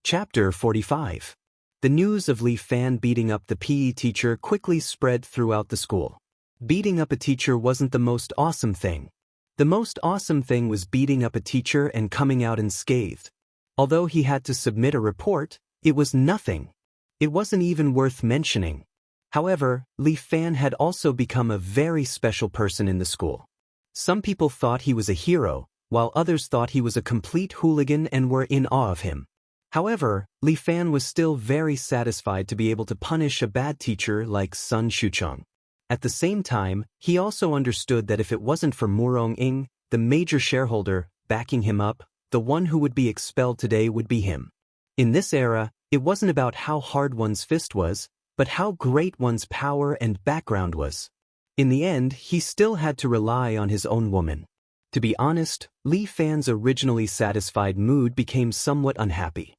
Chapter 45. The news of Li Fan beating up the PE teacher quickly spread throughout the school. Beating up a teacher wasn't the most awesome thing. The most awesome thing was beating up a teacher and coming out unscathed. Although he had to submit a report, it was nothing. It wasn't even worth mentioning. However, Li Fan had also become a very special person in the school. Some people thought he was a hero, while others thought he was a complete hooligan and were in awe of him. However, Li Fan was still very satisfied to be able to punish a bad teacher like Sun Shucheng. At the same time, he also understood that if it wasn't for Murong-ing, the major shareholder, backing him up, the one who would be expelled today would be him. In this era, it wasn't about how hard one's fist was, but how great one's power and background was. In the end, he still had to rely on his own woman. To be honest, Li Fan's originally satisfied mood became somewhat unhappy.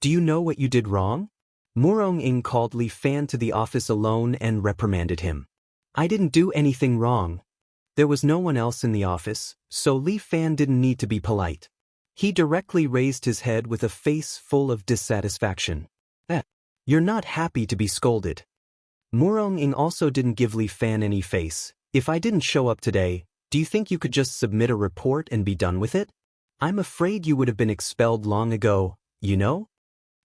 Do you know what you did wrong? Murong-ing called Li Fan to the office alone and reprimanded him. I didn't do anything wrong. There was no one else in the office, so Li Fan didn't need to be polite. He directly raised his head with a face full of dissatisfaction. You're not happy to be scolded. Murong-ing also didn't give Li Fan any face. If I didn't show up today, do you think you could just submit a report and be done with it? I'm afraid you would have been expelled long ago, you know?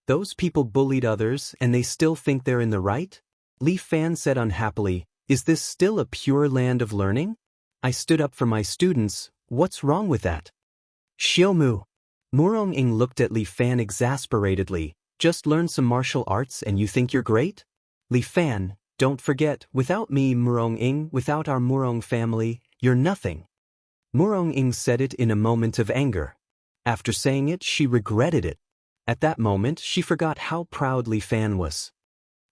Those people bullied others and they still think they're in the right? Li Fan said unhappily, is this still a pure land of learning? I stood up for my students, what's wrong with that? Xiaomu. Murong-ing looked at Li Fan exasperatedly, just learn some martial arts and you think you're great? Li Fan, don't forget, without me Murong-ing, without our Murong family, you're nothing. Murong-ing said it in a moment of anger. After saying it, she regretted it. At that moment, she forgot how proud Li Fan was.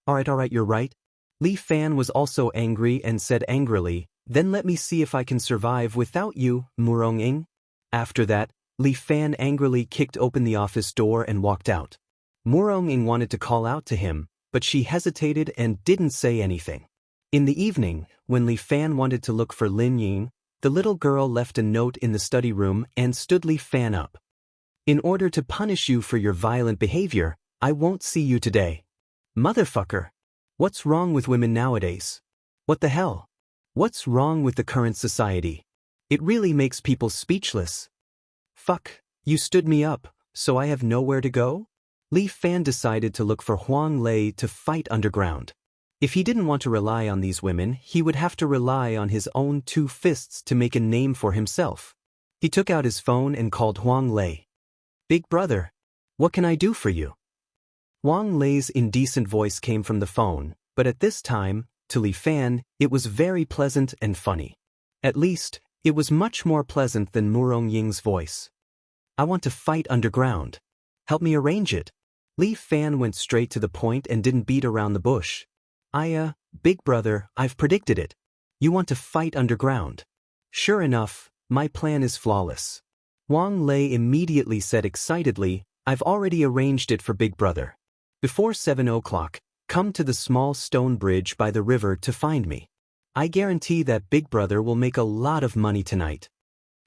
Alright, you're right. Li Fan was also angry and said angrily, then let me see if I can survive without you, Murong-ing. After that, Li Fan angrily kicked open the office door and walked out. Murong-ing wanted to call out to him, but she hesitated and didn't say anything. In the evening, when Li Fan wanted to look for Lin Ying, the little girl left a note in the study room and stood Li Fan up. In order to punish you for your violent behavior, I won't see you today. Motherfucker. What's wrong with women nowadays? What the hell? What's wrong with the current society? It really makes people speechless. Fuck, you stood me up, so I have nowhere to go? Li Fan decided to look for Huang Lei to fight underground. If he didn't want to rely on these women, he would have to rely on his own two fists to make a name for himself. He took out his phone and called Huang Lei. Big brother, what can I do for you? Huang Lei's indecent voice came from the phone, but at this time, to Li Fan, it was very pleasant and funny. At least, it was much more pleasant than Murong-ing's voice. I want to fight underground. Help me arrange it. Li Fan went straight to the point and didn't beat around the bush. Big brother, I've predicted it. You want to fight underground. Sure enough, my plan is flawless. Huang Lei immediately said excitedly, I've already arranged it for Big Brother. Before 7 o'clock, come to the small stone bridge by the river to find me. I guarantee that Big Brother will make a lot of money tonight.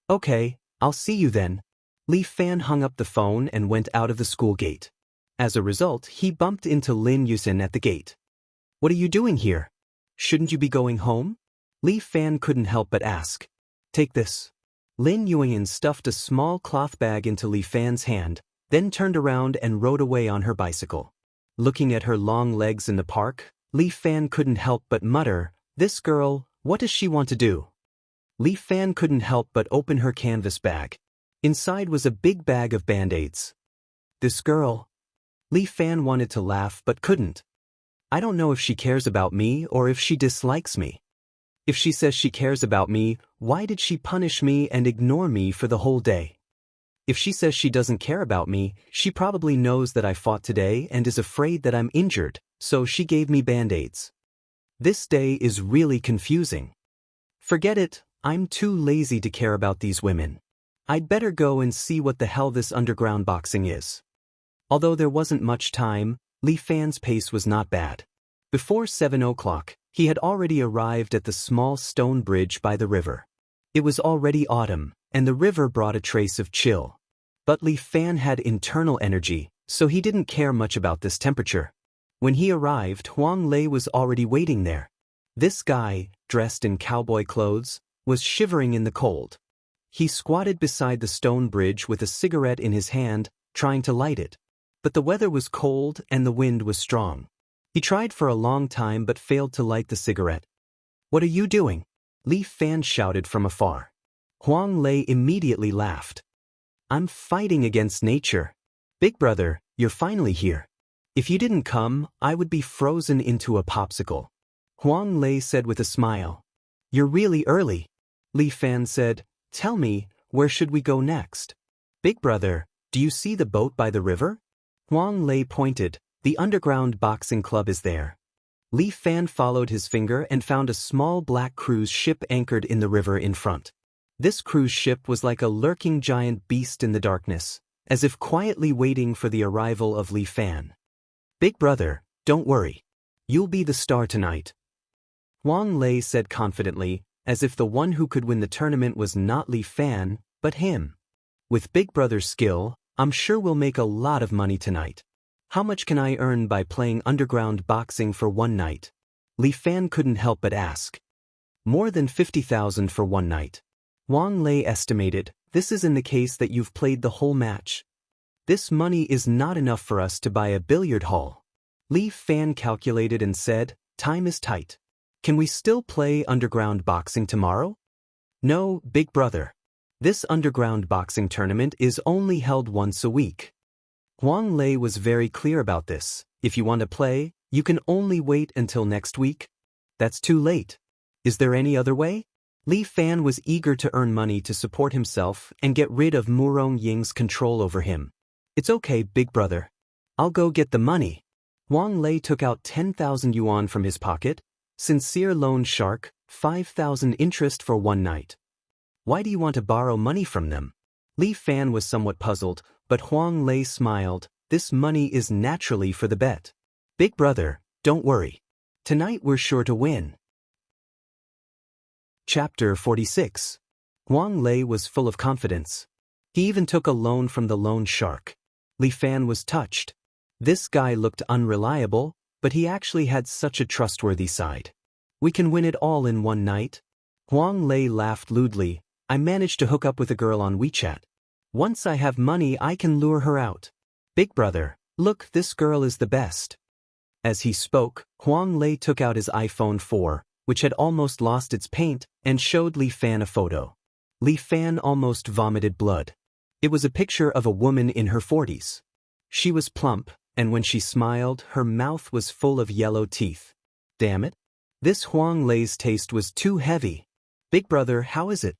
Okay, I'll see you then. Li Fan hung up the phone and went out of the school gate. As a result, he bumped into Lin Yusin at the gate. What are you doing here? Shouldn't you be going home? Li Fan couldn't help but ask. Take this. Lin Yuyin stuffed a small cloth bag into Li Fan's hand, then turned around and rode away on her bicycle. Looking at her long legs in the park, Li Fan couldn't help but mutter, this girl, what does she want to do? Li Fan couldn't help but open her canvas bag. Inside was a big bag of band-aids. This girl. Li Fan wanted to laugh but couldn't. I don't know if she cares about me or if she dislikes me. If she says she cares about me, why did she punish me and ignore me for the whole day? If she says she doesn't care about me, she probably knows that I fought today and is afraid that I'm injured, so she gave me band-aids. This day is really confusing. Forget it, I'm too lazy to care about these women. I'd better go and see what the hell this underground boxing is. Although there wasn't much time, Li Fan's pace was not bad. Before 7 o'clock, he had already arrived at the small stone bridge by the river. It was already autumn, and the river brought a trace of chill. But Li Fan had internal energy, so he didn't care much about this temperature. When he arrived, Huang Lei was already waiting there. This guy, dressed in cowboy clothes, was shivering in the cold. He squatted beside the stone bridge with a cigarette in his hand, trying to light it. But the weather was cold and the wind was strong. He tried for a long time but failed to light the cigarette. "What are you doing?" Li Fan shouted from afar. Huang Lei immediately laughed. "I'm fighting against nature. Big brother, you're finally here. If you didn't come, I would be frozen into a popsicle." Huang Lei said with a smile. "You're really early." Li Fan said, "Tell me, where should we go next?" "Big brother, do you see the boat by the river?" Huang Lei pointed. "The underground boxing club is there." Li Fan followed his finger and found a small black cruise ship anchored in the river in front. This cruise ship was like a lurking giant beast in the darkness, as if quietly waiting for the arrival of Li Fan. "Big brother, don't worry. You'll be the star tonight," Huang Lei said confidently, as if the one who could win the tournament was not Li Fan, but him. "With Big brother's skill, I'm sure we'll make a lot of money tonight. How much can I earn by playing underground boxing for one night?" Li Fan couldn't help but ask. "More than 50,000 for one night." Huang Lei estimated. "This is in the case that you've played the whole match. This money is not enough for us to buy a billiard hall." Li Fan calculated and said, "Time is tight. Can we still play underground boxing tomorrow?" "No, big brother. This underground boxing tournament is only held once a week." Huang Lei was very clear about this. "If you want to play, you can only wait until next week." "That's too late. Is there any other way?" Li Fan was eager to earn money to support himself and get rid of Murong Ying's control over him. "It's okay, big brother. I'll go get the money." Huang Lei took out 10,000 yuan from his pocket. "Sincere loan shark, 5,000 interest for one night." "Why do you want to borrow money from them?" Li Fan was somewhat puzzled, but Huang Lei smiled. "This money is naturally for the bet. Big brother, don't worry. Tonight we're sure to win." Chapter 46. Huang Lei was full of confidence. He even took a loan from the loan shark. Li Fan was touched. This guy looked unreliable, but he actually had such a trustworthy side. "We can win it all in one night." Huang Lei laughed lewdly. "I managed to hook up with a girl on WeChat. Once I have money, I can lure her out. Big brother, look, this girl is the best." As he spoke, Huang Lei took out his iPhone 4, which had almost lost its paint, and showed Li Fan a photo. Li Fan almost vomited blood. It was a picture of a woman in her 40s. She was plump, and when she smiled, her mouth was full of yellow teeth. Damn it. This Huang Lei's taste was too heavy. "Big brother, how is it?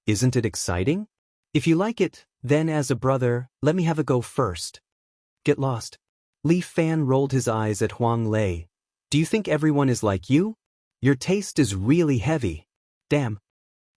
Isn't it exciting? If you like it, then as a brother, let me have a go first." "Get lost." Li Fan rolled his eyes at Huang Lei. "Do you think everyone is like you? Your taste is really heavy." "Damn.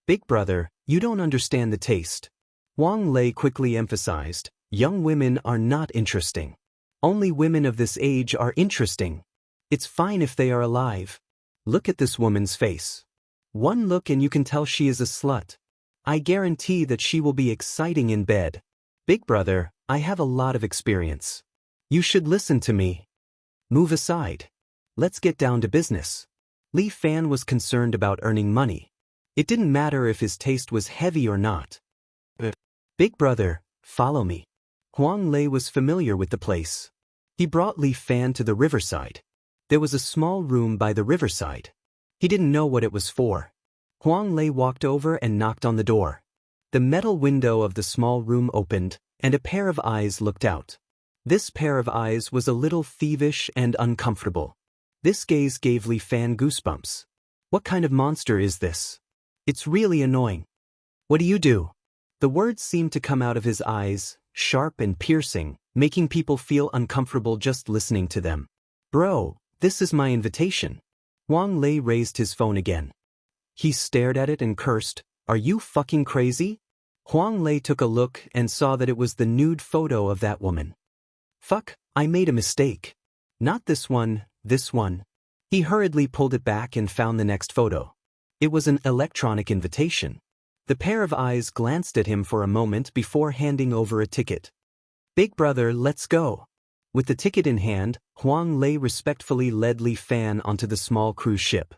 Big brother, you don't understand the taste." Huang Lei quickly emphasized, "Young women are not interesting. Only women of this age are interesting. It's fine if they are alive. Look at this woman's face. One look and you can tell she is a slut. I guarantee that she will be exciting in bed. Big brother, I have a lot of experience. You should listen to me. Move aside. Let's get down to business." Li Fan was concerned about earning money. It didn't matter if his taste was heavy or not. "Big brother, follow me." Huang Lei was familiar with the place. He brought Li Fan to the riverside. There was a small room by the riverside. He didn't know what it was for. Huang Lei walked over and knocked on the door. The metal window of the small room opened, and a pair of eyes looked out. This pair of eyes was a little thievish and uncomfortable. This gaze gave Li Fan goosebumps. What kind of monster is this? It's really annoying. "What do you do?" The words seemed to come out of his eyes, sharp and piercing, making people feel uncomfortable just listening to them. "Bro, this is my invitation." Huang Lei raised his phone again. He stared at it and cursed, "Are you fucking crazy?" Huang Lei took a look and saw that it was the nude photo of that woman. "Fuck, I made a mistake. Not this one, this one." He hurriedly pulled it back and found the next photo. It was an electronic invitation. The pair of eyes glanced at him for a moment before handing over a ticket. "Big brother, let's go." With the ticket in hand, Huang Lei respectfully led Li Fan onto the small cruise ship.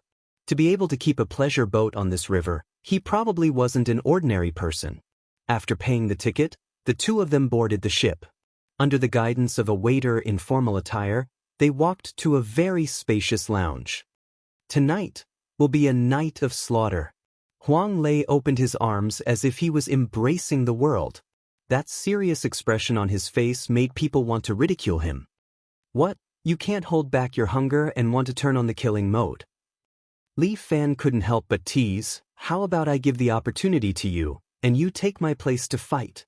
To be able to keep a pleasure boat on this river, he probably wasn't an ordinary person. After paying the ticket, the two of them boarded the ship. Under the guidance of a waiter in formal attire, they walked to a very spacious lounge. Tonight will be a night of slaughter. Huang Lei opened his arms as if he was embracing the world. That serious expression on his face made people want to ridicule him. What? You can't hold back your hunger and want to turn on the killing mode? Li Fan couldn't help but tease, how about I give the opportunity to you, and you take my place to fight?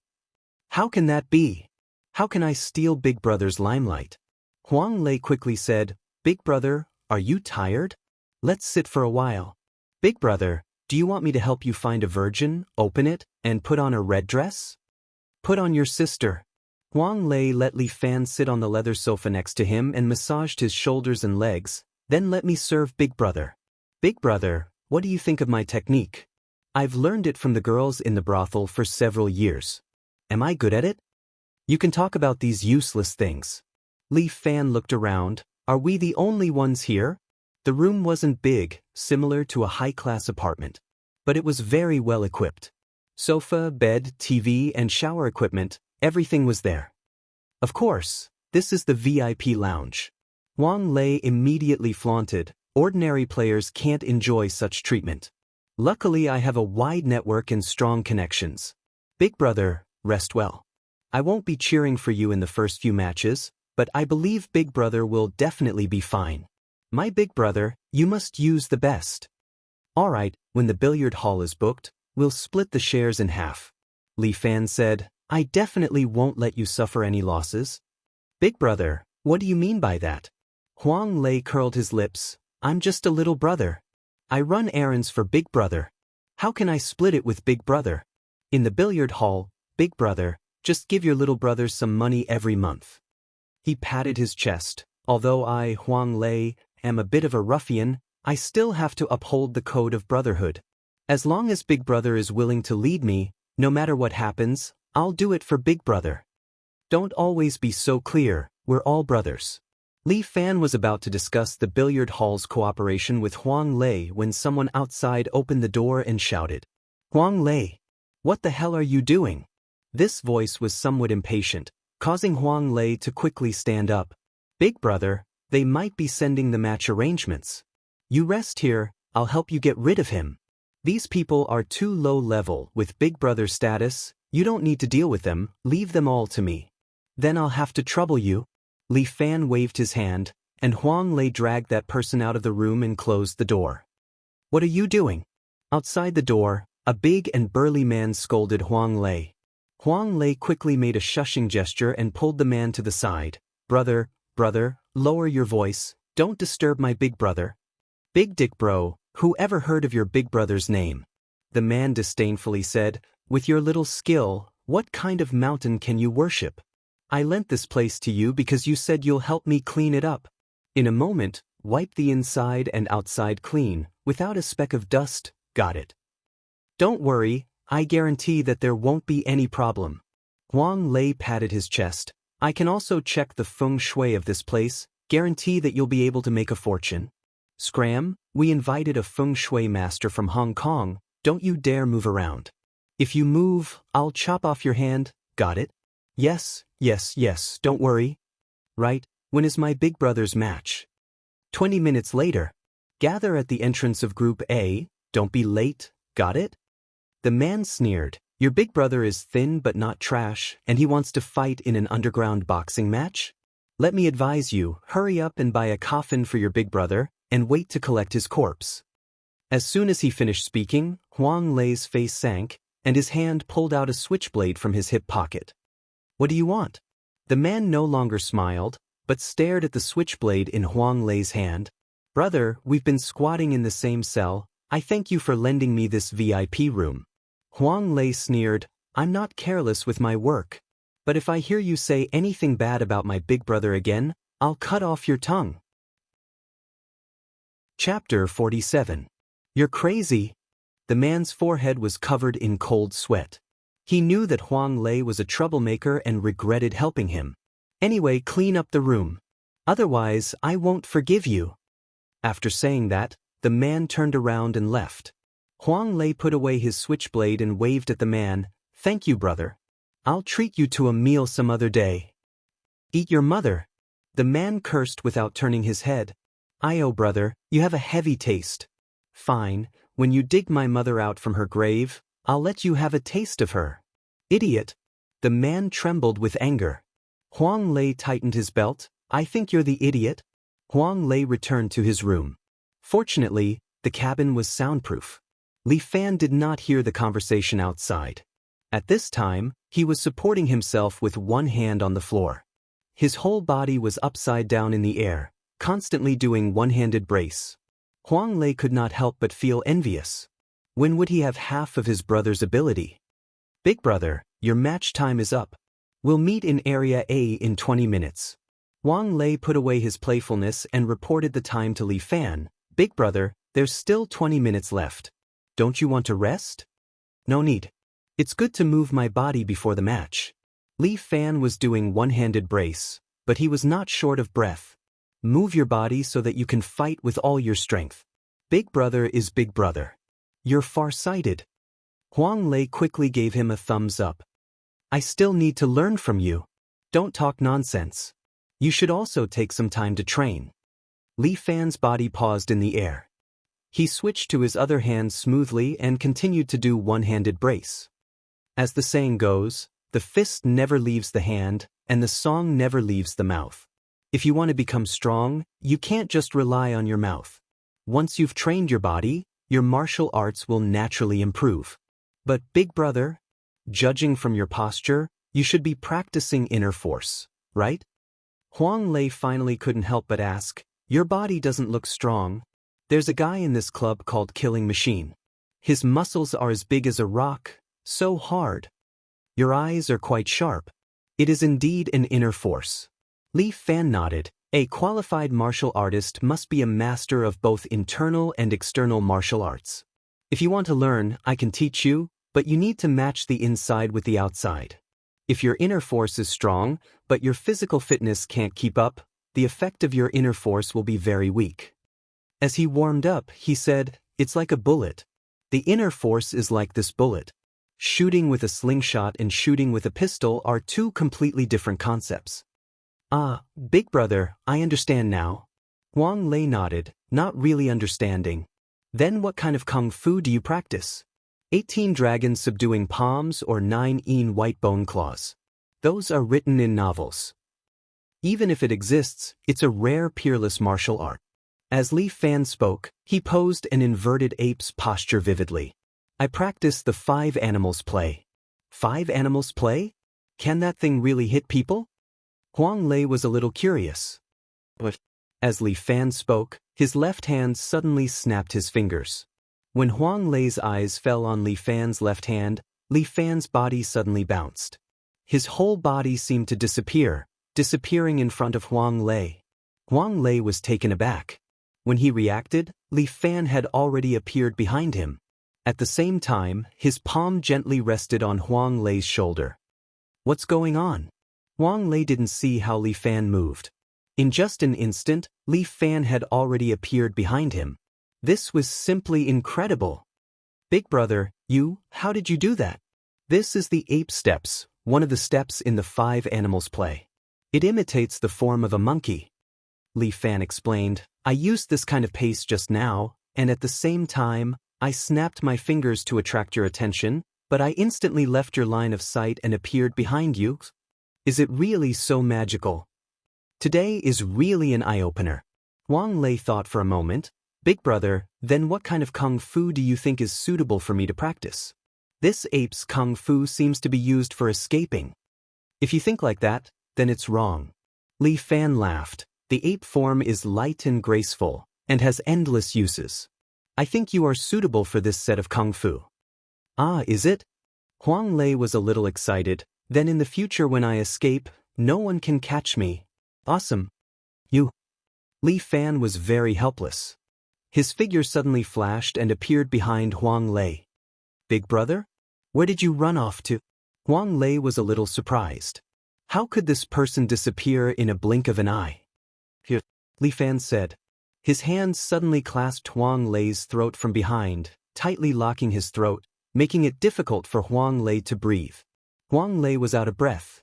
How can that be? How can I steal Big Brother's limelight? Huang Lei quickly said, Big Brother, are you tired? Let's sit for a while. Big Brother, do you want me to help you find a virgin, open it, and put on a red dress? Put on your sister. Huang Lei let Li Fan sit on the leather sofa next to him and massaged his shoulders and legs, then let me serve Big Brother. Big Brother, what do you think of my technique? I've learned it from the girls in the brothel for several years. Am I good at it? You can talk about these useless things. Li Fan looked around. Are we the only ones here? The room wasn't big, similar to a high-class apartment, but it was very well equipped. Sofa, bed, TV, and shower equipment, everything was there. Of course, this is the VIP lounge. Huang Lei immediately flaunted, ordinary players can't enjoy such treatment. Luckily I have a wide network and strong connections. Big Brother, rest well. I won't be cheering for you in the first few matches, but I believe Big Brother will definitely be fine. My Big Brother, you must use the best. Alright, when the billiard hall is booked, we'll split the shares in half. Li Fan said, I definitely won't let you suffer any losses. Big Brother, what do you mean by that? Huang Lei curled his lips. I'm just a little brother. I run errands for Big Brother. How can I split it with Big Brother? In the billiard hall, Big Brother, just give your little brother some money every month. He patted his chest. Although I, Huang Lei, am a bit of a ruffian, I still have to uphold the code of brotherhood. As long as Big Brother is willing to lead me, no matter what happens, I'll do it for Big Brother. Don't always be so clear, we're all brothers. Li Fan was about to discuss the billiard hall's cooperation with Huang Lei when someone outside opened the door and shouted, Huang Lei, what the hell are you doing? This voice was somewhat impatient, causing Huang Lei to quickly stand up. Big Brother, they might be sending the match arrangements. You rest here, I'll help you get rid of him. These people are too low level with Big Brother status, you don't need to deal with them, leave them all to me. Then I'll have to trouble you. Li Fan waved his hand, and Huang Lei dragged that person out of the room and closed the door. What are you doing? Outside the door, a big and burly man scolded Huang Lei. Huang Lei quickly made a shushing gesture and pulled the man to the side. Brother, lower your voice, don't disturb my Big Brother. Big Dick Bro, who ever heard of your Big Brother's name? The man disdainfully said, with your little skill, what kind of mountain can you worship? I lent this place to you because you said you'll help me clean it up. In a moment, wipe the inside and outside clean, without a speck of dust, got it? Don't worry, I guarantee that there won't be any problem. Huang Lei patted his chest. I can also check the feng shui of this place, guarantee that you'll be able to make a fortune. Scram, we invited a feng shui master from Hong Kong, don't you dare move around. If you move, I'll chop off your hand, got it? Yes, don't worry. Right, when is my Big Brother's match? 20 minutes later. Gather at the entrance of Group A, don't be late, got it? The man sneered, your Big Brother is thin but not trash, and he wants to fight in an underground boxing match? Let me advise you, hurry up and buy a coffin for your Big Brother, and wait to collect his corpse. As soon as he finished speaking, Huang Lei's face sank, and his hand pulled out a switchblade from his hip pocket. What do you want? The man no longer smiled, but stared at the switchblade in Huang Lei's hand. Brother, we've been squatting in the same cell, I thank you for lending me this VIP room. Huang Lei sneered, I'm not careless with my work. But if I hear you say anything bad about my Big Brother again, I'll cut off your tongue. Chapter 47. You're crazy. The man's forehead was covered in cold sweat. He knew that Huang Lei was a troublemaker and regretted helping him. Anyway, clean up the room. Otherwise, I won't forgive you. After saying that, the man turned around and left. Huang Lei put away his switchblade and waved at the man. Thank you, brother. I'll treat you to a meal some other day. Eat your mother. The man cursed without turning his head. Oh, brother, you have a heavy taste. Fine, when you dig my mother out from her grave, I'll let you have a taste of her. Idiot. The man trembled with anger. Huang Lei tightened his belt. I think you're the idiot. Huang Lei returned to his room. Fortunately, the cabin was soundproof. Li Fan did not hear the conversation outside. At this time, he was supporting himself with one hand on the floor. His whole body was upside down in the air, constantly doing one-handed brace. Huang Lei could not help but feel envious. When would he have half of his brother's ability? Big brother, your match time is up. We'll meet in Area A in 20 minutes. Huang Lei put away his playfulness and reported the time to Li Fan. Big brother, there's still 20 minutes left. Don't you want to rest? No need. It's good to move my body before the match. Li Fan was doing one-handed brace, but he was not short of breath. Move your body so that you can fight with all your strength. Big brother is big brother. You're far-sighted. Huang Lei quickly gave him a thumbs up. I still need to learn from you. Don't talk nonsense. You should also take some time to train. Li Fan's body paused in the air. He switched to his other hand smoothly and continued to do one-handed brace. As the saying goes, the fist never leaves the hand, and the song never leaves the mouth. If you want to become strong, you can't just rely on your mouth. Once you've trained your body, your martial arts will naturally improve. But big brother, judging from your posture, you should be practicing inner force, right? Huang Lei finally couldn't help but ask, your body doesn't look strong. There's a guy in this club called Killing Machine. His muscles are as big as a rock, so hard. Your eyes are quite sharp. It is indeed an inner force. Li Fan nodded. A qualified martial artist must be a master of both internal and external martial arts. If you want to learn, I can teach you, but you need to match the inside with the outside. If your inner force is strong, but your physical fitness can't keep up, the effect of your inner force will be very weak. As he warmed up, he said, it's like a bullet. The inner force is like this bullet. Shooting with a slingshot and shooting with a pistol are two completely different concepts. Ah, big brother, I understand now. Huang Lei nodded, not really understanding. Then what kind of kung fu do you practice? 18 dragons subduing palms or 9 white bone claws. Those are written in novels. Even if it exists, it's a rare peerless martial art. As Li Fan spoke, he posed an inverted ape's posture vividly. I practice the 5 animals play. 5 animals play? Can that thing really hit people? Huang Lei was a little curious. But as Li Fan spoke, his left hand suddenly snapped his fingers. When Huang Lei's eyes fell on Li Fan's left hand, Li Fan's body suddenly bounced. His whole body seemed to disappear, disappearing in front of Huang Lei. Huang Lei was taken aback. When he reacted, Li Fan had already appeared behind him. At the same time, his palm gently rested on Huang Lei's shoulder. What's going on? Huang Lei didn't see how Li Fan moved. In just an instant, Li Fan had already appeared behind him. This was simply incredible. Big brother, how did you do that? This is the ape steps, one of the steps in the 5 animals play. It imitates the form of a monkey. Li Fan explained, I used this kind of pace just now, and at the same time, I snapped my fingers to attract your attention, but I instantly left your line of sight and appeared behind you. Is it really so magical? Today is really an eye-opener. Huang Lei thought for a moment. Big brother, then what kind of kung fu do you think is suitable for me to practice? This ape's kung fu seems to be used for escaping. If you think like that, then it's wrong. Li Fan laughed. The ape form is light and graceful, and has endless uses. I think you are suitable for this set of kung fu. Ah, is it? Huang Lei was a little excited. Then in the future when I escape, no one can catch me. Awesome. Li Fan was very helpless. His figure suddenly flashed and appeared behind Huang Lei. Big brother? Where did you run off to? Huang Lei was a little surprised. How could this person disappear in a blink of an eye? Here, Li Fan said. His hands suddenly clasped Huang Lei's throat from behind, tightly locking his throat, making it difficult for Huang Lei to breathe. Huang Lei was out of breath.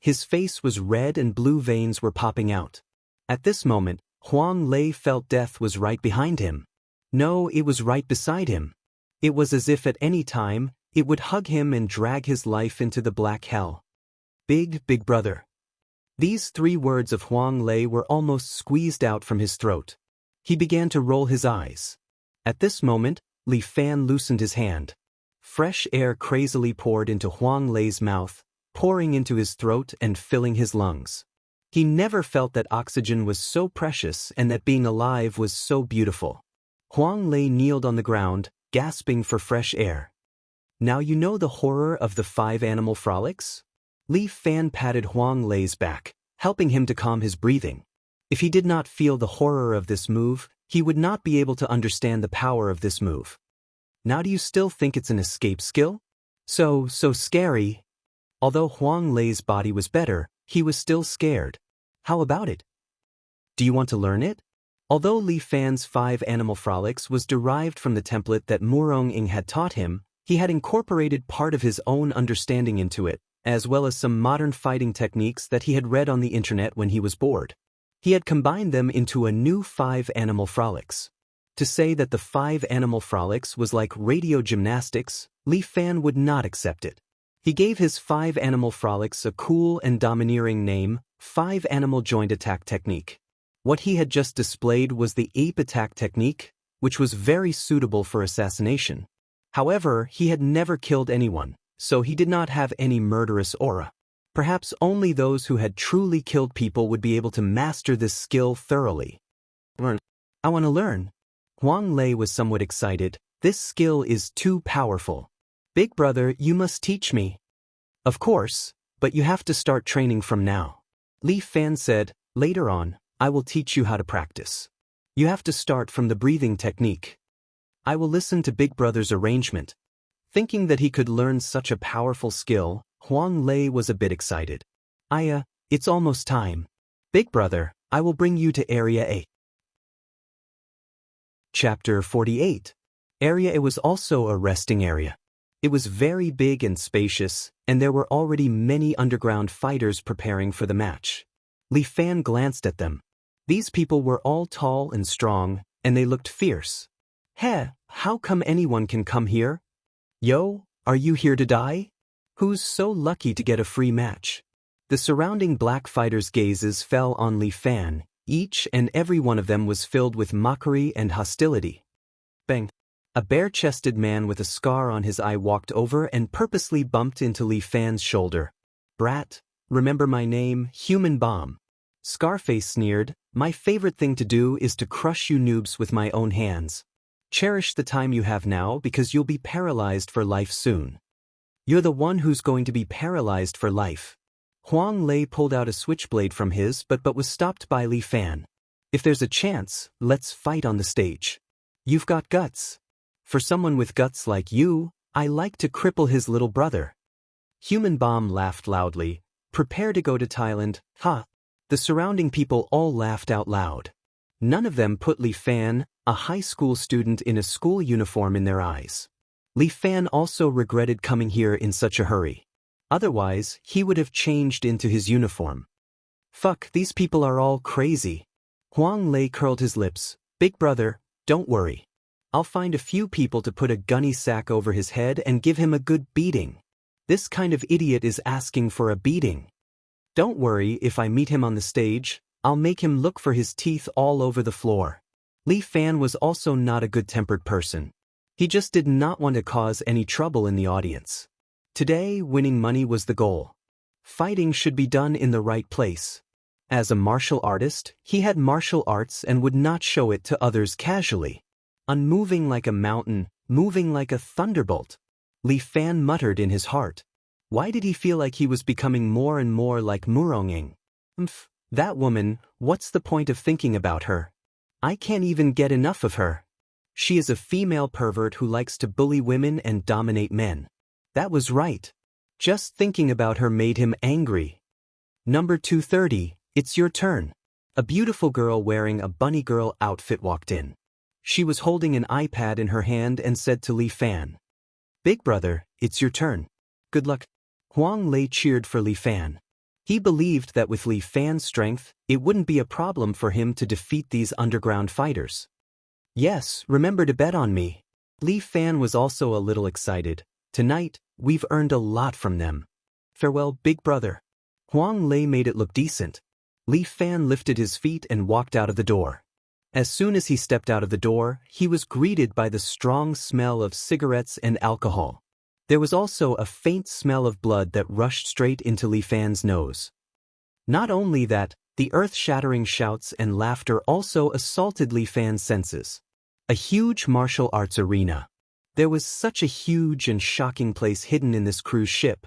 His face was red and blue veins were popping out. At this moment, Huang Lei felt death was right behind him. No, it was right beside him. It was as if at any time, it would hug him and drag his life into the black hell. Big brother. These 3 words of Huang Lei were almost squeezed out from his throat. He began to roll his eyes. At this moment, Li Fan loosened his hand. Fresh air crazily poured into Huang Lei's mouth, pouring into his throat and filling his lungs. He never felt that oxygen was so precious and that being alive was so beautiful. Huang Lei kneeled on the ground, gasping for fresh air. Now you know the horror of the 5 animal frolics? Li Fan patted Huang Lei's back, helping him to calm his breathing. If he did not feel the horror of this move, he would not be able to understand the power of this move. Now do you still think it's an escape skill? So scary. Although Huang Lei's body was better, he was still scared. How about it? Do you want to learn it? Although Li Fan's 5 animal frolics was derived from the template that Murong Ing had taught him, he had incorporated part of his own understanding into it, as well as some modern fighting techniques that he had read on the internet when he was bored. He had combined them into a new 5 animal frolics. To say that the 5 animal frolics was like radio gymnastics, Li Fan would not accept it. He gave his 5 animal frolics a cool and domineering name, 5 animal joint attack technique. What he had just displayed was the ape attack technique, which was very suitable for assassination. However, he had never killed anyone, so he did not have any murderous aura. Perhaps only those who had truly killed people would be able to master this skill thoroughly. Learn. I want to learn. Huang Lei was somewhat excited. This skill is too powerful. Big brother, you must teach me. Of course, but you have to start training from now. Li Fan said, later on, I will teach you how to practice. You have to start from the breathing technique. I will listen to Big Brother's arrangement. Thinking that he could learn such a powerful skill, Huang Lei was a bit excited. It's almost time. Big Brother, I will bring you to Area A. Chapter 48. Area A was also a resting area. It was very big and spacious, and there were already many underground fighters preparing for the match. Li Fan glanced at them. These people were all tall and strong, and they looked fierce. How come anyone can come here? Yo, are you here to die? Who's so lucky to get a free match? The surrounding black fighters' gazes fell on Li Fan. Each and every one of them was filled with mockery and hostility. Bang! A bare-chested man with a scar on his eye walked over and purposely bumped into Li Fan's shoulder. Brat, remember my name, Human Bomb. Scarface sneered, my favorite thing to do is to crush you noobs with my own hands. Cherish the time you have now because you'll be paralyzed for life soon. You're the one who's going to be paralyzed for life. Huang Lei pulled out a switchblade from his but was stopped by Li Fan. If there's a chance, let's fight on the stage. You've got guts. For someone with guts like you, I like to cripple his little brother. Human Bomb laughed loudly. Prepare to go to Thailand, ha! The surrounding people all laughed out loud. None of them put Li Fan, a high school student in a school uniform, in their eyes. Li Fan also regretted coming here in such a hurry. Otherwise, he would have changed into his uniform. Fuck, these people are all crazy. Huang Lei curled his lips. Big brother, don't worry. I'll find a few people to put a gunny sack over his head and give him a good beating. This kind of idiot is asking for a beating. Don't worry, if I meet him on the stage, I'll make him look for his teeth all over the floor. Li Fan was also not a good-tempered person. He just did not want to cause any trouble in the audience. Today, winning money was the goal. Fighting should be done in the right place. As a martial artist, he had martial arts and would not show it to others casually. Unmoving like a mountain, moving like a thunderbolt. Li Fan muttered in his heart. Why did he feel like he was becoming more and more like Murong Ing? That woman, what's the point of thinking about her? I can't even get enough of her. She is a female pervert who likes to bully women and dominate men. That was right. Just thinking about her made him angry. Number 230, it's your turn. A beautiful girl wearing a bunny girl outfit walked in. She was holding an iPad in her hand and said to Li Fan, "Big brother, it's your turn. Good luck." Huang Lei cheered for Li Fan. He believed that with Li Fan's strength, it wouldn't be a problem for him to defeat these underground fighters. "Yes, remember to bet on me." Li Fan was also a little excited. "Tonight, we've earned a lot from them. Farewell, big brother." Huang Lei made it look decent. Li Fan lifted his feet and walked out of the door. As soon as he stepped out of the door, he was greeted by the strong smell of cigarettes and alcohol. There was also a faint smell of blood that rushed straight into Li Fan's nose. Not only that, the earth-shattering shouts and laughter also assaulted Li Fan's senses. A huge martial arts arena. There was such a huge and shocking place hidden in this cruise ship.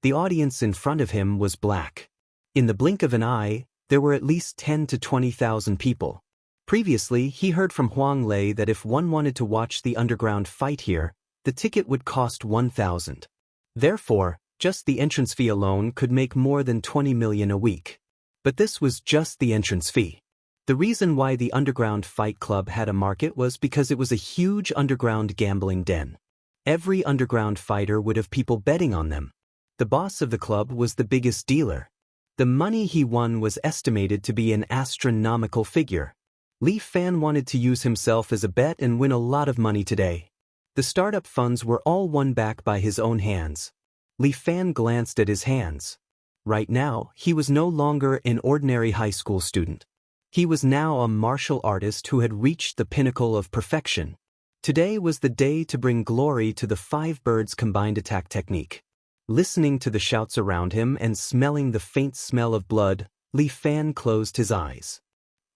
The audience in front of him was black. In the blink of an eye, there were at least 10 to 20,000 people. Previously, he heard from Huang Lei that if one wanted to watch the underground fight here, the ticket would cost 1,000. Therefore, just the entrance fee alone could make more than 20 million a week. But this was just the entrance fee. The reason why the underground fight club had a market was because it was a huge underground gambling den. Every underground fighter would have people betting on them. The boss of the club was the biggest dealer. The money he won was estimated to be an astronomical figure. Li Fan wanted to use himself as a bet and win a lot of money today. The startup funds were all won back by his own hands. Li Fan glanced at his hands. Right now, he was no longer an ordinary high school student. He was now a martial artist who had reached the pinnacle of perfection. Today was the day to bring glory to the five birds combined attack technique. Listening to the shouts around him and smelling the faint smell of blood, Li Fan closed his eyes.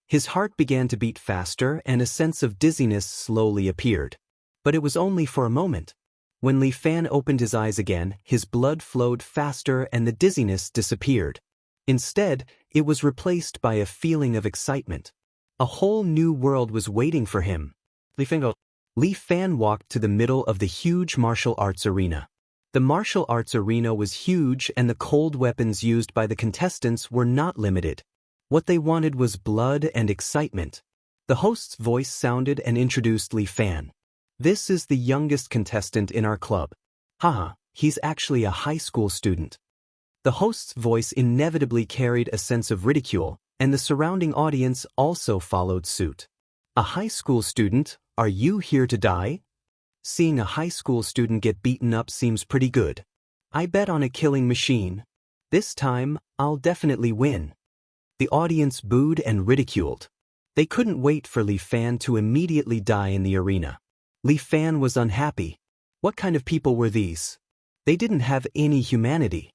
His heart began to beat faster and a sense of dizziness slowly appeared. But it was only for a moment. When Li Fan opened his eyes again, his blood flowed faster and the dizziness disappeared. Instead, it was replaced by a feeling of excitement. A whole new world was waiting for him. Li Fan walked to the middle of the huge martial arts arena. The martial arts arena was huge and the cold weapons used by the contestants were not limited. What they wanted was blood and excitement. The host's voice sounded and introduced Li Fan. "This is the youngest contestant in our club. Haha, he's actually a high school student." The host's voice inevitably carried a sense of ridicule, and the surrounding audience also followed suit. "A high school student, are you here to die?" Seeing a high school student get beaten up seems pretty good. "I bet on a killing machine. This time, I'll definitely win." The audience booed and ridiculed. They couldn't wait for Li Fan to immediately die in the arena. Li Fan was unhappy. What kind of people were these? They didn't have any humanity.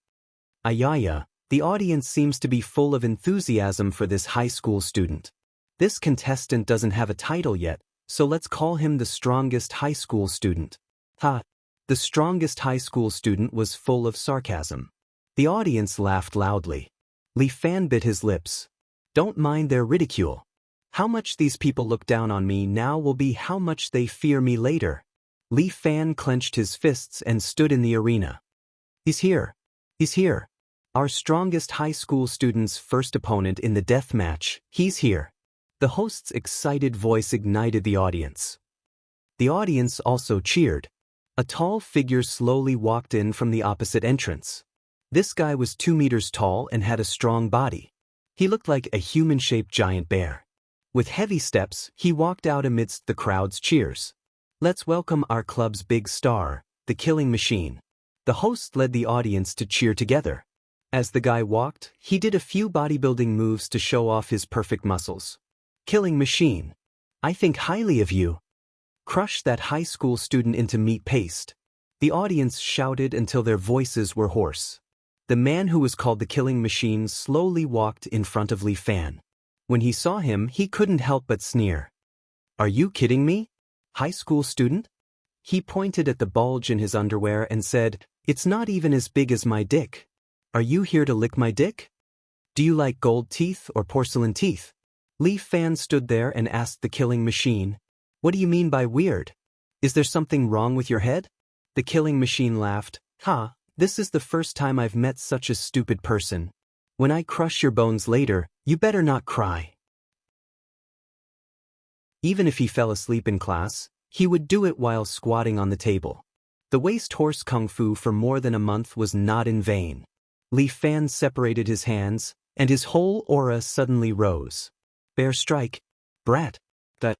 Ayaya, the audience seems to be full of enthusiasm for this high school student. This contestant doesn't have a title yet, so let's call him the strongest high school student. Ha! The strongest high school student was full of sarcasm. The audience laughed loudly. Li Fan bit his lips. Don't mind their ridicule. How much these people look down on me now will be how much they fear me later. Li Fan clenched his fists and stood in the arena. He's here. He's here. Our strongest high school student's first opponent in the death match. He's here. The host's excited voice ignited the audience. The audience also cheered. A tall figure slowly walked in from the opposite entrance. This guy was 2 meters tall and had a strong body. He looked like a human-shaped giant bear. With heavy steps, he walked out amidst the crowd's cheers. Let's welcome our club's big star, the killing machine. The host led the audience to cheer together. As the guy walked, he did a few bodybuilding moves to show off his perfect muscles. Killing machine. I think highly of you. Crush that high school student into meat paste. The audience shouted until their voices were hoarse. The man who was called the killing machine slowly walked in front of Li Fan. When he saw him, he couldn't help but sneer. Are you kidding me? High school student? He pointed at the bulge in his underwear and said, It's not even as big as my dick. Are you here to lick my dick? Do you like gold teeth or porcelain teeth? Li Fan stood there and asked the killing machine, What do you mean by weird? Is there something wrong with your head? The killing machine laughed, Ha, this is the first time I've met such a stupid person. When I crush your bones later, you better not cry. Even if he fell asleep in class, he would do it while squatting on the table. The waist horse kung fu for more than a month was not in vain. Li Fan separated his hands, and his whole aura suddenly rose. Bear strike, brat. That.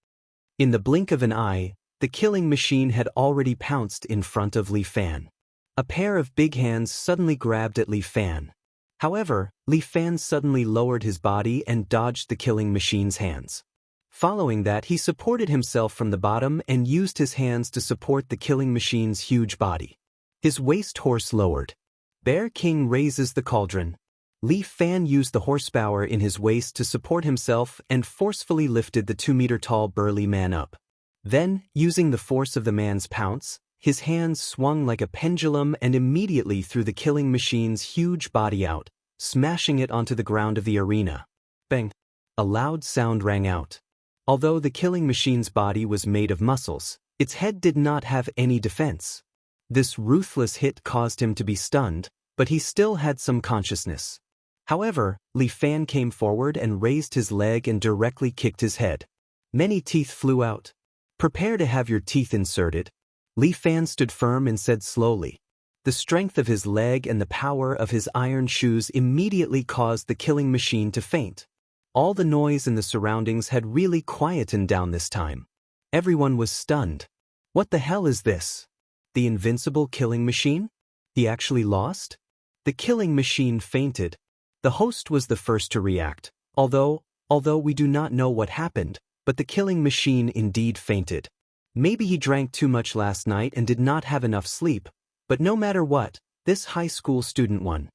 In the blink of an eye, the killing machine had already pounced in front of Li Fan. A pair of big hands suddenly grabbed at Li Fan. However, Li Fan suddenly lowered his body and dodged the killing machine's hands. Following that, he supported himself from the bottom and used his hands to support the killing machine's huge body. His waist horse lowered. Bear King raises the cauldron. Li Fan used the horsepower in his waist to support himself and forcefully lifted the 2-meter-tall burly man up. Then, using the force of the man's pounce, his hands swung like a pendulum and immediately threw the killing machine's huge body out, smashing it onto the ground of the arena. Bang! A loud sound rang out. Although the killing machine's body was made of muscles, its head did not have any defense. This ruthless hit caused him to be stunned, but he still had some consciousness. However, Li Fan came forward and raised his leg and directly kicked his head. Many teeth flew out. Prepare to have your teeth inserted. Li Fan stood firm and said slowly. The strength of his leg and the power of his iron shoes immediately caused the killing machine to faint. All the noise in the surroundings had really quietened down this time. Everyone was stunned. What the hell is this? The invincible killing machine? He actually lost? The killing machine fainted. The host was the first to react, although we do not know what happened, but the killing machine indeed fainted. Maybe he drank too much last night and did not have enough sleep, but no matter what, this high school student won.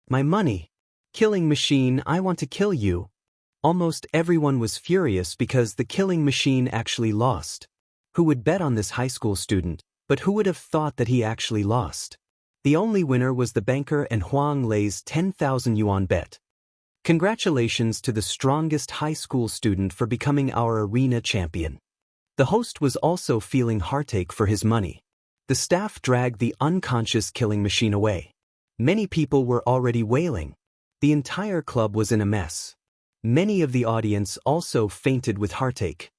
My money! Killing machine, I want to kill you. Almost everyone was furious because the killing machine actually lost. Who would bet on this high school student, but who would have thought that he actually lost? The only winner was the banker and Huang Lei's 10,000 yuan bet. Congratulations to the strongest high school student for becoming our arena champion. The host was also feeling heartache for his money. The staff dragged the unconscious killing machine away. Many people were already wailing. The entire club was in a mess. Many of the audience also fainted with heartache.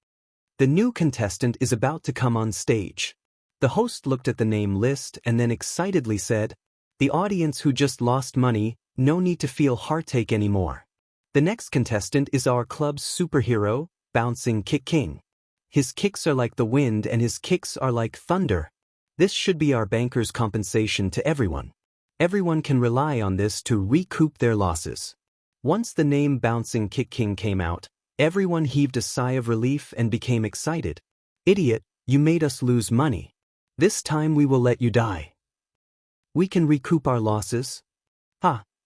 The new contestant is about to come on stage. The host looked at the name list and then excitedly said, "The audience who just lost money, no need to feel heartache anymore. The next contestant is our club's superhero, Bouncing Kick King. His kicks are like the wind and his kicks are like thunder. This should be our banker's compensation to everyone. Everyone can rely on this to recoup their losses." Once the name Bouncing Kick King came out, everyone heaved a sigh of relief and became excited. "Idiot, you made us lose money. This time we will let you die. We can recoup our losses.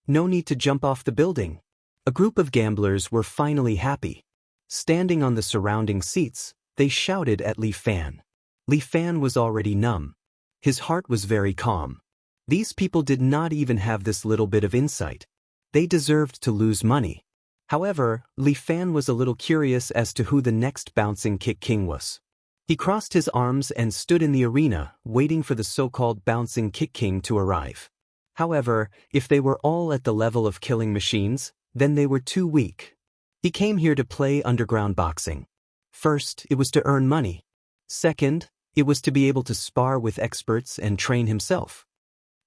No need to jump off the building." A group of gamblers were finally happy. Standing on the surrounding seats, they shouted at Li Fan. Li Fan was already numb. His heart was very calm. These people did not even have this little bit of insight. They deserved to lose money. However, Li Fan was a little curious as to who the next Bouncing Kick King was. He crossed his arms and stood in the arena, waiting for the so-called Bouncing Kick King to arrive. However, if they were all at the level of killing machines, then they were too weak. He came here to play underground boxing. First, it was to earn money. Second, it was to be able to spar with experts and train himself.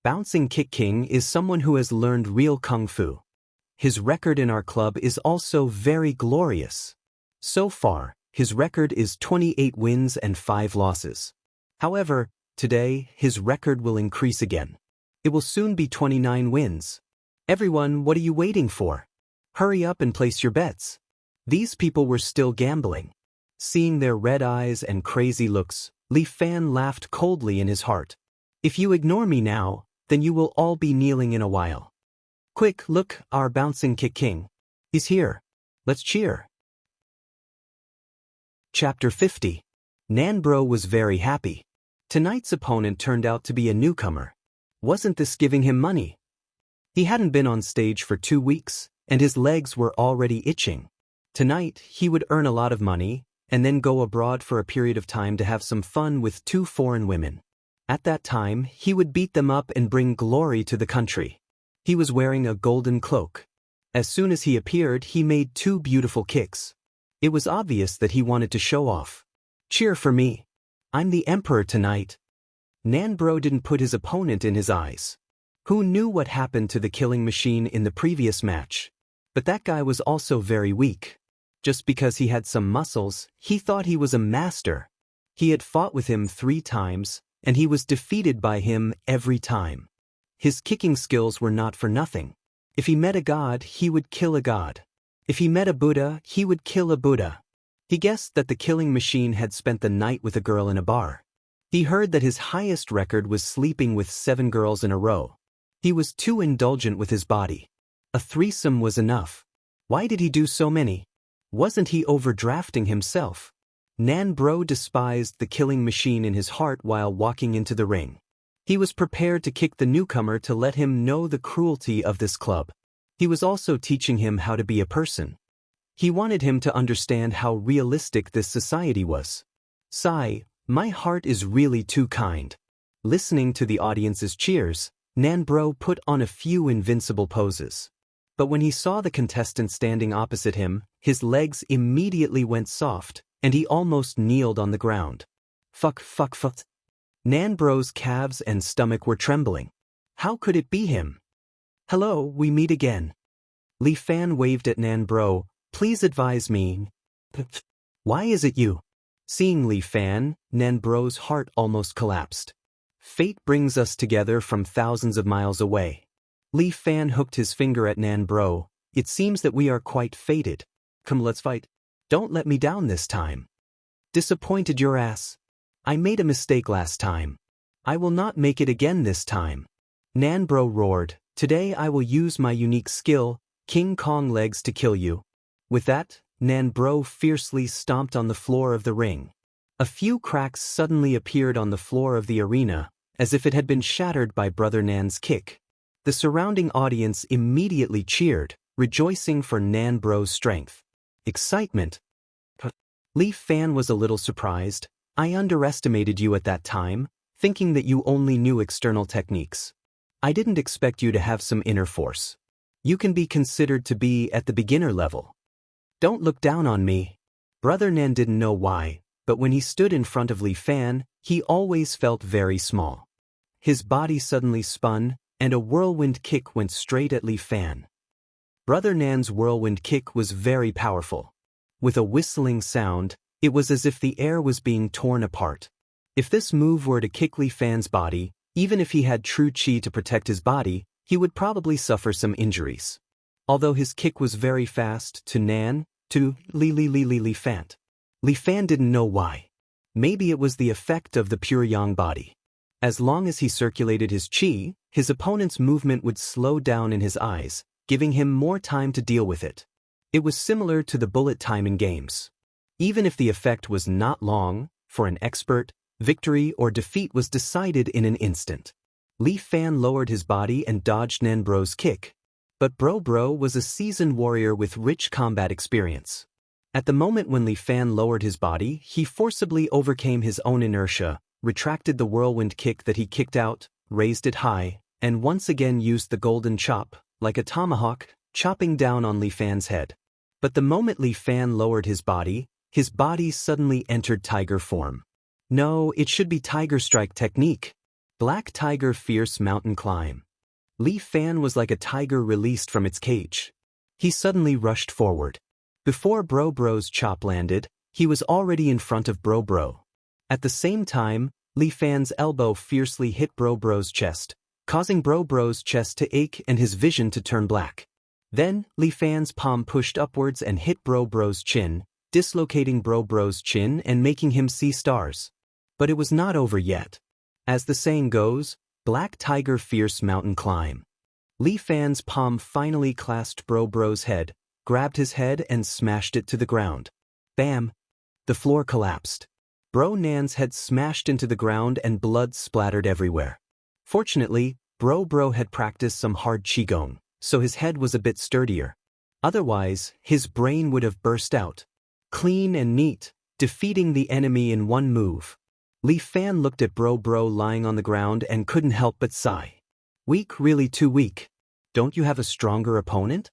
Bouncing Kick King is someone who has learned real kung fu. His record in our club is also very glorious. So far, his record is 28 wins and 5 losses. However, today, his record will increase again. It will soon be 29 wins. Everyone, what are you waiting for? Hurry up and place your bets. These people were still gambling. Seeing their red eyes and crazy looks, Li Fan laughed coldly in his heart. If you ignore me now, then you will all be kneeling in a while. Quick, look, our Bouncing Kick King. He's here. Let's cheer. Chapter 50. Nanbro was very happy. Tonight's opponent turned out to be a newcomer. Wasn't this giving him money? He hadn't been on stage for 2 weeks, and his legs were already itching. Tonight, he would earn a lot of money, and then go abroad for a period of time to have some fun with 2 foreign women. At that time, he would beat them up and bring glory to the country. He was wearing a golden cloak. As soon as he appeared, he made 2 beautiful kicks. It was obvious that he wanted to show off. Cheer for me. I'm the emperor tonight. Nanbro didn't put his opponent in his eyes. Who knew what happened to the killing machine in the previous match? But that guy was also very weak. Just because he had some muscles, he thought he was a master. He had fought with him 3 times, and he was defeated by him every time. His kicking skills were not for nothing. If he met a god, he would kill a god. If he met a Buddha, he would kill a Buddha. He guessed that the killing machine had spent the night with a girl in a bar. He heard that his highest record was sleeping with 7 girls in a row. He was too indulgent with his body. A threesome was enough. Why did he do so many? Wasn't he overdrafting himself? Nanbro despised the killing machine in his heart while walking into the ring. He was prepared to kick the newcomer to let him know the cruelty of this club. He was also teaching him how to be a person. He wanted him to understand how realistic this society was. Sigh, my heart is really too kind. Listening to the audience's cheers, Nanbro put on a few invincible poses. But when he saw the contestant standing opposite him, his legs immediately went soft, and he almost kneeled on the ground. Fuck. Nanbro's calves and stomach were trembling. How could it be him? Hello, we meet again. Li Fan waved at Nanbro. Please advise me. Why is it you? Seeing Li Fan, Nanbro's heart almost collapsed. Fate brings us together from thousands of miles away. Li Fan hooked his finger at Nanbro. It seems that we are quite fated. Come, let's fight. Don't let me down this time. Disappointed your ass. I made a mistake last time. I will not make it again this time. Nanbro roared. Today I will use my unique skill, King Kong legs, to kill you. With that, Nanbro fiercely stomped on the floor of the ring. A few cracks suddenly appeared on the floor of the arena, as if it had been shattered by Brother Nan's kick. The surrounding audience immediately cheered, rejoicing for Nanbro's strength. Excitement. Li Fan was a little surprised. I underestimated you at that time, thinking that you only knew external techniques. I didn't expect you to have some inner force. You can be considered to be at the beginner level. Don't look down on me. Brother Nan didn't know why, but when he stood in front of Li Fan, he always felt very small. His body suddenly spun, and a whirlwind kick went straight at Li Fan. Brother Nan's whirlwind kick was very powerful. With a whistling sound, it was as if the air was being torn apart. If this move were to kick Li Fan's body, even if he had true chi to protect his body, he would probably suffer some injuries. Although his kick was very fast, to Li Fan. Li Fan didn't know why. Maybe it was the effect of the pure yang body. As long as he circulated his chi, his opponent's movement would slow down in his eyes, giving him more time to deal with it. It was similar to the bullet time in games. Even if the effect was not long, for an expert, victory or defeat was decided in an instant. Li Fan lowered his body and dodged Nanbro's kick. But Bro was a seasoned warrior with rich combat experience. At the moment when Li Fan lowered his body, he forcibly overcame his own inertia, retracted the whirlwind kick that he kicked out, raised it high, and once again used the golden chop, like a tomahawk, chopping down on Li Fan's head. But the moment Li Fan lowered his body suddenly entered tiger form. No, it should be tiger strike technique. Black tiger fierce mountain climb. Li Fan was like a tiger released from its cage. He suddenly rushed forward. Before Bro's chop landed, he was already in front of Bro. At the same time, Li Fan's elbow fiercely hit Bro's chest, causing Bro's chest to ache and his vision to turn black. Then, Li Fan's palm pushed upwards and hit Bro's chin, dislocating Bro's chin and making him see stars. But it was not over yet. As the saying goes, black tiger fierce mountain climb. Li Fan's palm finally clasped Bro's head, grabbed his head and smashed it to the ground. Bam! The floor collapsed. Bro Nan's head smashed into the ground and blood splattered everywhere. Fortunately, Bro had practiced some hard qigong, so his head was a bit sturdier. Otherwise, his brain would have burst out. Clean and neat, defeating the enemy in one move. Li Fan looked at Bro lying on the ground and couldn't help but sigh. Weak, really too weak. Don't you have a stronger opponent?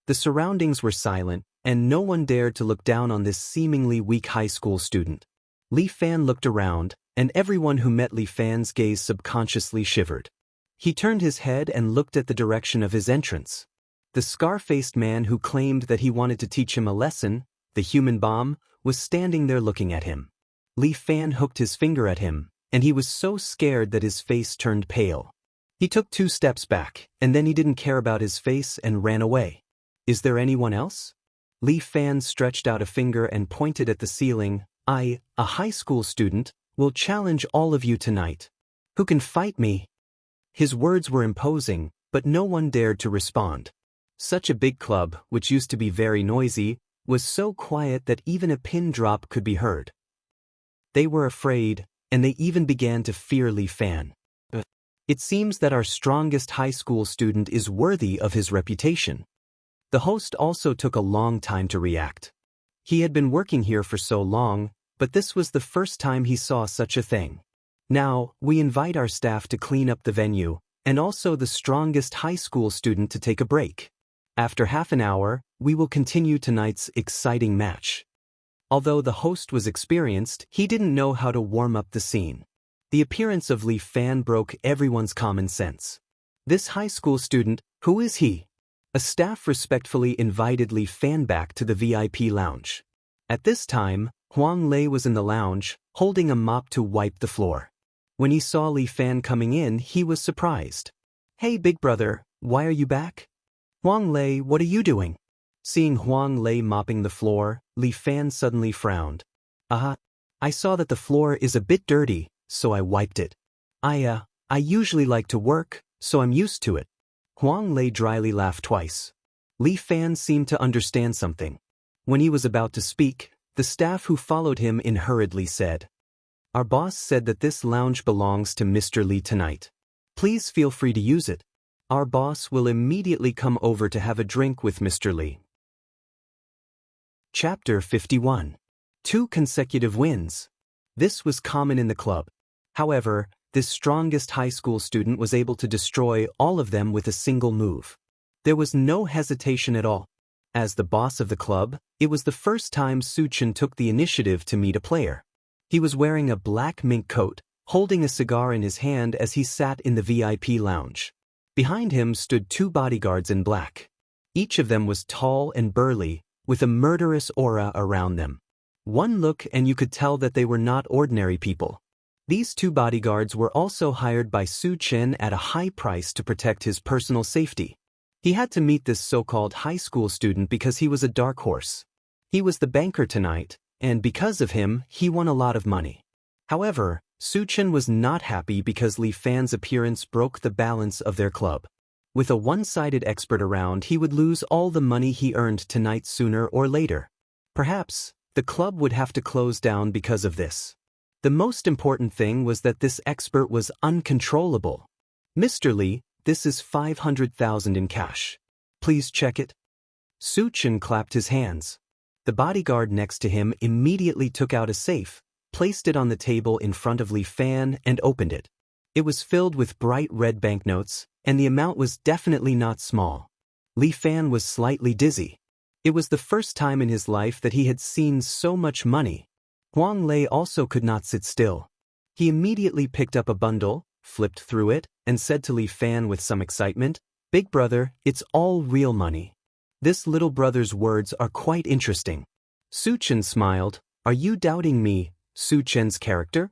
The surroundings were silent, and no one dared to look down on this seemingly weak high school student. Li Fan looked around, and everyone who met Li Fan's gaze subconsciously shivered. He turned his head and looked at the direction of his entrance. The scar-faced man who claimed that he wanted to teach him a lesson, the human bomb, was standing there looking at him. Li Fan hooked his finger at him, and he was so scared that his face turned pale. He took 2 steps back, and then he didn't care about his face and ran away. Is there anyone else? Li Fan stretched out a finger and pointed at the ceiling. I, a high school student, will challenge all of you tonight. Who can fight me? His words were imposing, but no one dared to respond. Such a big club, which used to be very noisy, was so quiet that even a pin drop could be heard. They were afraid, and they even began to fear Li Fan. It seems that our strongest high school student is worthy of his reputation. The host also took a long time to react. He had been working here for so long, but this was the first time he saw such a thing. Now, we invite our staff to clean up the venue, and also the strongest high school student to take a break. After half an hour, we will continue tonight's exciting match. Although the host was experienced, he didn't know how to warm up the scene. The appearance of Li Fan broke everyone's common sense. This high school student, who is he? A staff respectfully invited Li Fan back to the VIP lounge. At this time, Huang Lei was in the lounge, holding a mop to wipe the floor. When he saw Li Fan coming in, he was surprised. Hey big brother, why are you back? Huang Lei, what are you doing? Seeing Huang Lei mopping the floor, Li Fan suddenly frowned. I saw that the floor is a bit dirty, so I wiped it. I usually like to work, so I'm used to it. Huang Lei dryly laughed twice. Li Fan seemed to understand something. When he was about to speak, the staff who followed him in hurriedly said, Our boss said that this lounge belongs to Mr. Li tonight. Please feel free to use it. Our boss will immediately come over to have a drink with Mr. Li. Chapter 51. 2 consecutive wins. This was common in the club. However, this strongest high school student was able to destroy all of them with a single move. There was no hesitation at all. As the boss of the club, it was the first time Su Chen took the initiative to meet a player. He was wearing a black mink coat, holding a cigar in his hand as he sat in the VIP lounge. Behind him stood 2 bodyguards in black. Each of them was tall and burly, with a murderous aura around them. One look and you could tell that they were not ordinary people. These 2 bodyguards were also hired by Su Chen at a high price to protect his personal safety. He had to meet this so-called high school student because he was a dark horse. He was the banker tonight, and because of him, he won a lot of money. However, Su Chen was not happy because Li Fan's appearance broke the balance of their club. With a one-sided expert around, he would lose all the money he earned tonight sooner or later. Perhaps, the club would have to close down because of this. The most important thing was that this expert was uncontrollable. Mr. Li, this is 500,000 in cash. Please check it. Su Chen clapped his hands. The bodyguard next to him immediately took out a safe, placed it on the table in front of Li Fan and opened it. It was filled with bright red banknotes, and the amount was definitely not small. Li Fan was slightly dizzy. It was the first time in his life that he had seen so much money. Huang Lei also could not sit still. He immediately picked up a bundle, flipped through it, and said to Li Fan with some excitement, Big brother, it's all real money. This little brother's words are quite interesting. Su Chen smiled. Are you doubting me, Su Chen's character?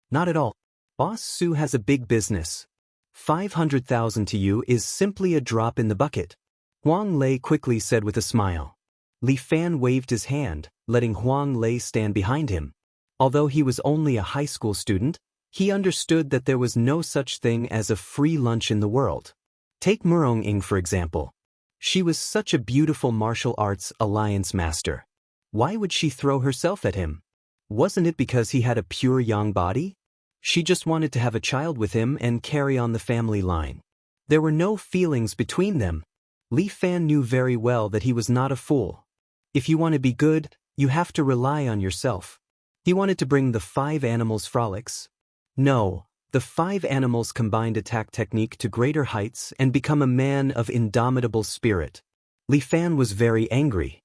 Not at all. Boss Su has a big business. 500,000 to you is simply a drop in the bucket. Huang Lei quickly said with a smile. Li Fan waved his hand, letting Huang Lei stand behind him. Although he was only a high school student, he understood that there was no such thing as a free lunch in the world. Take Murong Ying for example. She was such a beautiful martial arts alliance master. Why would she throw herself at him? Wasn't it because he had a pure yang body? She just wanted to have a child with him and carry on the family line. There were no feelings between them. Li Fan knew very well that he was not a fool. If you want to be good, you have to rely on yourself. He wanted to bring the 5 animals frolics. No, The 5 animals combined attack technique to greater heights and become a man of indomitable spirit. Li Fan was very angry.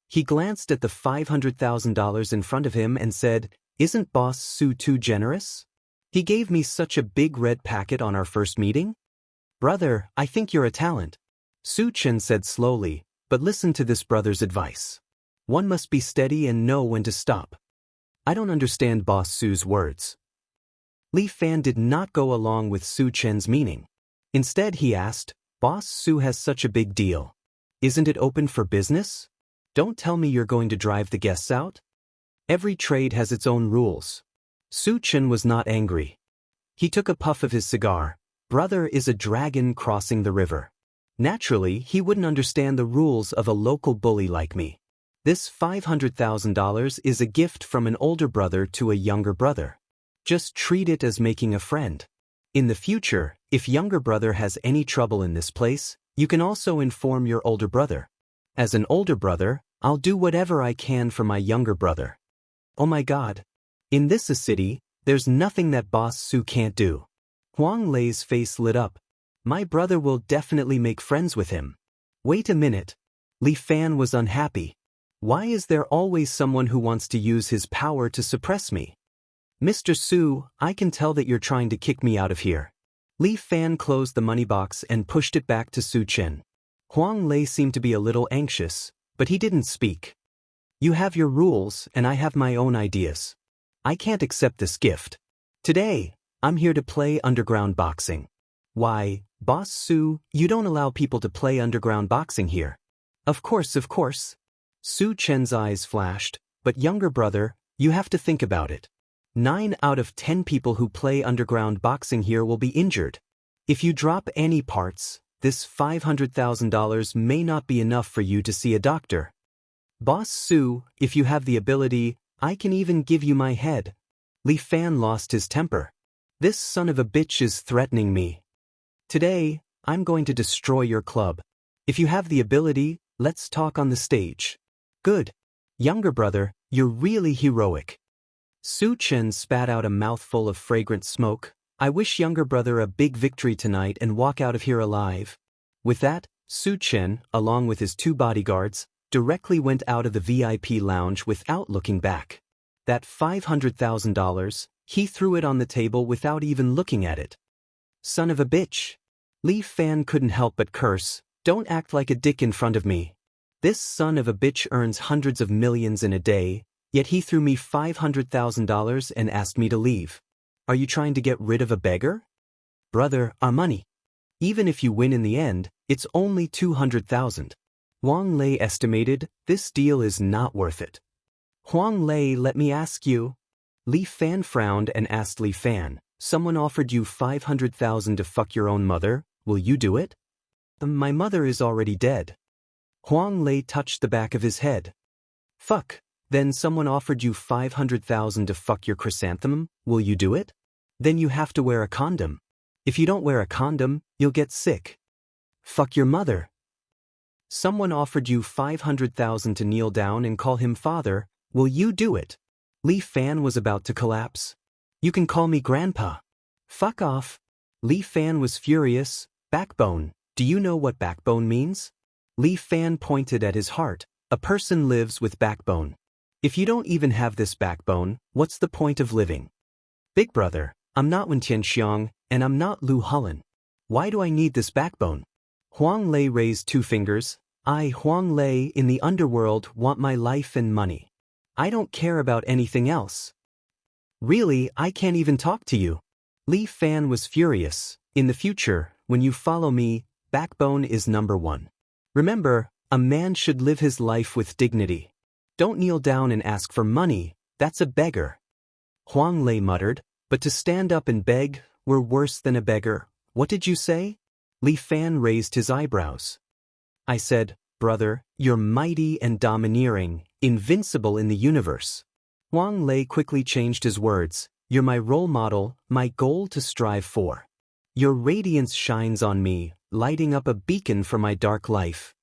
He glanced at the $500,000 in front of him and said, "Isn't Boss Su too generous? He gave me such a big red packet on our first meeting." "Brother, I think you're a talent," Su Chen said slowly, "but listen to this brother's advice. One must be steady and know when to stop." "I don't understand Boss Su's words." Li Fan did not go along with Su Chen's meaning. Instead he asked, "Boss Su has such a big deal. Isn't it open for business? Don't tell me you're going to drive the guests out?" "Every trade has its own rules." Su Chen was not angry. He took a puff of his cigar. "Brother is a dragon crossing the river. Naturally, he wouldn't understand the rules of a local bully like me. This $500,000 is a gift from an older brother to a younger brother. Just treat it as making a friend. In the future, if younger brother has any trouble in this place, you can also inform your older brother. As an older brother, I'll do whatever I can for my younger brother. Oh my God. In this city, there's nothing that Boss Su can't do." Huang Lei's face lit up. "My brother will definitely make friends with him." "Wait a minute." Li Fan was unhappy. "Why is there always someone who wants to use his power to suppress me? Mr. Su, I can tell that you're trying to kick me out of here." Li Fan closed the money box and pushed it back to Su Chen. Huang Lei seemed to be a little anxious, but he didn't speak. "You have your rules and I have my own ideas. I can't accept this gift. Today, I'm here to play underground boxing." "Why, Boss Su, you don't allow people to play underground boxing here." Of course. Su Chen's eyes flashed, "But younger brother, you have to think about it. 9 out of 10 people who play underground boxing here will be injured. If you drop any parts, this $500,000 may not be enough for you to see a doctor. Boss Su, if you have the ability, I can even give you my head." Li Fan lost his temper. "This son of a bitch is threatening me. Today, I'm going to destroy your club. If you have the ability, let's talk on the stage." "Good. Younger brother, you're really heroic." Su Chen spat out a mouthful of fragrant smoke. "I wish younger brother a big victory tonight and walk out of here alive." With that, Su Chen, along with his 2 bodyguards, directly went out of the VIP lounge without looking back. That $500,000, he threw it on the table without even looking at it. "Son of a bitch." Li Fan couldn't help but curse. "Don't act like a dick in front of me. This son of a bitch earns hundreds of millions in a day, yet he threw me $500,000 and asked me to leave. Are you trying to get rid of a beggar?" "Brother, our money. Even if you win in the end, it's only 200,000. Huang Lei estimated, "This deal is not worth it." "Huang Lei, let me ask you." Li Fan frowned and asked Li Fan, "Someone offered you 500,000 to fuck your own mother, will you do it?" "My mother is already dead." Huang Lei touched the back of his head. "Fuck, then someone offered you 500,000 to fuck your chrysanthemum, will you do it? Then you have to wear a condom. If you don't wear a condom, you'll get sick." "Fuck your mother." "Someone offered you 500,000 to kneel down and call him father, will you do it?" Li Fan was about to collapse. "You can call me grandpa." "Fuck off." Li Fan was furious. "Backbone, do you know what backbone means?" Li Fan pointed at his heart. "A person lives with backbone. If you don't even have this backbone, what's the point of living?" "Big brother, I'm not Wen Tianxiang, and I'm not Lu Hulin. Why do I need this backbone?" Huang Lei raised 2 fingers. "I, Huang Lei, in the underworld, want my life and money. I don't care about anything else." "Really, I can't even talk to you." Li Fan was furious. "In the future, when you follow me, backbone is number 1. Remember, a man should live his life with dignity. Don't kneel down and ask for money, that's a beggar." Huang Lei muttered, "But to stand up and beg, we're worse than a beggar. What did you say?" Li Fan raised his eyebrows. "I said, brother, you're mighty and domineering, invincible in the universe." Huang Lei quickly changed his words. "You're my role model, my goal to strive for. Your radiance shines on me, lighting up a beacon for my dark life.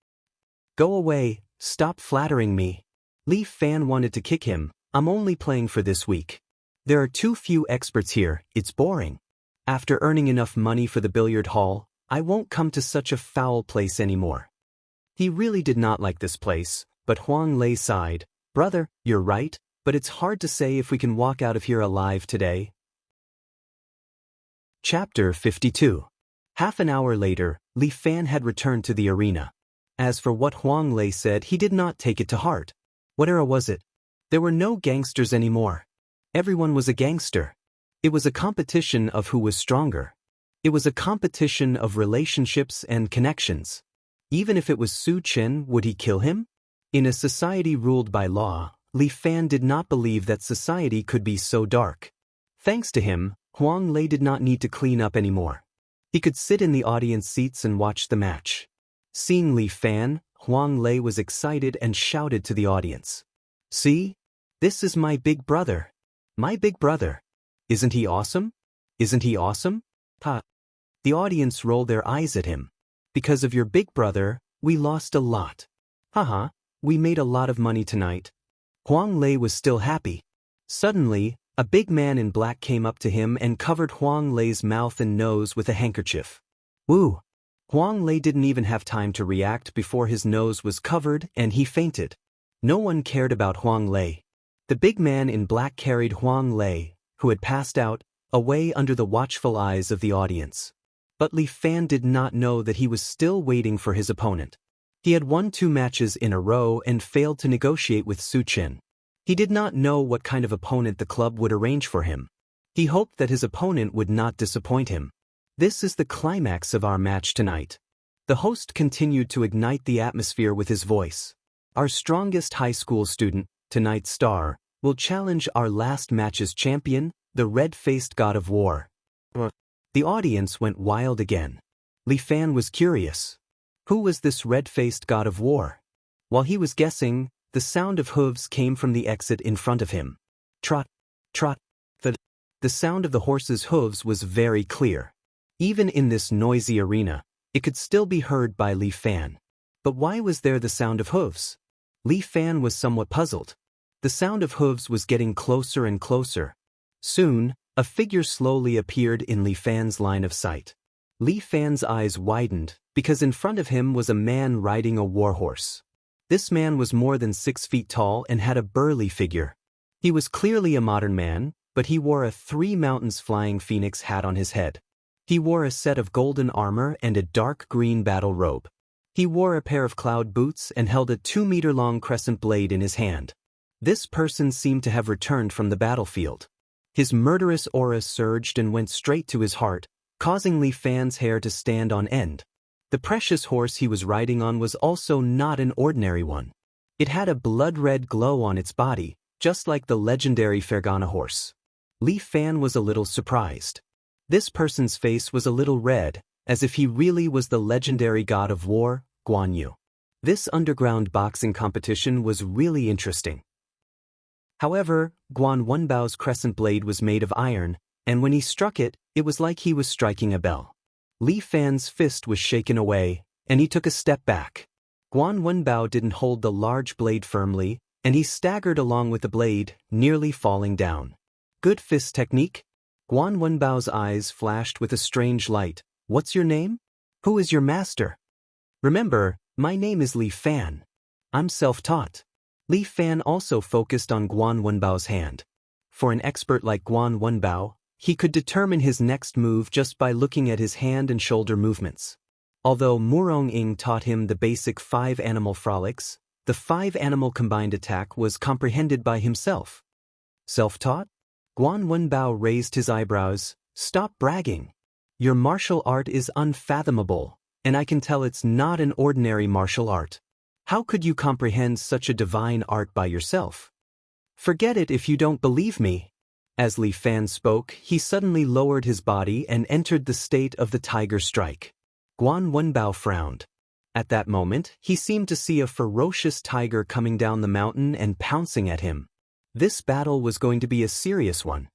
Go away, stop flattering me." Li Fan wanted to kick him. "I'm only playing for this week. There are too few experts here, it's boring." After earning enough money for the billiard hall, I won't come to such a foul place anymore. He really did not like this place, but Huang Lei sighed. Brother, you're right, but it's hard to say if we can walk out of here alive today. Chapter 52. Half an hour later, Li Fan had returned to the arena. As for what Huang Lei said, he did not take it to heart. What era was it? There were no gangsters anymore. Everyone was a gangster. It was a competition of who was stronger. It was a competition of relationships and connections. Even if it was Su Chen, would he kill him? In a society ruled by law, Li Fan did not believe that society could be so dark. Thanks to him, Huang Lei did not need to clean up anymore. He could sit in the audience seats and watch the match. Seeing Li Fan, Huang Lei was excited and shouted to the audience. See? This is my big brother. My big brother. Isn't he awesome? Isn't he awesome? Ha! The audience rolled their eyes at him. Because of your big brother, we lost a lot. Haha, we made a lot of money tonight. Huang Lei was still happy. Suddenly, a big man in black came up to him and covered Huang Lei's mouth and nose with a handkerchief. Woo! Huang Lei didn't even have time to react before his nose was covered and he fainted. No one cared about Huang Lei. The big man in black carried Huang Lei, who had passed out, away under the watchful eyes of the audience. But Li Fan did not know that he was still waiting for his opponent. He had won 2 matches in a row and failed to negotiate with Su Chen. He did not know what kind of opponent the club would arrange for him. He hoped that his opponent would not disappoint him. This is the climax of our match tonight. The host continued to ignite the atmosphere with his voice. Our strongest high school student, tonight's star, will challenge our last match's champion, the red-faced god of war. The audience went wild again. Li Fan was curious. Who was this red-faced god of war? While he was guessing, the sound of hooves came from the exit in front of him. Trot, trot, thud. The sound of the horse's hooves was very clear. Even in this noisy arena, it could still be heard by Li Fan. But why was there the sound of hooves? Li Fan was somewhat puzzled. The sound of hooves was getting closer and closer. Soon, a figure slowly appeared in Li Fan's line of sight. Li Fan's eyes widened, because in front of him was a man riding a warhorse. This man was more than 6 feet tall and had a burly figure. He was clearly a modern man, but he wore a 3 mountains flying phoenix hat on his head. He wore a set of golden armor and a dark green battle robe. He wore a pair of cloud boots and held a 2-meter-long crescent blade in his hand. This person seemed to have returned from the battlefield. His murderous aura surged and went straight to his heart, causing Li Fan's hair to stand on end. The precious horse he was riding on was also not an ordinary one. It had a blood-red glow on its body, just like the legendary Fergana horse. Li Fan was a little surprised. This person's face was a little red, as if he really was the legendary god of war, Guan Yu. This underground boxing competition was really interesting. However, Guan Wenbao's crescent blade was made of iron, and when he struck it, it was like he was striking a bell. Li Fan's fist was shaken away, and he took a step back. Guan Wenbao didn't hold the large blade firmly, and he staggered along with the blade, nearly falling down. Good fist technique? Guan Wenbao's eyes flashed with a strange light. What's your name? Who is your master? Remember, my name is Li Fan. I'm self-taught. Li Fan also focused on Guan Wenbao's hand. For an expert like Guan Wenbao, he could determine his next move just by looking at his hand and shoulder movements. Although Murong Ying taught him the basic 5 animal frolics, the 5 animal combined attack was comprehended by himself. Self-taught? Guan Wenbao raised his eyebrows. Stop bragging. Your martial art is unfathomable, and I can tell it's not an ordinary martial art. How could you comprehend such a divine art by yourself? Forget it if you don't believe me. As Li Fan spoke, he suddenly lowered his body and entered the state of the tiger strike. Guan Wenbao frowned. At that moment, he seemed to see a ferocious tiger coming down the mountain and pouncing at him. This battle was going to be a serious one.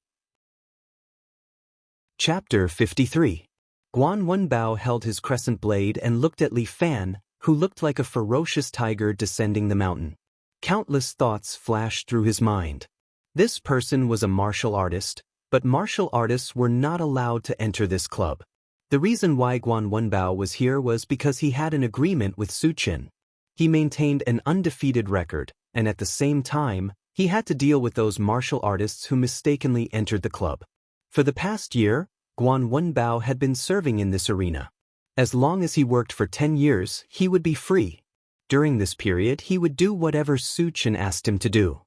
Chapter 53. Guan Wenbao held his crescent blade and looked at Li Fan, who looked like a ferocious tiger descending the mountain. Countless thoughts flashed through his mind. This person was a martial artist, But martial artists were not allowed to enter this club. The reason why Guan Wenbao was here was because he had an agreement with Su Qin. He maintained an undefeated record, and at the same time, he had to deal with those martial artists who mistakenly entered the club. For the past year, Guan Wenbao had been serving in this arena. As long as he worked for 10 years, he would be free. During this period, he would do whatever Su Qin asked him to do.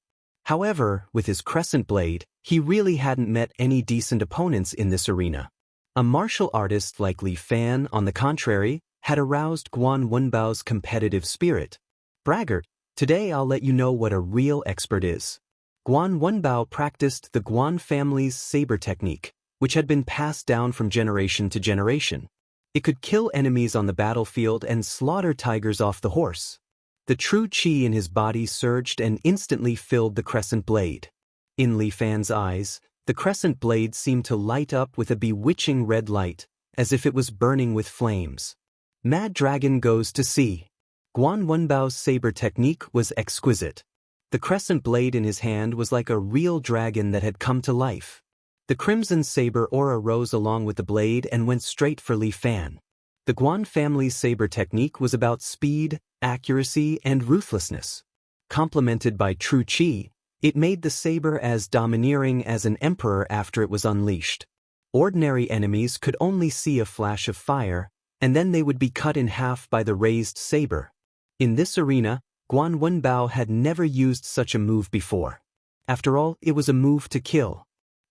However, with his crescent blade, he really hadn't met any decent opponents in this arena. A martial artist like Li Fan, on the contrary, had aroused Guan Wenbao's competitive spirit. Braggart, today I'll let you know what a real expert is. Guan Wenbao practiced the Guan family's saber technique, which had been passed down from generation to generation. It could kill enemies on the battlefield and slaughter tigers off the horse. The true qi in his body surged and instantly filled the crescent blade. In Li Fan's eyes, the crescent blade seemed to light up with a bewitching red light, as if it was burning with flames. Mad Dragon goes to sea. Guan Wenbao's saber technique was exquisite. The crescent blade in his hand was like a real dragon that had come to life. The crimson saber aura rose along with the blade and went straight for Li Fan. The Guan family's saber technique was about speed, accuracy, and ruthlessness. Complemented by true qi, it made the saber as domineering as an emperor after it was unleashed. Ordinary enemies could only see a flash of fire, and then they would be cut in half by the raised saber. In this arena, Guan Wenbao had never used such a move before. After all, it was a move to kill.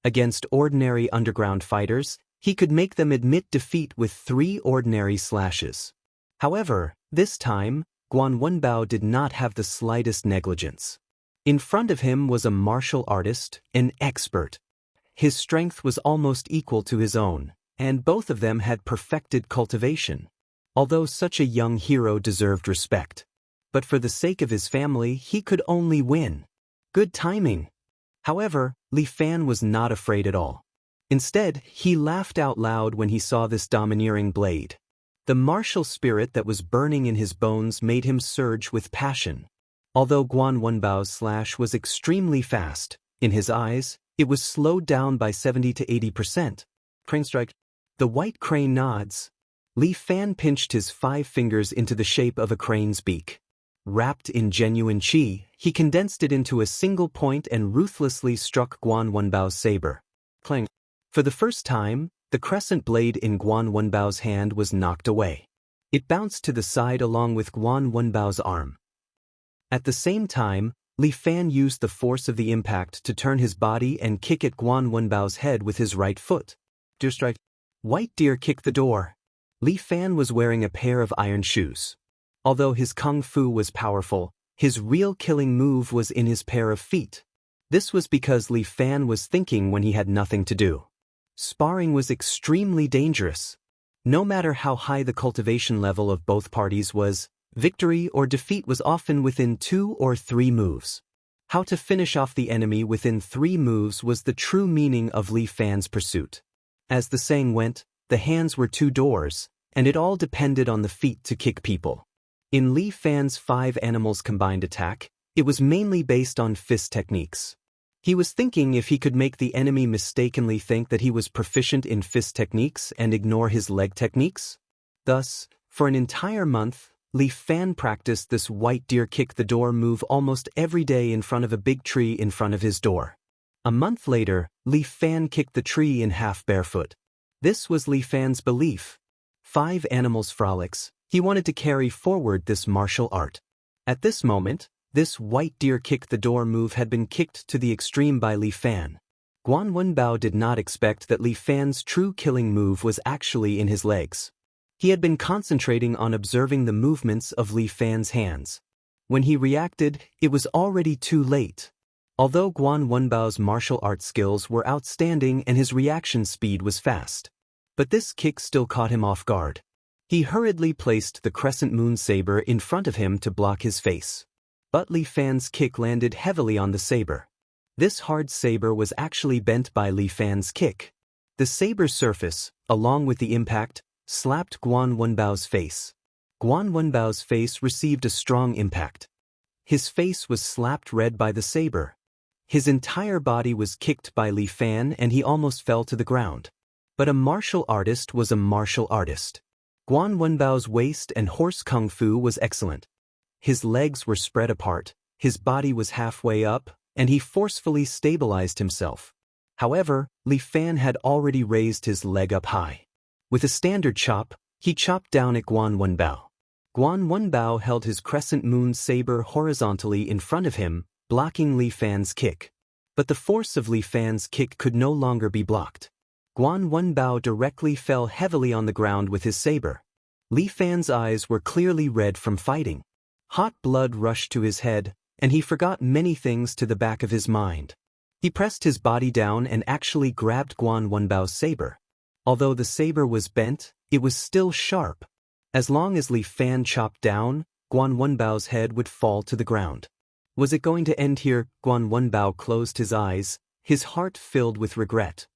Against ordinary underground fighters, he could make them admit defeat with 3 ordinary slashes. However, this time, Guan Wenbao did not have the slightest negligence. In front of him was a martial artist, an expert. His strength was almost equal to his own, and both of them had perfected cultivation. Although such a young hero deserved respect. But for the sake of his family, he could only win. Good timing. However, Li Fan was not afraid at all. Instead, he laughed out loud when he saw this domineering blade. The martial spirit that was burning in his bones made him surge with passion. Although Guan Wenbao's slash was extremely fast, in his eyes, it was slowed down by 70 to 80%. Crane strike. The white crane nods. Li Fan pinched his 5 fingers into the shape of a crane's beak. Wrapped in genuine qi, he condensed it into a single point and ruthlessly struck Guan Wenbao's saber. Clang. For the first time, the crescent blade in Guan Wenbao's hand was knocked away. It bounced to the side along with Guan Wenbao's arm. At the same time, Li Fan used the force of the impact to turn his body and kick at Guan Wenbao's head with his right foot. Deer strike. White deer kicked the door. Li Fan was wearing a pair of iron shoes. Although his kung fu was powerful, his real killing move was in his pair of feet. This was because Li Fan was thinking when he had nothing to do. Sparring was extremely dangerous. No matter how high the cultivation level of both parties was, victory or defeat was often within 2 or 3 moves. How to finish off the enemy within 3 moves was the true meaning of Li Fan's pursuit. As the saying went, the hands were 2 doors, and it all depended on the feet to kick people. In Li Fan's 5 animals combined attack, it was mainly based on fist techniques. He was thinking if he could make the enemy mistakenly think that he was proficient in fist techniques and ignore his leg techniques. Thus, for an entire month, Li Fan practiced this white deer kick the door move almost every day in front of a big tree in front of his door. A month later, Li Fan kicked the tree in half barefoot. This was Li Fan's belief. 5 animals frolics, he wanted to carry forward this martial art. At this moment, this white deer kick the door move had been kicked to the extreme by Li Fan. Guan Wenbao did not expect that Li Fan's true killing move was actually in his legs. He had been concentrating on observing the movements of Li Fan's hands. When he reacted, it was already too late. Although Guan Wenbao's martial art skills were outstanding and his reaction speed was fast. But this kick still caught him off guard. He hurriedly placed the crescent moon saber in front of him to block his face. But Li Fan's kick landed heavily on the saber. This hard saber was actually bent by Li Fan's kick. The saber's surface, along with the impact, slapped Guan Wenbao's face. Guan Wenbao's face received a strong impact. His face was slapped red by the saber. His entire body was kicked by Li Fan and he almost fell to the ground. But a martial artist was a martial artist. Guan Wenbao's waist and horse kung fu was excellent. His legs were spread apart, his body was halfway up, and he forcefully stabilized himself. However, Li Fan had already raised his leg up high. With a standard chop, he chopped down at Guan Wenbao. Guan Wenbao held his crescent moon saber horizontally in front of him, blocking Li Fan's kick. But the force of Li Fan's kick could no longer be blocked. Guan Wenbao directly fell heavily on the ground with his saber. Li Fan's eyes were clearly red from fighting. Hot blood rushed to his head, and he forgot many things to the back of his mind. He pressed his body down and actually grabbed Guan Wenbao's saber. Although the saber was bent, it was still sharp. As long as Li Fan chopped down, Guan Wenbao's head would fall to the ground. Was it going to end here? Guan Wenbao closed his eyes, his heart filled with regret.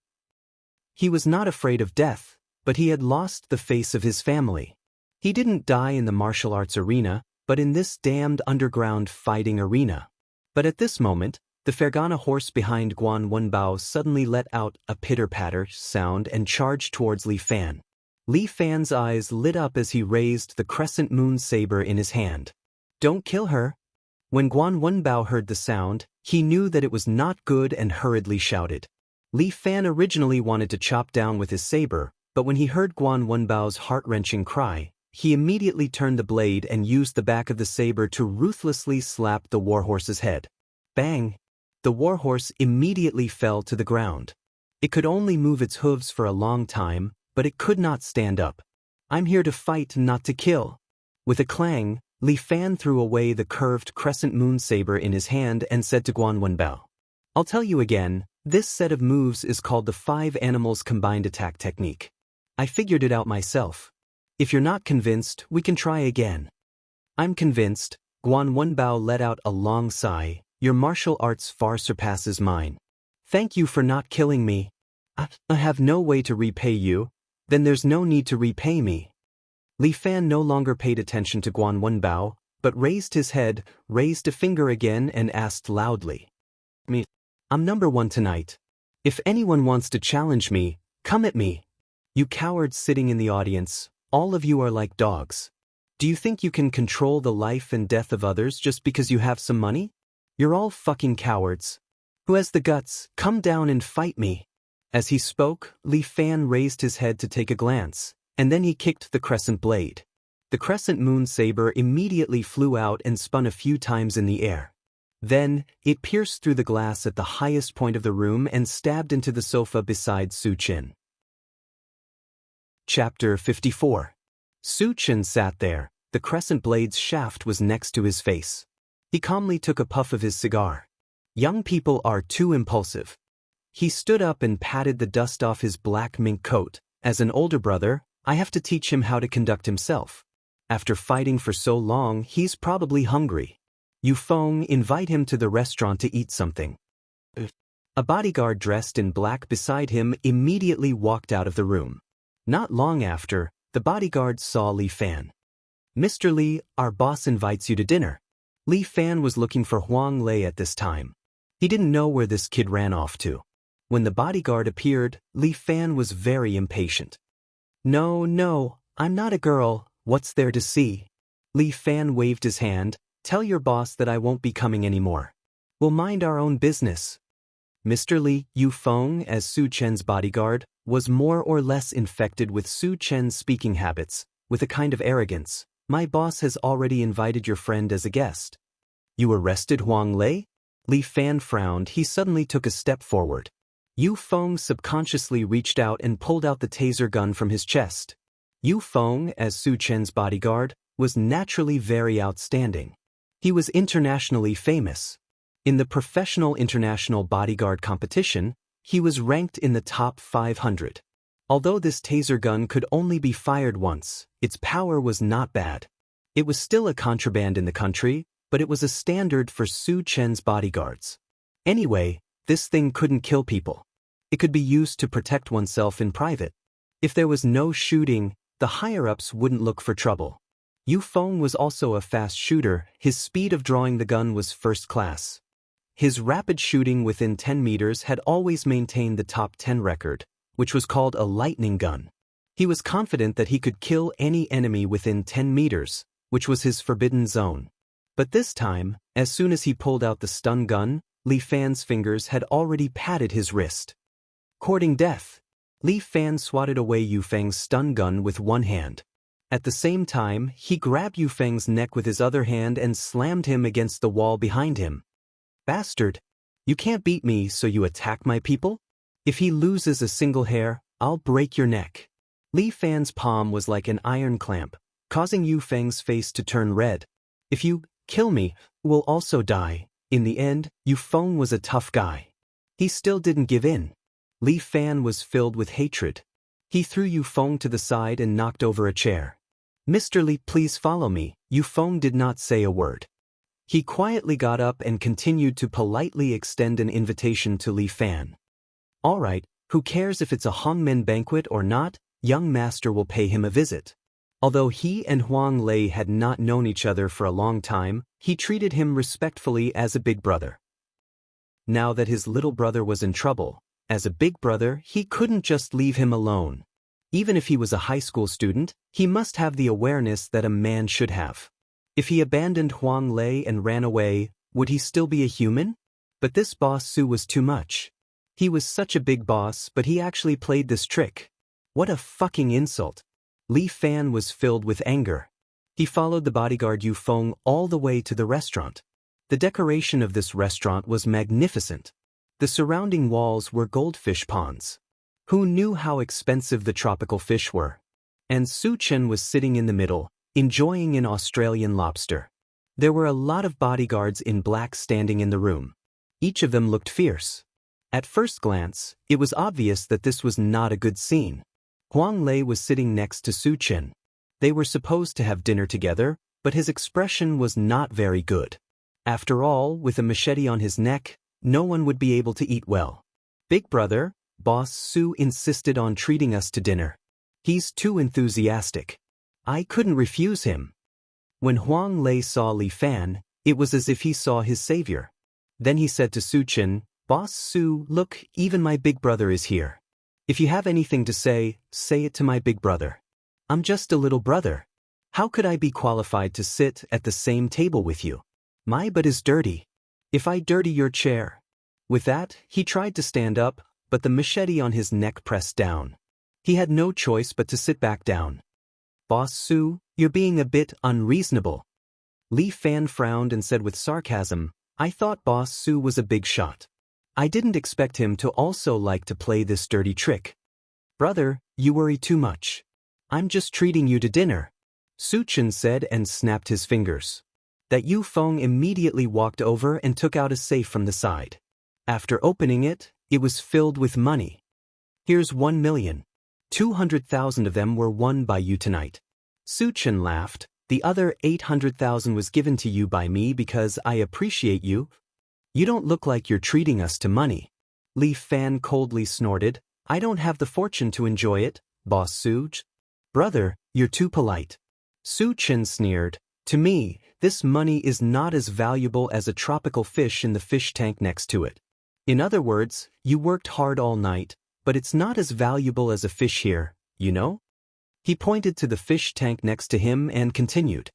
He was not afraid of death, but he had lost the face of his family. He didn't die in the martial arts arena, but in this damned underground fighting arena. But at this moment, the Fergana horse behind Guan Wenbao suddenly let out a pitter-patter sound and charged towards Li Fan. Li Fan's eyes lit up as he raised the crescent moon saber in his hand. "Don't kill her." When Guan Wenbao heard the sound, he knew that it was not good and hurriedly shouted. Li Fan originally wanted to chop down with his saber, but when he heard Guan Wenbao's heart-wrenching cry, he immediately turned the blade and used the back of the saber to ruthlessly slap the warhorse's head. Bang! The warhorse immediately fell to the ground. It could only move its hooves for a long time, but it could not stand up. "I'm here to fight, not to kill." With a clang, Li Fan threw away the curved crescent moon saber in his hand and said to Guan Wenbao, "I'll tell you again, this set of moves is called the 5 Animals Combined Attack Technique. I figured it out myself. If you're not convinced, we can try again." "I'm convinced." Guan Wenbao let out a long sigh. "Your martial arts far surpasses mine. Thank you for not killing me. I have no way to repay you. Then there's no need to repay me." Li Fan no longer paid attention to Guan Wenbao, but raised his head, raised a finger again and asked loudly, "I'm number 1 tonight. If anyone wants to challenge me, come at me." "You cowards sitting in the audience, all of you are like dogs. Do you think you can control the life and death of others just because you have some money? You're all fucking cowards. Who has the guts? Come down and fight me." As he spoke, Li Fan raised his head to take a glance, and then he kicked the crescent blade. The crescent moon saber immediately flew out and spun a few times in the air. Then, it pierced through the glass at the highest point of the room and stabbed into the sofa beside Su Qin. Chapter 54. Su Qin sat there. The crescent blade's shaft was next to his face. He calmly took a puff of his cigar. Young people are too impulsive. He stood up and patted the dust off his black mink coat. As an older brother, I have to teach him how to conduct himself. After fighting for so long, he's probably hungry. Yu Feng, invite him to the restaurant to eat something. A bodyguard dressed in black beside him immediately walked out of the room. Not long after, the bodyguard saw Li Fan. "Mr. Li, our boss invites you to dinner." Li Fan was looking for Huang Lei at this time. He didn't know where this kid ran off to. When the bodyguard appeared, Li Fan was very impatient. No, I'm not a girl, what's there to see?" Li Fan waved his hand. "Tell your boss that I won't be coming anymore. We'll mind our own business." Mr. Li, Yu Feng, as Su Chen's bodyguard, was more or less infected with Su Chen's speaking habits, with a kind of arrogance. "My boss has already invited your friend as a guest." "You arrested Huang Lei?" Li Fan frowned. He suddenly took a step forward. Yu Feng subconsciously reached out and pulled out the taser gun from his chest. Yu Feng, as Su Chen's bodyguard, was naturally very outstanding. He was internationally famous. In the professional international bodyguard competition, he was ranked in the top 500. Although this taser gun could only be fired once, its power was not bad. It was still a contraband in the country, but it was a standard for Su Chen's bodyguards. Anyway, this thing couldn't kill people. It could be used to protect oneself in private. If there was no shooting, the higher-ups wouldn't look for trouble. Yu Feng was also a fast shooter. His speed of drawing the gun was first class. his rapid shooting within 10 meters had always maintained the top 10 record, which was called a lightning gun. He was confident that he could kill any enemy within 10 meters, which was his forbidden zone. But this time, as soon as he pulled out the stun gun, Li Fan's fingers had already patted his wrist. Courting death, Li Fan swatted away Yu Feng's stun gun with one hand. At the same time, he grabbed Yu Feng's neck with his other hand and slammed him against the wall behind him. Bastard! You can't beat me, so you attack my people? If he loses a single hair, I'll break your neck. Li Fan's palm was like an iron clamp, causing Yu Feng's face to turn red. If you kill me, we'll also die. In the end, Yu Feng was a tough guy. He still didn't give in. Li Fan was filled with hatred. He threw Yu Feng to the side and knocked over a chair. Mr. Li, please follow me. Yu Feng did not say a word. He quietly got up and continued to politely extend an invitation to Li Fan. All right, who cares if it's a Hongmen banquet or not? Young master will pay him a visit. Although he and Huang Lei had not known each other for a long time, he treated him respectfully as a big brother. Now that his little brother was in trouble, as a big brother, he couldn't just leave him alone. Even if he was a high school student, he must have the awareness that a man should have. If he abandoned Huang Lei and ran away, would he still be a human? But this boss Su was too much. He was such a big boss, but he actually played this trick. What a fucking insult. Li Fan was filled with anger. He followed the bodyguard Yu Feng all the way to the restaurant. The decoration of this restaurant was magnificent. The surrounding walls were goldfish ponds. Who knew how expensive the tropical fish were? And Su Chen was sitting in the middle, enjoying an Australian lobster. There were a lot of bodyguards in black standing in the room. Each of them looked fierce. At first glance, it was obvious that this was not a good scene. Huang Lei was sitting next to Su Chen. They were supposed to have dinner together, but his expression was not very good. After all, with a machete on his neck, no one would be able to eat well. Big brother, Boss Su insisted on treating us to dinner. He's too enthusiastic. I couldn't refuse him. When Huang Lei saw Li Fan, it was as if he saw his savior. Then he said to Su Chen, Boss Su, look, even my big brother is here. If you have anything to say it to my big brother. I'm just a little brother. How could I be qualified to sit at the same table with you? My butt is dirty. If I dirty your chair. With that, he tried to stand up, but the machete on his neck pressed down. He had no choice but to sit back down. Boss Su, you're being a bit unreasonable. Li Fan frowned and said with sarcasm, I thought Boss Su was a big shot. I didn't expect him to also like to play this dirty trick. Brother, you worry too much. I'm just treating you to dinner, Su Chen said and snapped his fingers. That Yu Feng immediately walked over and took out a safe from the side. After opening it, it was filled with money. Here's 1,200,000 of them were won by you tonight. Su Chen laughed. The other 800,000 was given to you by me because I appreciate you. You don't look like you're treating us to money. Li Fan coldly snorted. I don't have the fortune to enjoy it, Boss Su. Brother, you're too polite. Su Chen sneered. To me, this money is not as valuable as a tropical fish in the fish tank next to it. In other words, you worked hard all night, but it's not as valuable as a fish here, you know? He pointed to the fish tank next to him and continued.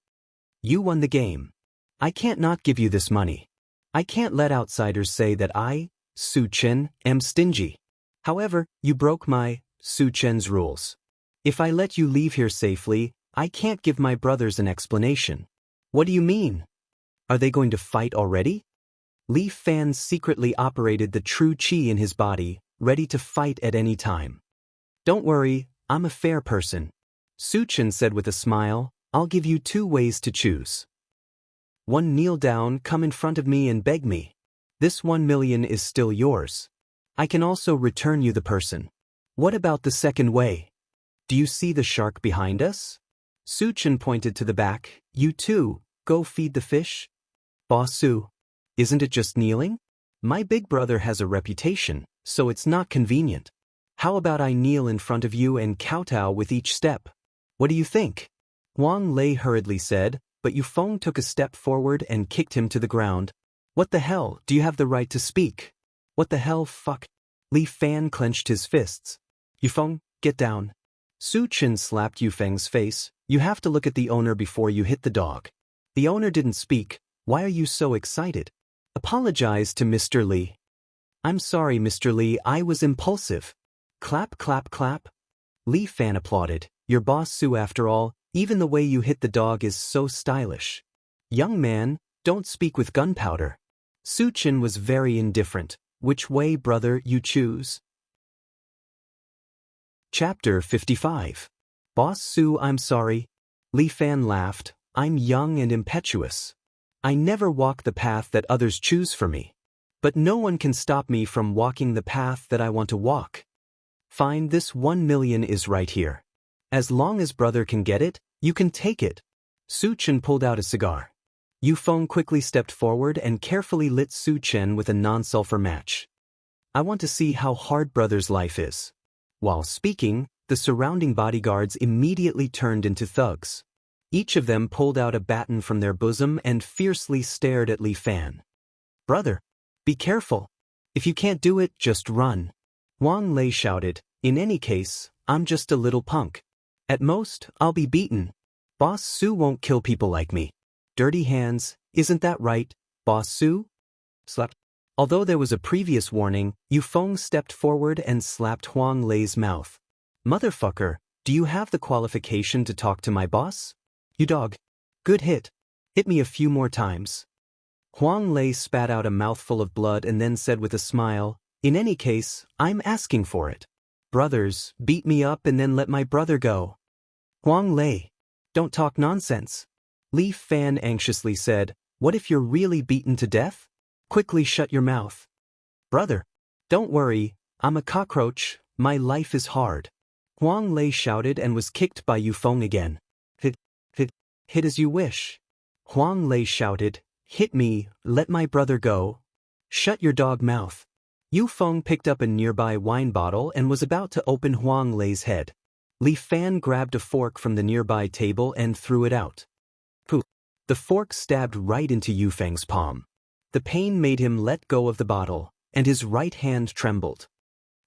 You won the game. I can't not give you this money. I can't let outsiders say that I, Su Chen, am stingy. However, you broke my, Su Chen's rules. If I let you leave here safely, I can't give my brothers an explanation. What do you mean? Are they going to fight already? Li Fan secretly operated the true qi in his body, ready to fight at any time. Don't worry, I'm a fair person. Su Chen said with a smile, I'll give you 2 ways to choose. 1, kneel down, come in front of me and beg me. This 1 million is still yours. I can also return you the person. What about the second way? Do you see the shark behind us? Su Chen pointed to the back. You too, go feed the fish. Boss Su, isn't it just kneeling? My big brother has a reputation, so it's not convenient. How about I kneel in front of you and kowtow with each step? What do you think? Huang Lei hurriedly said, but Yu Feng took a step forward and kicked him to the ground. What the hell, do you have the right to speak? What the hell, fuck? Li Fan clenched his fists. Yufeng, get down. Su Chen slapped Yufeng's face. You have to look at the owner before you hit the dog. The owner didn't speak. Why are you so excited? Apologize to Mr. Li. I'm sorry, Mr. Li, I was impulsive. Clap, clap, clap. Li Fan applauded. Your boss Su after all, even the way you hit the dog is so stylish. Young man, don't speak with gunpowder. Su Chen was very indifferent. Which way, brother, you choose? Chapter 55. Boss Su, I'm sorry. Li Fan laughed. I'm young and impetuous. I never walk the path that others choose for me. But no one can stop me from walking the path that I want to walk. Fine, this 1 million is right here. As long as brother can get it, you can take it. Su Chen pulled out a cigar. Yufeng quickly stepped forward and carefully lit Su Chen with a non-sulfur match. I want to see how hard brother's life is. While speaking, the surrounding bodyguards immediately turned into thugs. Each of them pulled out a baton from their bosom and fiercely stared at Li Fan. Brother, be careful. If you can't do it, just run. Huang Lei shouted, in any case, I'm just a little punk. At most, I'll be beaten. Boss Su won't kill people like me. Dirty hands, isn't that right, Boss Su? Slap. Although there was a previous warning, Yufeng stepped forward and slapped Huang Lei's mouth. Motherfucker, do you have the qualification to talk to my boss? You dog. Good hit. Hit me a few more times. Huang Lei spat out a mouthful of blood and then said with a smile, in any case, I'm asking for it. Brothers, beat me up and then let my brother go. Huang Lei. Don't talk nonsense. Li Fan anxiously said, what if you're really beaten to death? Quickly shut your mouth. Brother. Don't worry, I'm a cockroach, my life is hard. Huang Lei shouted and was kicked by Yufeng again. Hit as you wish. Huang Lei shouted, hit me, let my brother go. Shut your dog mouth. Yufeng picked up a nearby wine bottle and was about to open Huang Lei's head. Li Fan grabbed a fork from the nearby table and threw it out. Pooh! The fork stabbed right into Yufeng's palm. The pain made him let go of the bottle, and his right hand trembled.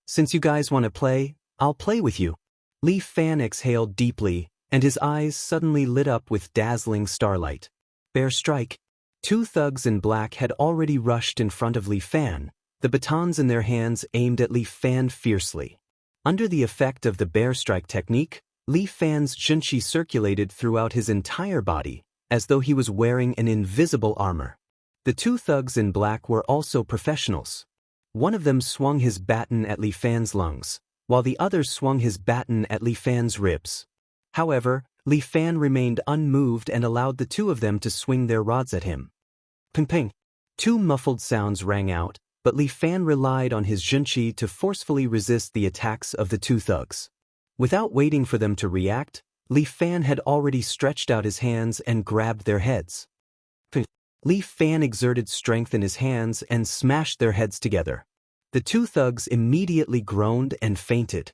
Since you guys want to play, I'll play with you. Li Fan exhaled deeply, and his eyes suddenly lit up with dazzling starlight. Bear strike. Two thugs in black had already rushed in front of Li Fan, the batons in their hands aimed at Li Fan fiercely. Under the effect of the bear strike technique, Li Fan's junqi circulated throughout his entire body, as though he was wearing an invisible armor. The two thugs in black were also professionals. One of them swung his baton at Li Fan's lungs, while the other swung his baton at Li Fan's ribs. However, Li Fan remained unmoved and allowed the two of them to swing their rods at him. Ping ping. Two muffled sounds rang out, but Li Fan relied on his junqi to forcefully resist the attacks of the two thugs. Without waiting for them to react, Li Fan had already stretched out his hands and grabbed their heads. Ping. Li Fan exerted strength in his hands and smashed their heads together. The two thugs immediately groaned and fainted.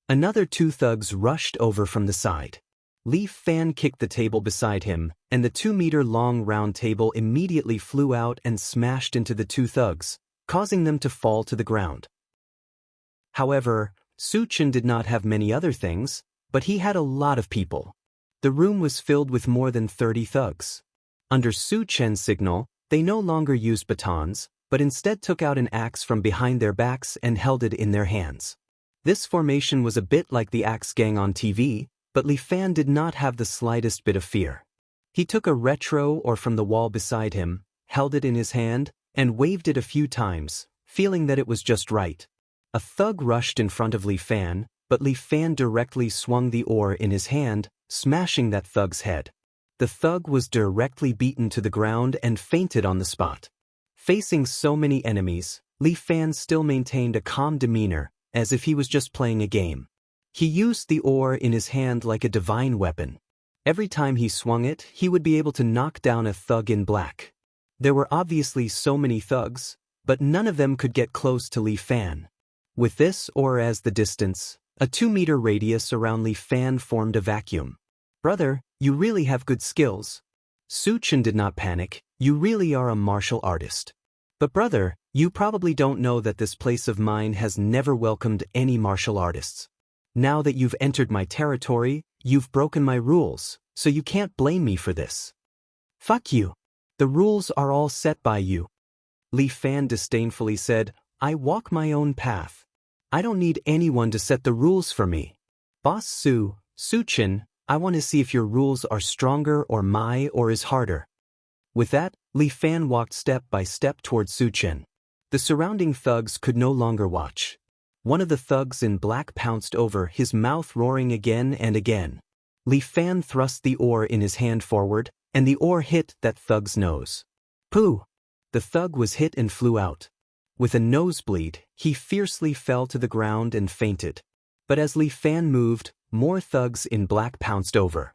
Another two thugs rushed over from the side. Li Fan kicked the table beside him, and the 2-meter-long round table immediately flew out and smashed into the two thugs, causing them to fall to the ground. However, Su Chen did not have many other things, but he had a lot of people. The room was filled with more than 30 thugs. Under Su Chen's signal, they no longer used batons, but instead took out an axe from behind their backs and held it in their hands. This formation was a bit like the Axe Gang on TV, but Li Fan did not have the slightest bit of fear. He took a retro ore from the wall beside him, held it in his hand, and waved it a few times, feeling that it was just right. A thug rushed in front of Li Fan, but Li Fan directly swung the ore in his hand, smashing that thug's head. The thug was directly beaten to the ground and fainted on the spot. Facing so many enemies, Li Fan still maintained a calm demeanor, as if he was just playing a game. He used the ore in his hand like a divine weapon. Every time he swung it, he would be able to knock down a thug in black. There were obviously so many thugs, but none of them could get close to Li Fan. With this ore as the distance, a 2-meter radius around Li Fan formed a vacuum. Brother, you really have good skills. Su Chen did not panic. You really are a martial artist. But brother, you probably don't know that this place of mine has never welcomed any martial artists. Now that you've entered my territory, you've broken my rules, so you can't blame me for this. Fuck you. The rules are all set by you. Li Fan disdainfully said, I walk my own path. I don't need anyone to set the rules for me. Boss Su Chen, I want to see if your rules are stronger or is harder. With that, Li Fan walked step by step towards Su Chen. The surrounding thugs could no longer watch. One of the thugs in black pounced over, his mouth roaring again and again. Li Fan thrust the oar in his hand forward, and the oar hit that thug's nose. Pooh! The thug was hit and flew out. With a nosebleed, he fiercely fell to the ground and fainted. But as Li Fan moved, more thugs in black pounced over.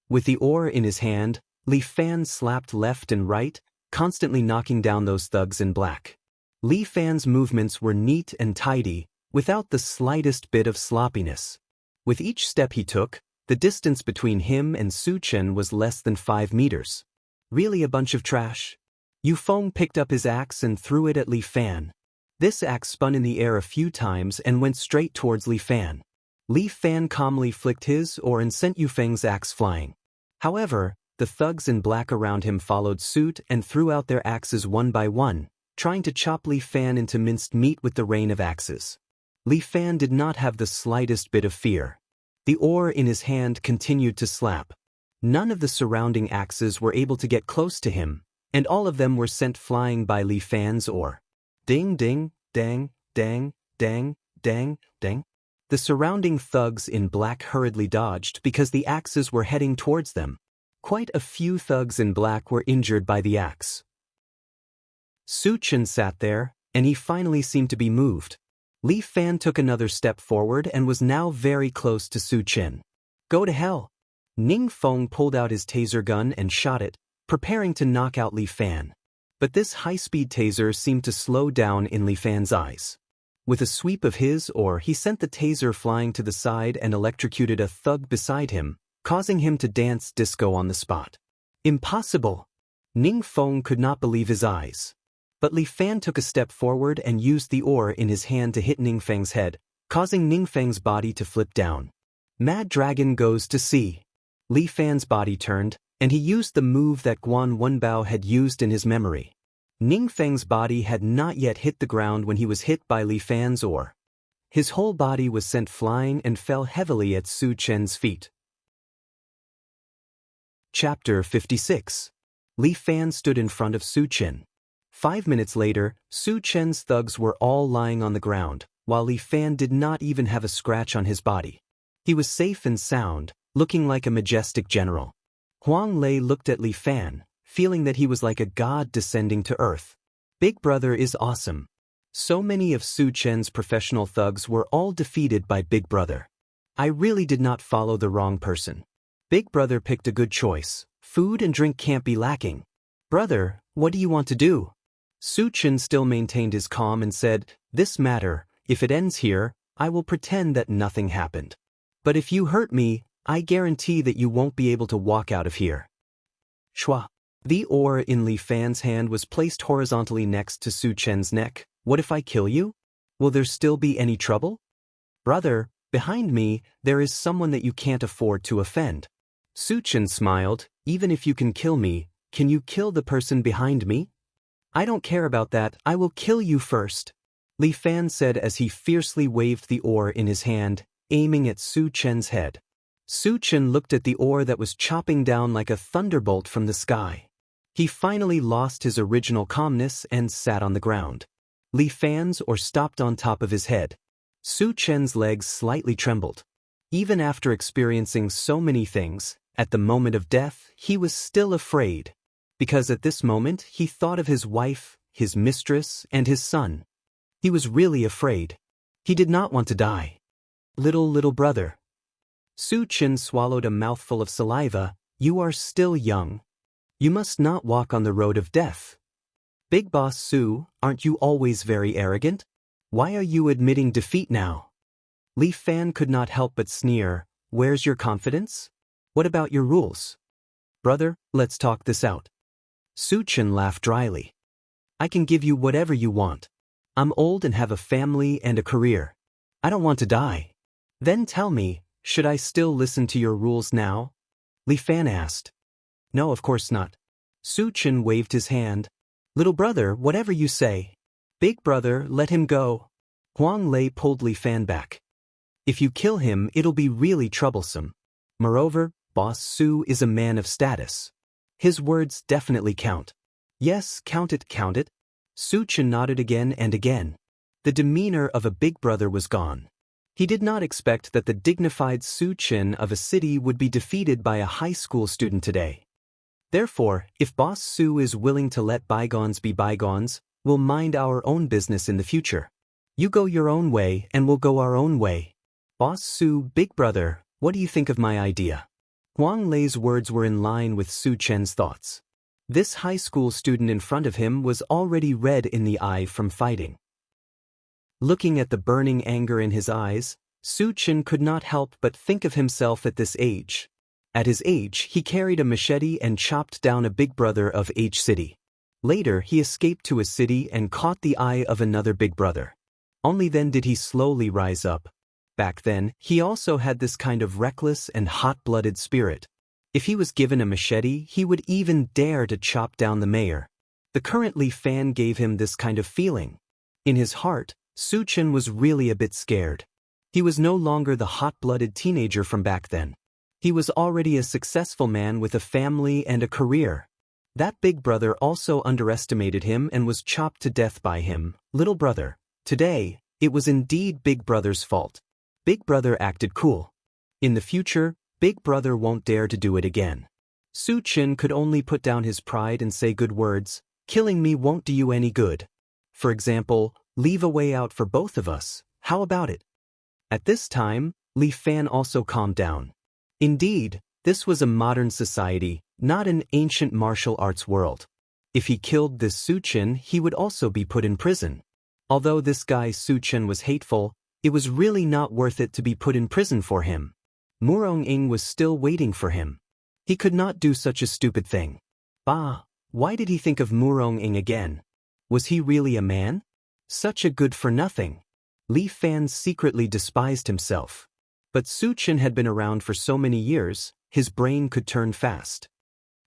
With the oar in his hand, Li Fan slapped left and right, constantly knocking down those thugs in black. Li Fan's movements were neat and tidy, without the slightest bit of sloppiness. With each step he took, the distance between him and Su Chen was less than 5 meters. Really a bunch of trash? Yu Feng picked up his axe and threw it at Li Fan. This axe spun in the air a few times and went straight towards Li Fan. Li Fan calmly flicked his oar and sent Yu Feng's axe flying. However, the thugs in black around him followed suit and threw out their axes one by one, trying to chop Li Fan into minced meat with the rain of axes. Li Fan did not have the slightest bit of fear. The oar in his hand continued to slap. None of the surrounding axes were able to get close to him, and all of them were sent flying by Li Fan's oar. Ding ding, dang, dang, dang, dang, dang. The surrounding thugs in black hurriedly dodged because the axes were heading towards them. Quite a few thugs in black were injured by the axe. Su Chen sat there, and he finally seemed to be moved. Li Fan took another step forward and was now very close to Su Chen. Go to hell! Ning Feng pulled out his taser gun and shot it, preparing to knock out Li Fan. But this high-speed taser seemed to slow down in Li Fan's eyes. With a sweep of his oar, he sent the taser flying to the side and electrocuted a thug beside him, causing him to dance disco on the spot. Impossible! Ning Feng could not believe his eyes. But Li Fan took a step forward and used the oar in his hand to hit Ning Feng's head, causing Ning Feng's body to flip down. Mad Dragon goes to sea. Li Fan's body turned, and he used the move that Guan Wenbao had used in his memory. Ning Feng's body had not yet hit the ground when he was hit by Li Fan's oar. His whole body was sent flying and fell heavily at Su Chen's feet. Chapter 56. Li Fan stood in front of Su Chen. 5 minutes later, Su Chen's thugs were all lying on the ground, while Li Fan did not even have a scratch on his body. He was safe and sound, looking like a majestic general. Huang Lei looked at Li Fan, feeling that he was like a god descending to earth. Big Brother is awesome. So many of Su Chen's professional thugs were all defeated by Big Brother. I really did not follow the wrong person. Big Brother picked a good choice. Food and drink can't be lacking. Brother, what do you want to do? Su Chen still maintained his calm and said, This matter, if it ends here, I will pretend that nothing happened. But if you hurt me, I guarantee that you won't be able to walk out of here. Shua. The oar in Li Fan's hand was placed horizontally next to Su Chen's neck. What if I kill you? Will there still be any trouble? Brother, behind me, there is someone that you can't afford to offend. Su Chen smiled. Even if you can kill me, can you kill the person behind me? I don't care about that, I will kill you first. Li Fan said as he fiercely waved the oar in his hand, aiming at Su Chen's head. Su Chen looked at the oar that was chopping down like a thunderbolt from the sky. He finally lost his original calmness and sat on the ground. Li Fan's oar stopped on top of his head. Su Chen's legs slightly trembled. Even after experiencing so many things, at the moment of death, he was still afraid. Because at this moment, he thought of his wife, his mistress, and his son. He was really afraid. He did not want to die. Little brother. Su Chen swallowed a mouthful of saliva. You are still young. You must not walk on the road of death. Big Boss Su, aren't you always very arrogant? Why are you admitting defeat now? Li Fan could not help but sneer. Where's your confidence? What about your rules? Brother, let's talk this out. Su Chen laughed dryly. I can give you whatever you want. I'm old and have a family and a career. I don't want to die. Then tell me, should I still listen to your rules now? Li Fan asked. No, of course not. Su Chen waved his hand. Little brother, whatever you say. Big brother, let him go. Huang Lei pulled Li Fan back. If you kill him, it'll be really troublesome. Moreover, Boss Su is a man of status. His words definitely count. Yes, count it, count it. Su Chen nodded again and again. The demeanor of a big brother was gone. He did not expect that the dignified Su Chen of a city would be defeated by a high school student today. Therefore, if Boss Su is willing to let bygones be bygones, we'll mind our own business in the future. You go your own way and we'll go our own way. Boss Su, big brother, what do you think of my idea? Huang Lei's words were in line with Su Chen's thoughts. This high school student in front of him was already red in the eye from fighting. Looking at the burning anger in his eyes, Su Chen could not help but think of himself at this age. At his age, he carried a machete and chopped down a big brother of H city. Later, he escaped to a city and caught the eye of another big brother. Only then did he slowly rise up. Back then, he also had this kind of reckless and hot-blooded spirit. If he was given a machete, he would even dare to chop down the mayor. The current Li Fan gave him this kind of feeling. In his heart, Su Chen was really a bit scared. He was no longer the hot-blooded teenager from back then. He was already a successful man with a family and a career. That big brother also underestimated him and was chopped to death by him. Little brother. Today, it was indeed big brother's fault. Big brother acted cool. In the future, big brother won't dare to do it again. Su Chen could only put down his pride and say good words. Killing me won't do you any good. For example, leave a way out for both of us. How about it? At this time, Li Fan also calmed down. Indeed, this was a modern society, not an ancient martial arts world. If he killed this Su Chen, he would also be put in prison. Although this guy Su Chen was hateful, it was really not worth it to be put in prison for him. Murong Ing was still waiting for him. He could not do such a stupid thing. Bah, why did he think of Murong Ing again? Was he really a man? Such a good-for-nothing. Li Fan secretly despised himself. But Su Chen had been around for so many years, his brain could turn fast.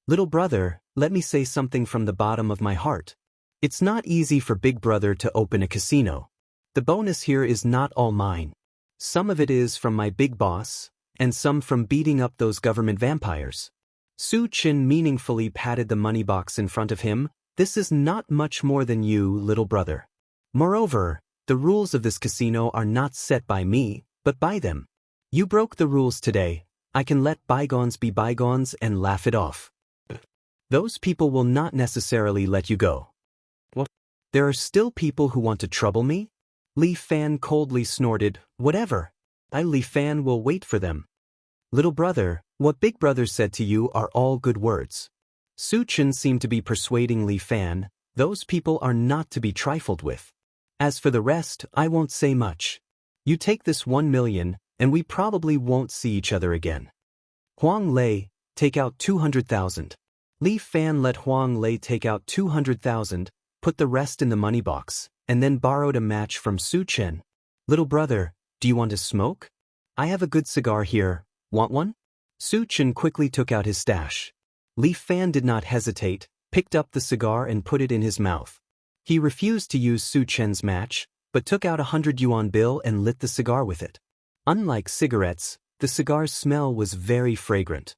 Little brother, let me say something from the bottom of my heart. It's not easy for big brother to open a casino. The bonus here is not all mine. Some of it is from my big boss, and some from beating up those government vampires. Su Chen meaningfully patted the money box in front of him. This is not much more than you, little brother. Moreover, the rules of this casino are not set by me, but by them. You broke the rules today. I can let bygones be bygones and laugh it off. Those people will not necessarily let you go. What? There are still people who want to trouble me? Li Fan coldly snorted, whatever. Li Fan will wait for them. Little brother, what big brother said to you are all good words. Su Chen seemed to be persuading Li Fan. Those people are not to be trifled with. As for the rest, I won't say much. You take this 1 million, and we probably won't see each other again. Huang Lei, take out 200,000. Li Fan let Huang Lei take out 200,000, put the rest in the money box, and then borrowed a match from Su Chen. Little brother, do you want to smoke? I have a good cigar here. Want one? Su Chen quickly took out his stash. Li Fan did not hesitate, picked up the cigar and put it in his mouth. He refused to use Su Chen's match, but took out a 100 yuan bill and lit the cigar with it. Unlike cigarettes, the cigar's smell was very fragrant.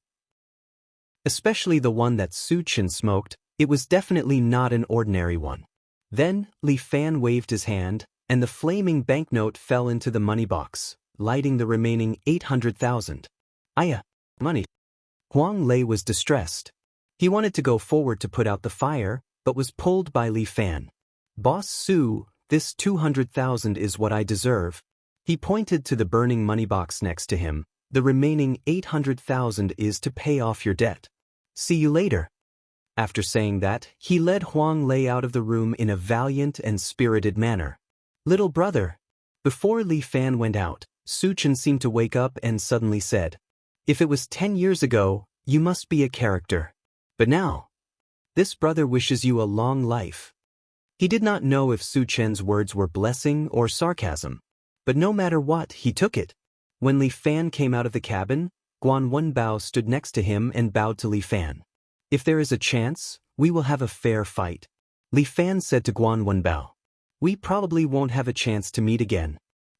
Especially the one that Su Chen smoked, it was definitely not an ordinary one. Then, Li Fan waved his hand, and the flaming banknote fell into the money box, lighting the remaining 800,000. Aya, money. Huang Lei was distressed. He wanted to go forward to put out the fire, but was pulled by Li Fan. Boss Su, this 200,000 is what I deserve. He pointed to the burning money box next to him. The remaining 800,000 is to pay off your debt. See you later. After saying that, he led Huang Lei out of the room in a valiant and spirited manner. Little brother. Before Li Fan went out, Su Chen seemed to wake up and suddenly said, if it was 10 years ago, you must be a character. But now, this brother wishes you a long life. He did not know if Su Chen's words were blessing or sarcasm. But no matter what, he took it. When Li Fan came out of the cabin, Guan Wenbao stood next to him and bowed to Li Fan. If there is a chance, we will have a fair fight. Li Fan said to Guan Wenbao. We probably won't have a chance to meet again.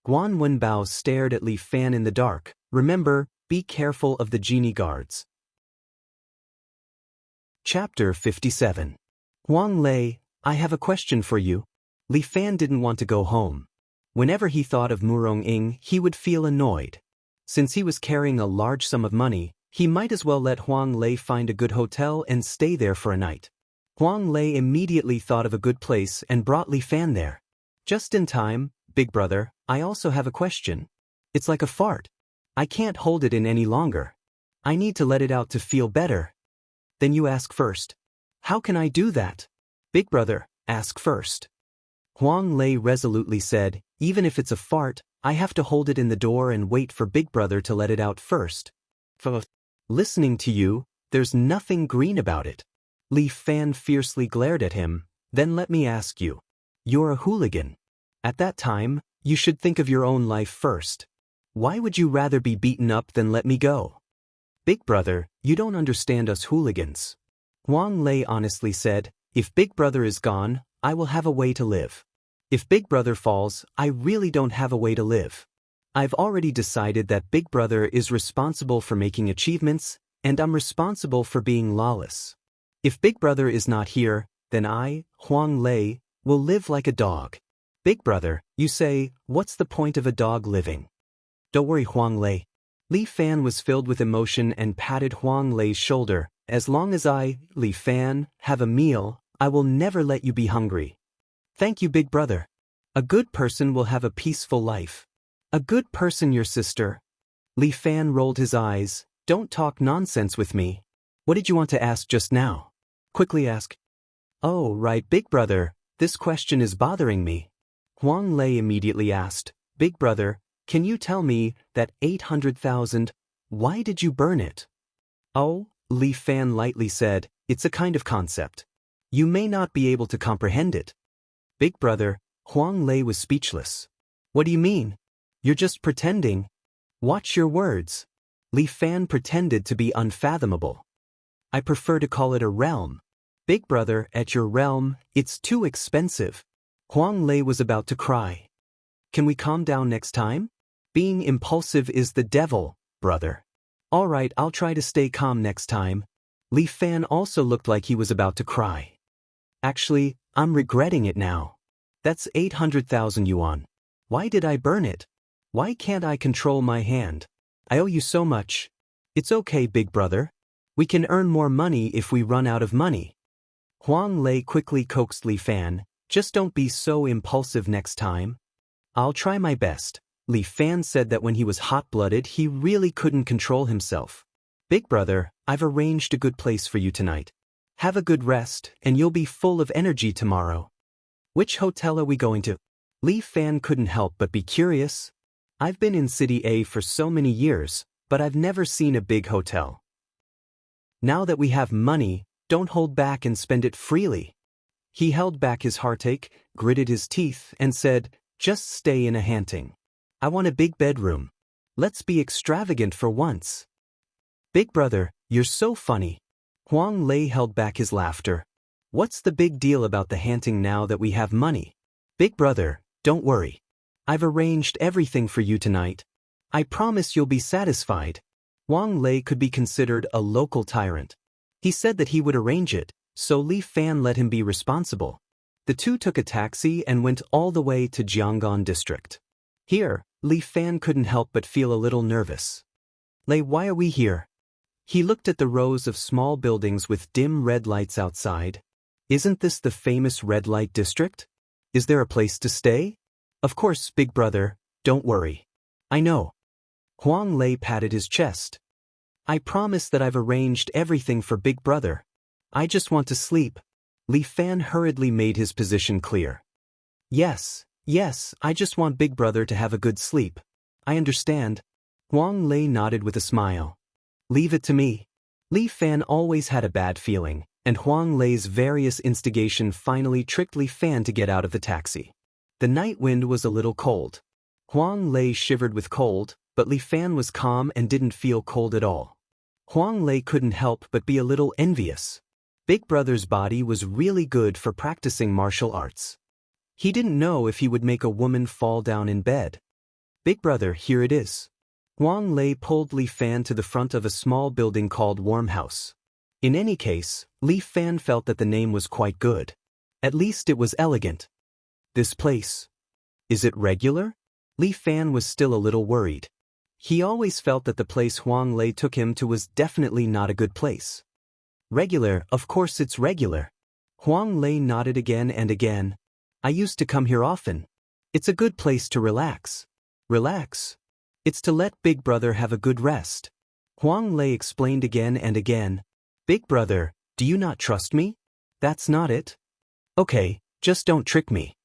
Guan Wenbao stared at Li Fan in the dark. Remember, be careful of the genie guards. Chapter 57. Huang Lei, I have a question for you. Li Fan didn't want to go home. Whenever he thought of Murong Ying, he would feel annoyed. Since he was carrying a large sum of money, he might as well let Huang Lei find a good hotel and stay there for a night. Huang Lei immediately thought of a good place and brought Li Fan there. Just in time, big brother, I also have a question. It's like a fart. I can't hold it in any longer. I need to let it out to feel better. Then you ask first. How can I do that? Big brother, ask first. Huang Lei resolutely said, even if it's a fart, I have to hold it in the door and wait for big brother to let it out first. Listening to you, there's nothing green about it. Li Fan fiercely glared at him. Then let me ask you. You're a hooligan. At that time, you should think of your own life first. Why would you rather be beaten up than let me go? Big brother, you don't understand us hooligans. Huang Lei honestly said, if big brother is gone, I will have a way to live. If big brother falls, I really don't have a way to live. I've already decided that big brother is responsible for making achievements, and I'm responsible for being lawless. If big brother is not here, then I, Huang Lei, will live like a dog. Big brother, you say, what's the point of a dog living? Don't worry, Huang Lei. Li Fan was filled with emotion and patted Huang Lei's shoulder. As long as I, Li Fan, have a meal, I will never let you be hungry. Thank you, big brother. A good person will have a peaceful life. A good person, your sister. Li Fan rolled his eyes. Don't talk nonsense with me. What did you want to ask just now? Quickly ask. Oh, right, big brother, this question is bothering me. Huang Lei immediately asked, big brother, can you tell me that 800,000, why did you burn it? Oh, Li Fan lightly said, it's a kind of concept. You may not be able to comprehend it. Big brother, Huang Lei was speechless. What do you mean? You're just pretending. Watch your words. Li Fan pretended to be unfathomable. I prefer to call it a realm. Big brother, at your realm, it's too expensive. Huang Lei was about to cry. Can we calm down next time? Being impulsive is the devil, brother. All right, I'll try to stay calm next time. Li Fan also looked like he was about to cry. Actually, I'm regretting it now. That's 800,000 yuan. Why did I burn it? Why can't I control my hand? I owe you so much. It's okay, big brother. We can earn more money if we run out of money. Huang Lei quickly coaxed Li Fan, just don't be so impulsive next time. I'll try my best. Li Fan said that when he was hot-blooded, he really couldn't control himself. Big brother, I've arranged a good place for you tonight. Have a good rest, and you'll be full of energy tomorrow. Which hotel are we going to? Li Fan couldn't help but be curious. I've been in City A for so many years, but I've never seen a big hotel. Now that we have money, don't hold back and spend it freely. He held back his heartache, gritted his teeth, and said, just stay in a Hanting. I want a big bedroom. Let's be extravagant for once. Big brother, you're so funny. Huang Lei held back his laughter. What's the big deal about the Hanting now that we have money? Big brother, don't worry. I've arranged everything for you tonight. I promise you'll be satisfied. Huang Lei could be considered a local tyrant. He said that he would arrange it, so Li Fan let him be responsible. The two took a taxi and went all the way to Jianggan district. Here, Li Fan couldn't help but feel a little nervous. Lei, why are we here? He looked at the rows of small buildings with dim red lights outside. Isn't this the famous red light district? Is there a place to stay? Of course, big brother, don't worry. I know. Huang Lei patted his chest. I promise that I've arranged everything for big brother. I just want to sleep. Li Fan hurriedly made his position clear. Yes, I just want big brother to have a good sleep. I understand. Huang Lei nodded with a smile. Leave it to me. Li Fan always had a bad feeling, and Huang Lei's various instigation finally tricked Li Fan to get out of the taxi. The night wind was a little cold. Huang Lei shivered with cold, but Li Fan was calm and didn't feel cold at all. Huang Lei couldn't help but be a little envious. Big Brother's body was really good for practicing martial arts. He didn't know if he would make a woman fall down in bed. Big Brother, here it is. Huang Lei pulled Li Fan to the front of a small building called Warm House. In any case, Li Fan felt that the name was quite good. At least it was elegant. This place. Is it regular? Li Fan was still a little worried. He always felt that the place Huang Lei took him to was definitely not a good place. Regular, of course it's regular. Huang Lei nodded again and again. I used to come here often. It's a good place to relax. Relax? It's to let Big Brother have a good rest. Huang Lei explained again and again. Big Brother, do you not trust me? That's not it. Okay, just don't trick me.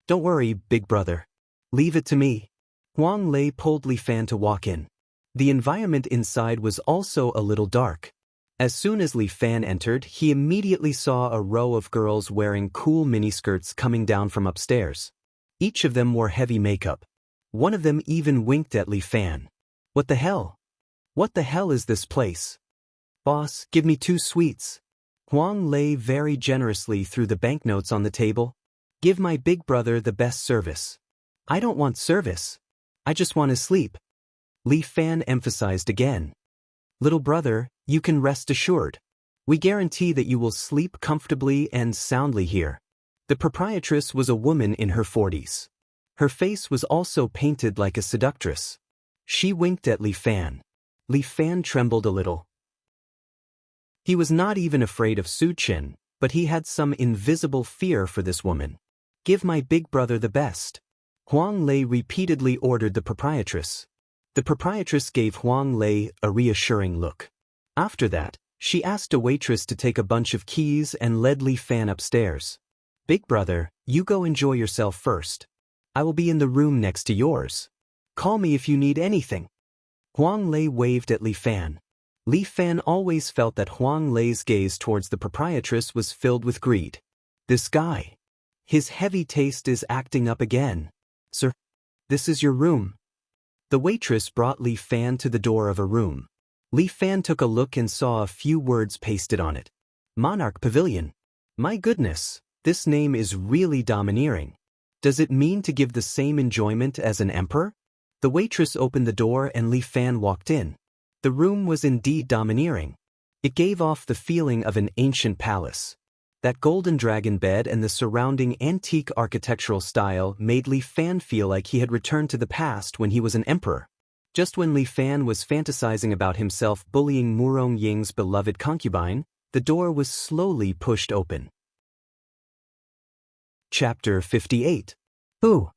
Don't worry, Big Brother. Leave it to me. Huang Lei pulled Li Fan to walk in. The environment inside was also a little dark. As soon as Li Fan entered, he immediately saw a row of girls wearing cool miniskirts coming down from upstairs. Each of them wore heavy makeup. One of them even winked at Li Fan. What the hell? What the hell is this place? Boss, give me 2 sweets. Huang Lei very generously threw the banknotes on the table. Give my Big Brother the best service. I don't want service. I just want to sleep. Li Fan emphasized again. Little brother, you can rest assured. We guarantee that you will sleep comfortably and soundly here. The proprietress was a woman in her 40s. Her face was also painted like a seductress. She winked at Li Fan. Li Fan trembled a little. He was not even afraid of Su Qin, but he had some invisible fear for this woman. Give my Big Brother the best. Huang Lei repeatedly ordered the proprietress. The proprietress gave Huang Lei a reassuring look. After that, she asked a waitress to take a bunch of keys and led Li Fan upstairs. Big Brother, you go enjoy yourself first. I will be in the room next to yours. Call me if you need anything. Huang Lei waved at Li Fan. Li Fan always felt that Huang Lei's gaze towards the proprietress was filled with greed. This guy. His heavy taste is acting up again. Sir, this is your room. The waitress brought Li Fan to the door of a room. Li Fan took a look and saw a few words pasted on it. Monarch Pavilion. My goodness, this name is really domineering. Does it mean to give the same enjoyment as an emperor? The waitress opened the door and Li Fan walked in. The room was indeed domineering. It gave off the feeling of an ancient palace. That golden dragon bed and the surrounding antique architectural style made Li Fan feel like he had returned to the past when he was an emperor. Just when Li Fan was fantasizing about himself bullying Murong Ying's beloved concubine, the door was slowly pushed open. Chapter 58. Who?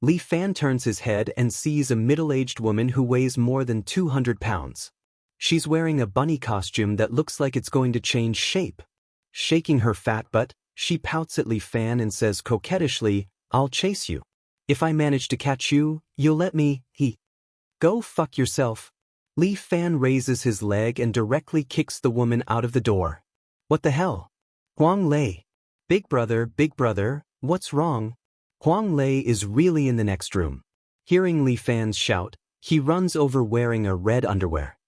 Li Fan turns his head and sees a middle-aged woman who weighs more than 200 pounds. She's wearing a bunny costume that looks like it's going to change shape. Shaking her fat butt, she pouts at Li Fan and says coquettishly, I'll chase you. If I manage to catch you, you'll let me, Go fuck yourself. Li Fan raises his leg and directly kicks the woman out of the door. What the hell? Huang Lei. Big Brother, what's wrong? Huang Lei is really in the next room. Hearing Li Fan's shout, he runs over wearing a red underwear.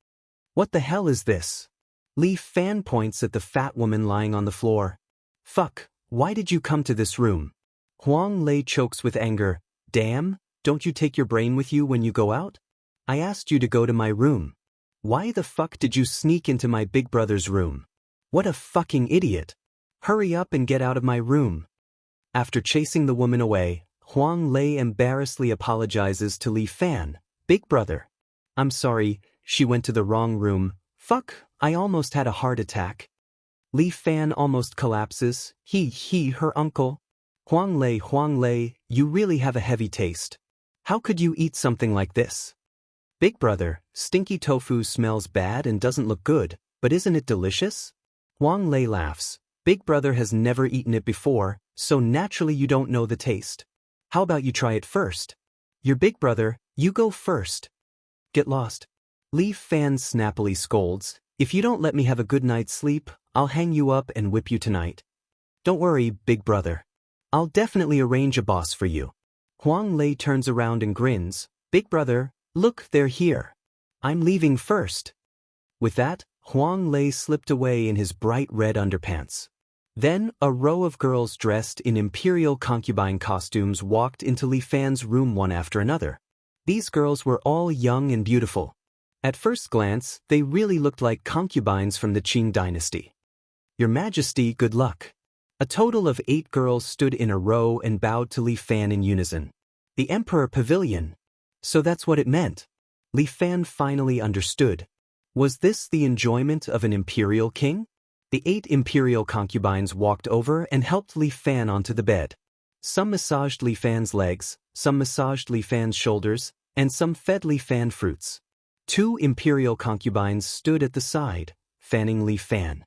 What the hell is this? Li Fan points at the fat woman lying on the floor. Fuck, why did you come to this room? Huang Lei chokes with anger. Damn, don't you take your brain with you when you go out? I asked you to go to my room. Why the fuck did you sneak into my Big Brother's room? What a fucking idiot. Hurry up and get out of my room. After chasing the woman away, Huang Lei embarrassedly apologizes to Li Fan. Big Brother. I'm sorry, she went to the wrong room. Fuck, I almost had a heart attack. Li Fan almost collapses. Her uncle. Huang Lei, you really have a heavy taste. How could you eat something like this? Big Brother, stinky tofu smells bad and doesn't look good, but isn't it delicious? Huang Lei laughs. Big Brother has never eaten it before, so naturally you don't know the taste. How about you try it first? Your Big Brother, you go first. Get lost. Li Fan snappily scolds, if you don't let me have a good night's sleep, I'll hang you up and whip you tonight. Don't worry, big brother. I'll definitely arrange a boss for you. Huang Lei turns around and grins. Big brother, look, they're here. I'm leaving first. With that, Huang Lei slipped away in his bright red underpants. Then, a row of girls dressed in imperial concubine costumes walked into Li Fan's room one after another. These girls were all young and beautiful. At first glance, they really looked like concubines from the Qing dynasty. Your Majesty, good luck. A total of 8 girls stood in a row and bowed to Li Fan in unison. The Emperor Pavilion. So that's what it meant. Li Fan finally understood. Was this the enjoyment of an imperial king? The 8 imperial concubines walked over and helped Li Fan onto the bed. Some massaged Li Fan's legs, some massaged Li Fan's shoulders, and some fed Li Fan fruits. 2 imperial concubines stood at the side, fanning Li Fan.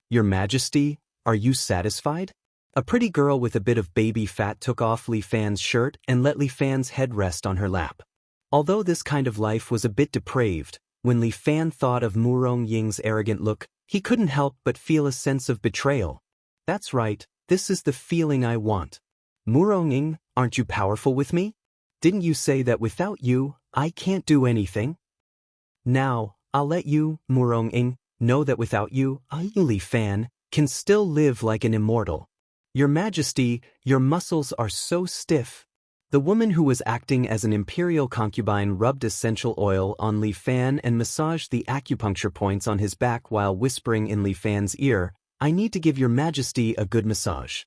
Your Majesty, are you satisfied? A pretty girl with a bit of baby fat took off Li Fan's shirt and let Li Fan's head rest on her lap. Although this kind of life was a bit depraved, when Li Fan thought of Murong Ying's arrogant look, he couldn't help but feel a sense of betrayal. That's right, this is the feeling I want. Murong Ying, aren't you powerful with me? Didn't you say that without you, I can't do anything? Now, I'll let you, Murong Ying, know that without you, I, Li Fan, can still live like an immortal. Your Majesty, your muscles are so stiff. The woman who was acting as an imperial concubine rubbed essential oil on Li Fan and massaged the acupuncture points on his back while whispering in Li Fan's ear, I need to give your Majesty a good massage.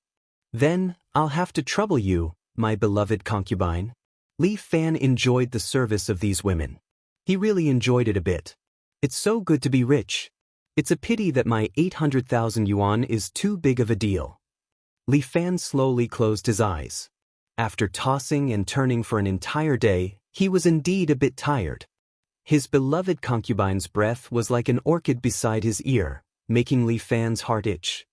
Then, I'll have to trouble you, my beloved concubine. Li Fan enjoyed the service of these women. He really enjoyed it a bit. It's so good to be rich. It's a pity that my 800,000 yuan is too big of a deal. Li Fan slowly closed his eyes. After tossing and turning for an entire day, he was indeed a bit tired. His beloved concubine's breath was like an orchid beside his ear, making Li Fan's heart itch.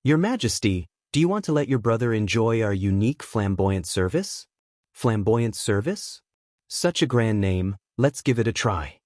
Your Majesty, do you want to let your brother enjoy our unique flamboyant service? Flamboyant service? Such a grand name, let's give it a try.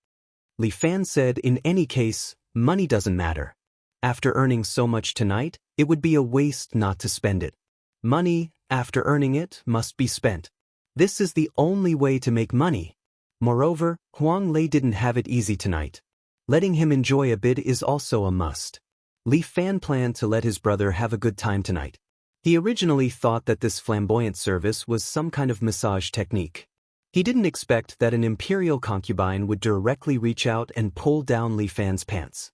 Li Fan said in any case, money doesn't matter. After earning so much tonight, it would be a waste not to spend it. Money, after earning it, must be spent. This is the only way to make money. Moreover, Huang Lei didn't have it easy tonight. Letting him enjoy a bit is also a must. Li Fan planned to let his brother have a good time tonight. He originally thought that this flamboyant service was some kind of massage technique. He didn't expect that an imperial concubine would directly reach out and pull down Li Fan's pants.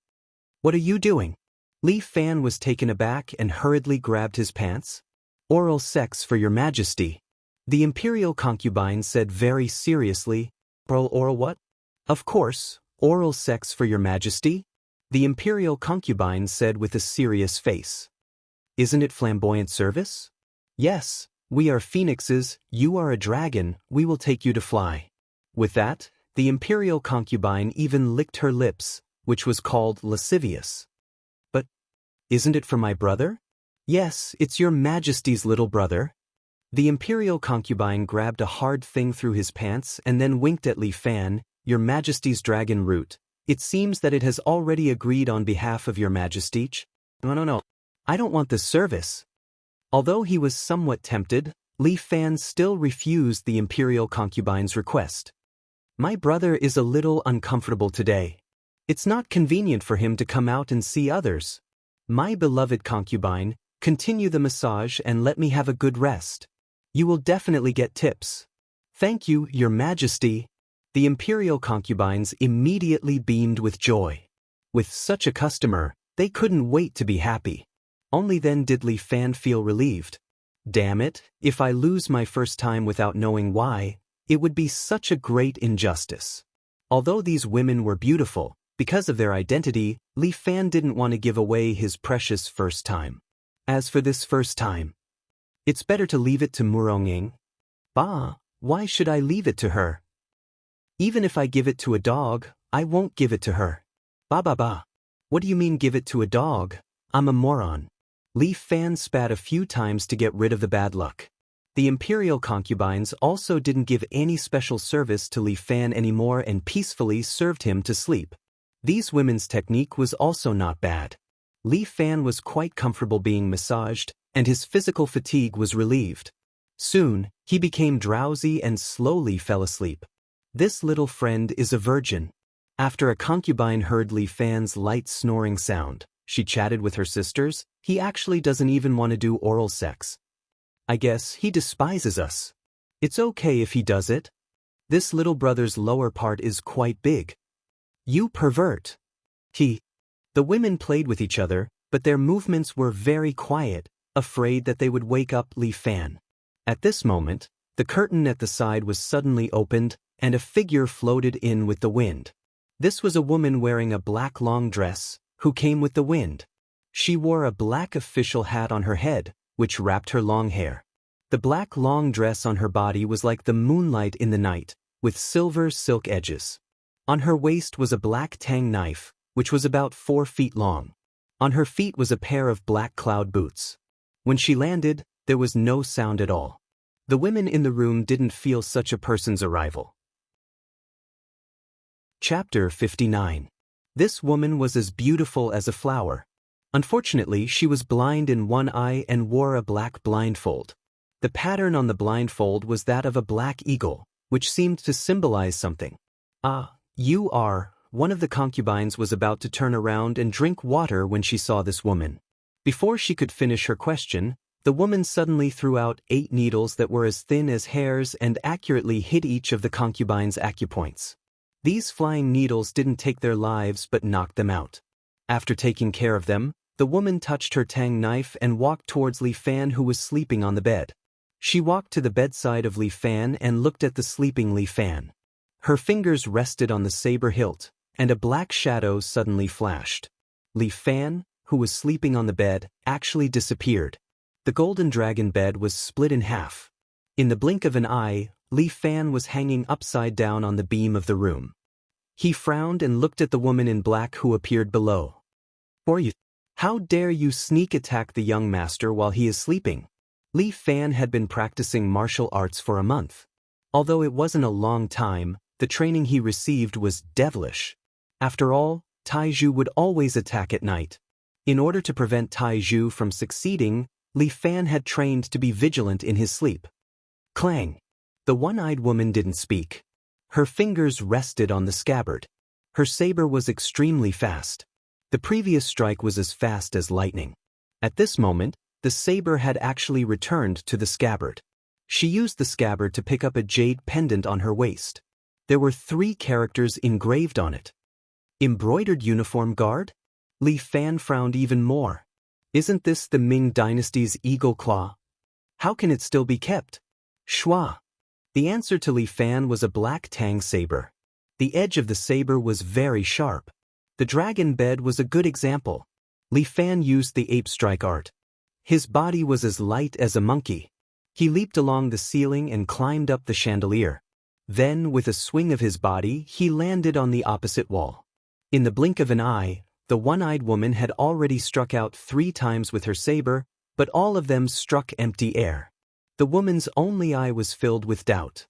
What are you doing? Li Fan was taken aback and hurriedly grabbed his pants. Oral sex for your Majesty. The imperial concubine said very seriously. Oral what? Of course, oral sex for your Majesty. The imperial concubine said with a serious face. Isn't it flamboyant service? Yes, we are phoenixes, you are a dragon, we will take you to fly. With that, the imperial concubine even licked her lips, which was called lascivious. But, isn't it for my brother? Yes, it's your Majesty's little brother. The imperial concubine grabbed a hard thing through his pants and then winked at Li Fan, your Majesty's dragon root. It seems that it has already agreed on behalf of your Majesty. No. I don't want this service. Although he was somewhat tempted, Li Fan still refused the imperial concubine's request. My brother is a little uncomfortable today. It's not convenient for him to come out and see others. My beloved concubine, continue the massage and let me have a good rest. You will definitely get tips. Thank you, your Majesty. The imperial concubines immediately beamed with joy. With such a customer, they couldn't wait to be happy. Only then did Li Fan feel relieved. Damn it, if I lose my first time without knowing why, it would be such a great injustice. Although these women were beautiful, because of their identity, Li Fan didn't want to give away his precious first time. As for this first time, it's better to leave it to Murong Ying. Bah, why should I leave it to her? Even if I give it to a dog, I won't give it to her. Bah. What do you mean give it to a dog? I'm a moron. Li Fan spat a few times to get rid of the bad luck. The imperial concubines also didn't give any special service to Li Fan anymore and peacefully served him to sleep. These women's technique was also not bad. Li Fan was quite comfortable being massaged, and his physical fatigue was relieved. Soon, he became drowsy and slowly fell asleep. This little friend is a virgin. After a concubine heard Li Fan's light snoring sound, she chatted with her sisters. He actually doesn't even want to do oral sex. I guess he despises us. It's okay if he does it. This little brother's lower part is quite big. You pervert. The women played with each other, but their movements were very quiet, afraid that they would wake up Li Fan. At this moment, the curtain at the side was suddenly opened, and a figure floated in with the wind. This was a woman wearing a black long dress, who came with the wind. She wore a black official hat on her head, which wrapped her long hair. The black long dress on her body was like the moonlight in the night, with silver silk edges. On her waist was a black tang knife, which was about 4 feet long. On her feet was a pair of black cloud boots. When she landed, there was no sound at all. The women in the room didn't feel such a person's arrival. Chapter 59. This woman was as beautiful as a flower. Unfortunately, she was blind in one eye and wore a black blindfold. The pattern on the blindfold was that of a black eagle, which seemed to symbolize something. One of the concubines was about to turn around and drink water when she saw this woman. Before she could finish her question, the woman suddenly threw out 8 needles that were as thin as hairs and accurately hit each of the concubine's acupoints. These flying needles didn't take their lives but knocked them out. After taking care of them, the woman touched her tang knife and walked towards Li Fan, who was sleeping on the bed. She walked to the bedside of Li Fan and looked at the sleeping Li Fan. Her fingers rested on the saber hilt, and a black shadow suddenly flashed. Li Fan, who was sleeping on the bed, actually disappeared. The golden dragon bed was split in half. In the blink of an eye, Li Fan was hanging upside down on the beam of the room. He frowned and looked at the woman in black who appeared below. How dare you sneak attack the young master while he is sleeping? Li Fan had been practicing martial arts for a month. Although it wasn't a long time, the training he received was devilish. After all, Taiju would always attack at night. In order to prevent Taiju from succeeding, Li Fan had trained to be vigilant in his sleep. Clang! The one-eyed woman didn't speak. Her fingers rested on the scabbard. Her saber was extremely fast. The previous strike was as fast as lightning. At this moment, the saber had actually returned to the scabbard. She used the scabbard to pick up a jade pendant on her waist. There were 3 characters engraved on it. Embroidered uniform guard? Li Fan frowned even more. Isn't this the Ming Dynasty's eagle claw? How can it still be kept? Shua. The answer to Li Fan was a black tang saber. The edge of the saber was very sharp. The dragon bed was a good example. Li Fan used the ape strike art. His body was as light as a monkey. He leaped along the ceiling and climbed up the chandelier. Then, with a swing of his body, he landed on the opposite wall. In the blink of an eye, the one-eyed woman had already struck out 3 times with her saber, but all of them struck empty air. The woman's only eye was filled with doubt.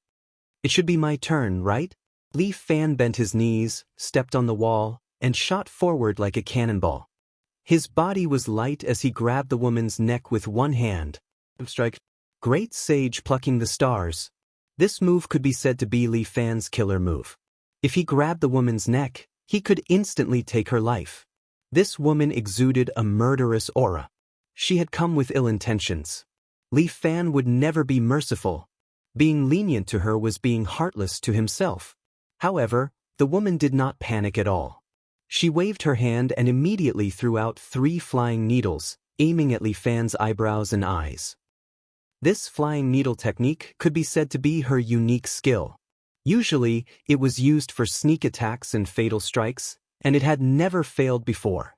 It should be my turn, right? Li Fan bent his knees, stepped on the wall, and shot forward like a cannonball. His body was light as he grabbed the woman's neck with one hand. Strike. Great sage plucking the stars. This move could be said to be Li Fan's killer move. If he grabbed the woman's neck, he could instantly take her life. This woman exuded a murderous aura. She had come with ill intentions. Li Fan would never be merciful. Being lenient to her was being heartless to himself. However, the woman did not panic at all. She waved her hand and immediately threw out 3 flying needles, aiming at Li Fan's eyebrows and eyes. This flying needle technique could be said to be her unique skill. Usually, it was used for sneak attacks and fatal strikes, and it had never failed before.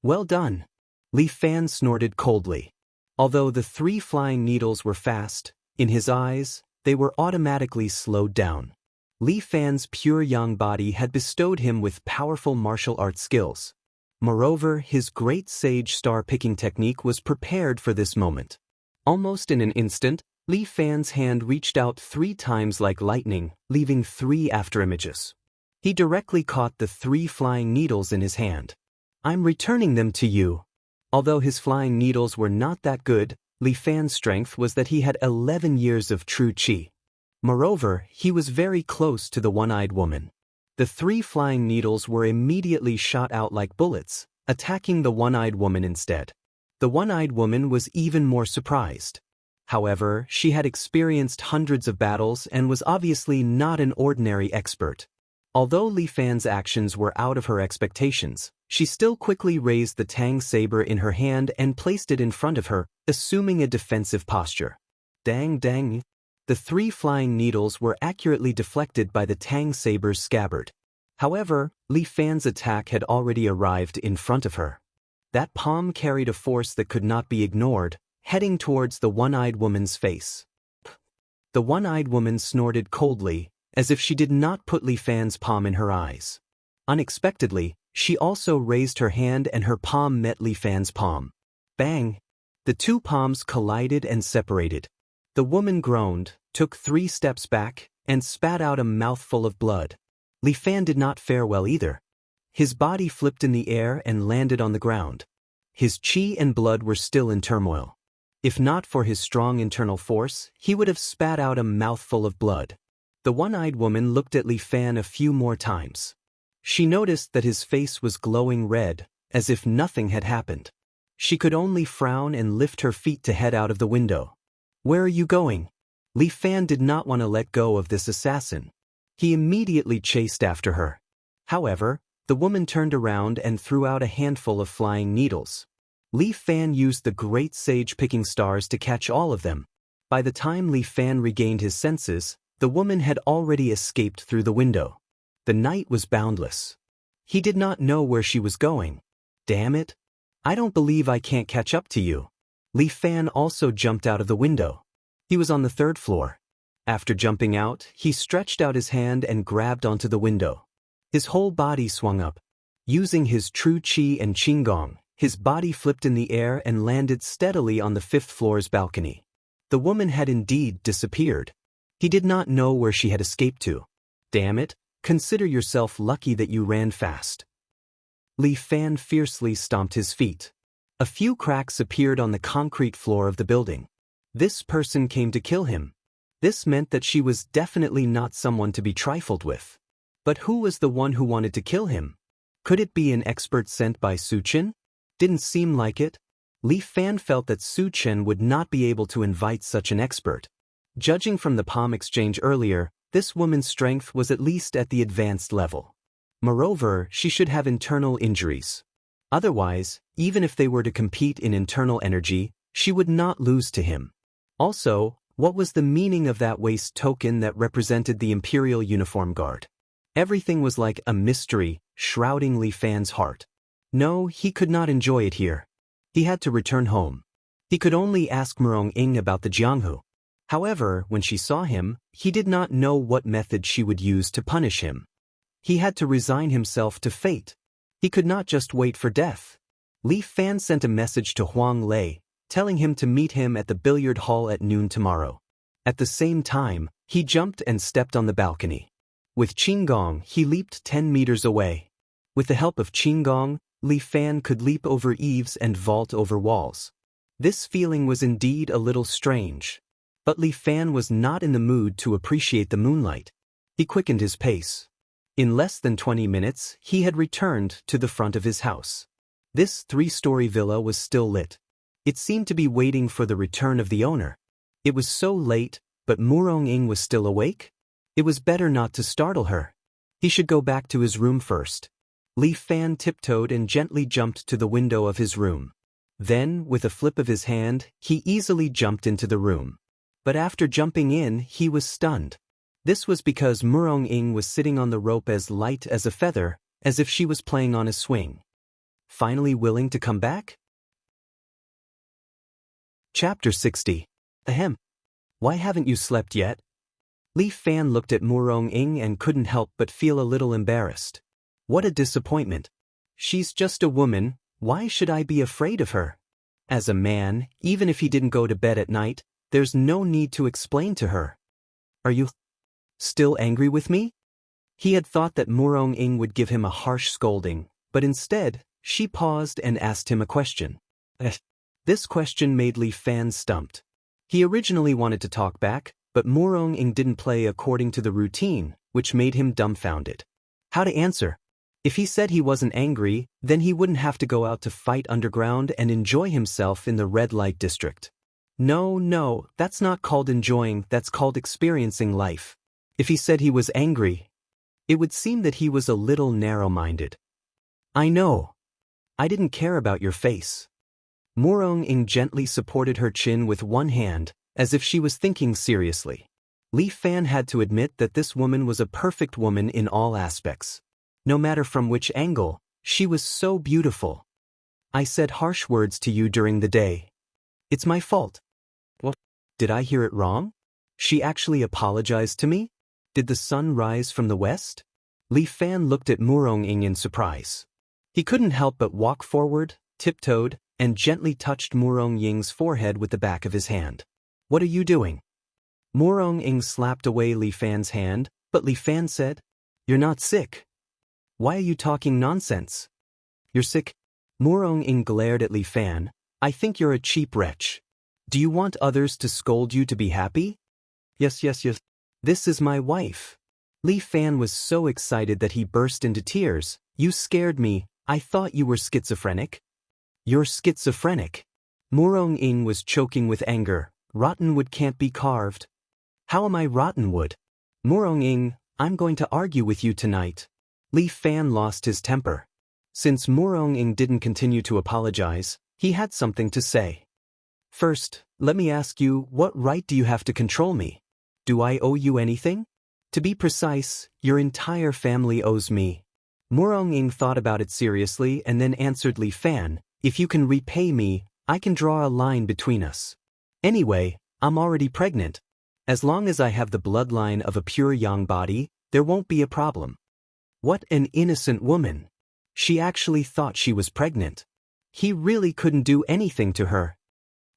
Well done. Li Fan snorted coldly. Although the 3 flying needles were fast, in his eyes, they were automatically slowed down. Li Fan's pure young body had bestowed him with powerful martial arts skills. Moreover, his great sage star-picking technique was prepared for this moment. Almost in an instant, Li Fan's hand reached out 3 times like lightning, leaving 3 afterimages. He directly caught the 3 flying needles in his hand. I'm returning them to you. Although his flying needles were not that good, Li Fan's strength was that he had 11 years of true qi. Moreover, he was very close to the one-eyed woman. The 3 flying needles were immediately shot out like bullets, attacking the one-eyed woman instead. The one-eyed woman was even more surprised. However, she had experienced hundreds of battles and was obviously not an ordinary expert. Although Li Fan's actions were out of her expectations, she still quickly raised the Tang saber in her hand and placed it in front of her, assuming a defensive posture. Dang dang! The 3 flying needles were accurately deflected by the Tang saber's scabbard. However, Li Fan's attack had already arrived in front of her. That palm carried a force that could not be ignored, heading towards the one-eyed woman's face. The one-eyed woman snorted coldly, as if she did not put Li Fan's palm in her eyes. Unexpectedly, she also raised her hand and her palm met Li Fan's palm. Bang! The 2 palms collided and separated. The woman groaned, took 3 steps back, and spat out a mouthful of blood. Li Fan did not fare well either. His body flipped in the air and landed on the ground. His qi and blood were still in turmoil. If not for his strong internal force, he would have spat out a mouthful of blood. The one-eyed woman looked at Li Fan a few more times. She noticed that his face was glowing red, as if nothing had happened. She could only frown and lift her feet to head out of the window. "Where are you going?" Li Fan did not want to let go of this assassin. He immediately chased after her. However, the woman turned around and threw out a handful of flying needles. Li Fan used the great sage picking stars to catch all of them. By the time Li Fan regained his senses, the woman had already escaped through the window. The night was boundless. He did not know where she was going. Damn it! I don't believe I can't catch up to you. Li Fan also jumped out of the window. He was on the 3rd floor. After jumping out, he stretched out his hand and grabbed onto the window. His whole body swung up. Using his true qi and qinggong, his body flipped in the air and landed steadily on the 5th floor's balcony. The woman had indeed disappeared. He did not know where she had escaped to. Damn it, consider yourself lucky that you ran fast. Li Fan fiercely stomped his feet. A few cracks appeared on the concrete floor of the building. This person came to kill him. This meant that she was definitely not someone to be trifled with. But who was the one who wanted to kill him? Could it be an expert sent by Su Chen? Didn't seem like it. Li Fan felt that Su Chen would not be able to invite such an expert. Judging from the palm exchange earlier, this woman's strength was at least at the advanced level. Moreover, she should have internal injuries. Otherwise, even if they were to compete in internal energy, she would not lose to him. Also, what was the meaning of that waist token that represented the Imperial Uniform Guard? Everything was like a mystery, shrouding Li Fan's heart. No, he could not enjoy it here. He had to return home. He could only ask Murong Ying about the Jianghu. However, when she saw him, he did not know what method she would use to punish him. He had to resign himself to fate. He could not just wait for death. Li Fan sent a message to Huang Lei, telling him to meet him at the billiard hall at noon tomorrow. At the same time, he jumped and stepped on the balcony. With Qinggong, he leaped 10 meters away. With the help of Qinggong, Li Fan could leap over eaves and vault over walls. This feeling was indeed a little strange. But Li Fan was not in the mood to appreciate the moonlight. He quickened his pace. In less than 20 minutes, he had returned to the front of his house. This 3-story villa was still lit. It seemed to be waiting for the return of the owner. It was so late, but Murong Ying was still awake? It was better not to startle her. He should go back to his room first. Li Fan tiptoed and gently jumped to the window of his room. Then, with a flip of his hand, he easily jumped into the room. But after jumping in, he was stunned. This was because Murong Ying was sitting on the rope as light as a feather, as if she was playing on a swing. Finally willing to come back? Chapter 60. Ahem. Why haven't you slept yet? Li Fan looked at Murong Ying and couldn't help but feel a little embarrassed. What a disappointment. She's just a woman, why should I be afraid of her? As a man, even if he didn't go to bed at night, there's no need to explain to her. Are you still angry with me? He had thought that Murong Ying would give him a harsh scolding, but instead, she paused and asked him a question. This question made Li Fan stumped. He originally wanted to talk back, but Morong-ing didn't play according to the routine, which made him dumbfounded. How to answer? If he said he wasn't angry, then he wouldn't have to go out to fight underground and enjoy himself in the red light district. No, that's not called enjoying, that's called experiencing life. If he said he was angry, it would seem that he was a little narrow-minded. I know. I didn't care about your face. Morong-ing gently supported her chin with one hand, as if she was thinking seriously. Li Fan had to admit that this woman was a perfect woman in all aspects. No matter from which angle, she was so beautiful. I said harsh words to you during the day. It's my fault. What? Did I hear it wrong? She actually apologized to me? Did the sun rise from the west? Li Fan looked at Morong-ing in surprise. He couldn't help but walk forward, tiptoed, and gently touched Morong-ing's forehead with the back of his hand. What are you doing? Morong-ing slapped away Li Fan's hand, but Li Fan said, You're not sick. Why are you talking nonsense? You're sick? Morong-ing glared at Li Fan. I think you're a cheap wretch. Do you want others to scold you to be happy? Yes. This is my wife. Li Fan was so excited that he burst into tears. You scared me. I thought you were schizophrenic. You're schizophrenic. Morong-ing was choking with anger. Rotten wood can't be carved. How am I rotten wood? Morong-ing, I'm going to argue with you tonight. Li Fan lost his temper. Since Morong-ing didn't continue to apologize, he had something to say. First, let me ask you, what right do you have to control me? Do I owe you anything? To be precise, your entire family owes me. Morong-ing thought about it seriously and then answered Li Fan, If you can repay me, I can draw a line between us. Anyway, I'm already pregnant. As long as I have the bloodline of a pure yang body, there won't be a problem. What an innocent woman. She actually thought she was pregnant. He really couldn't do anything to her.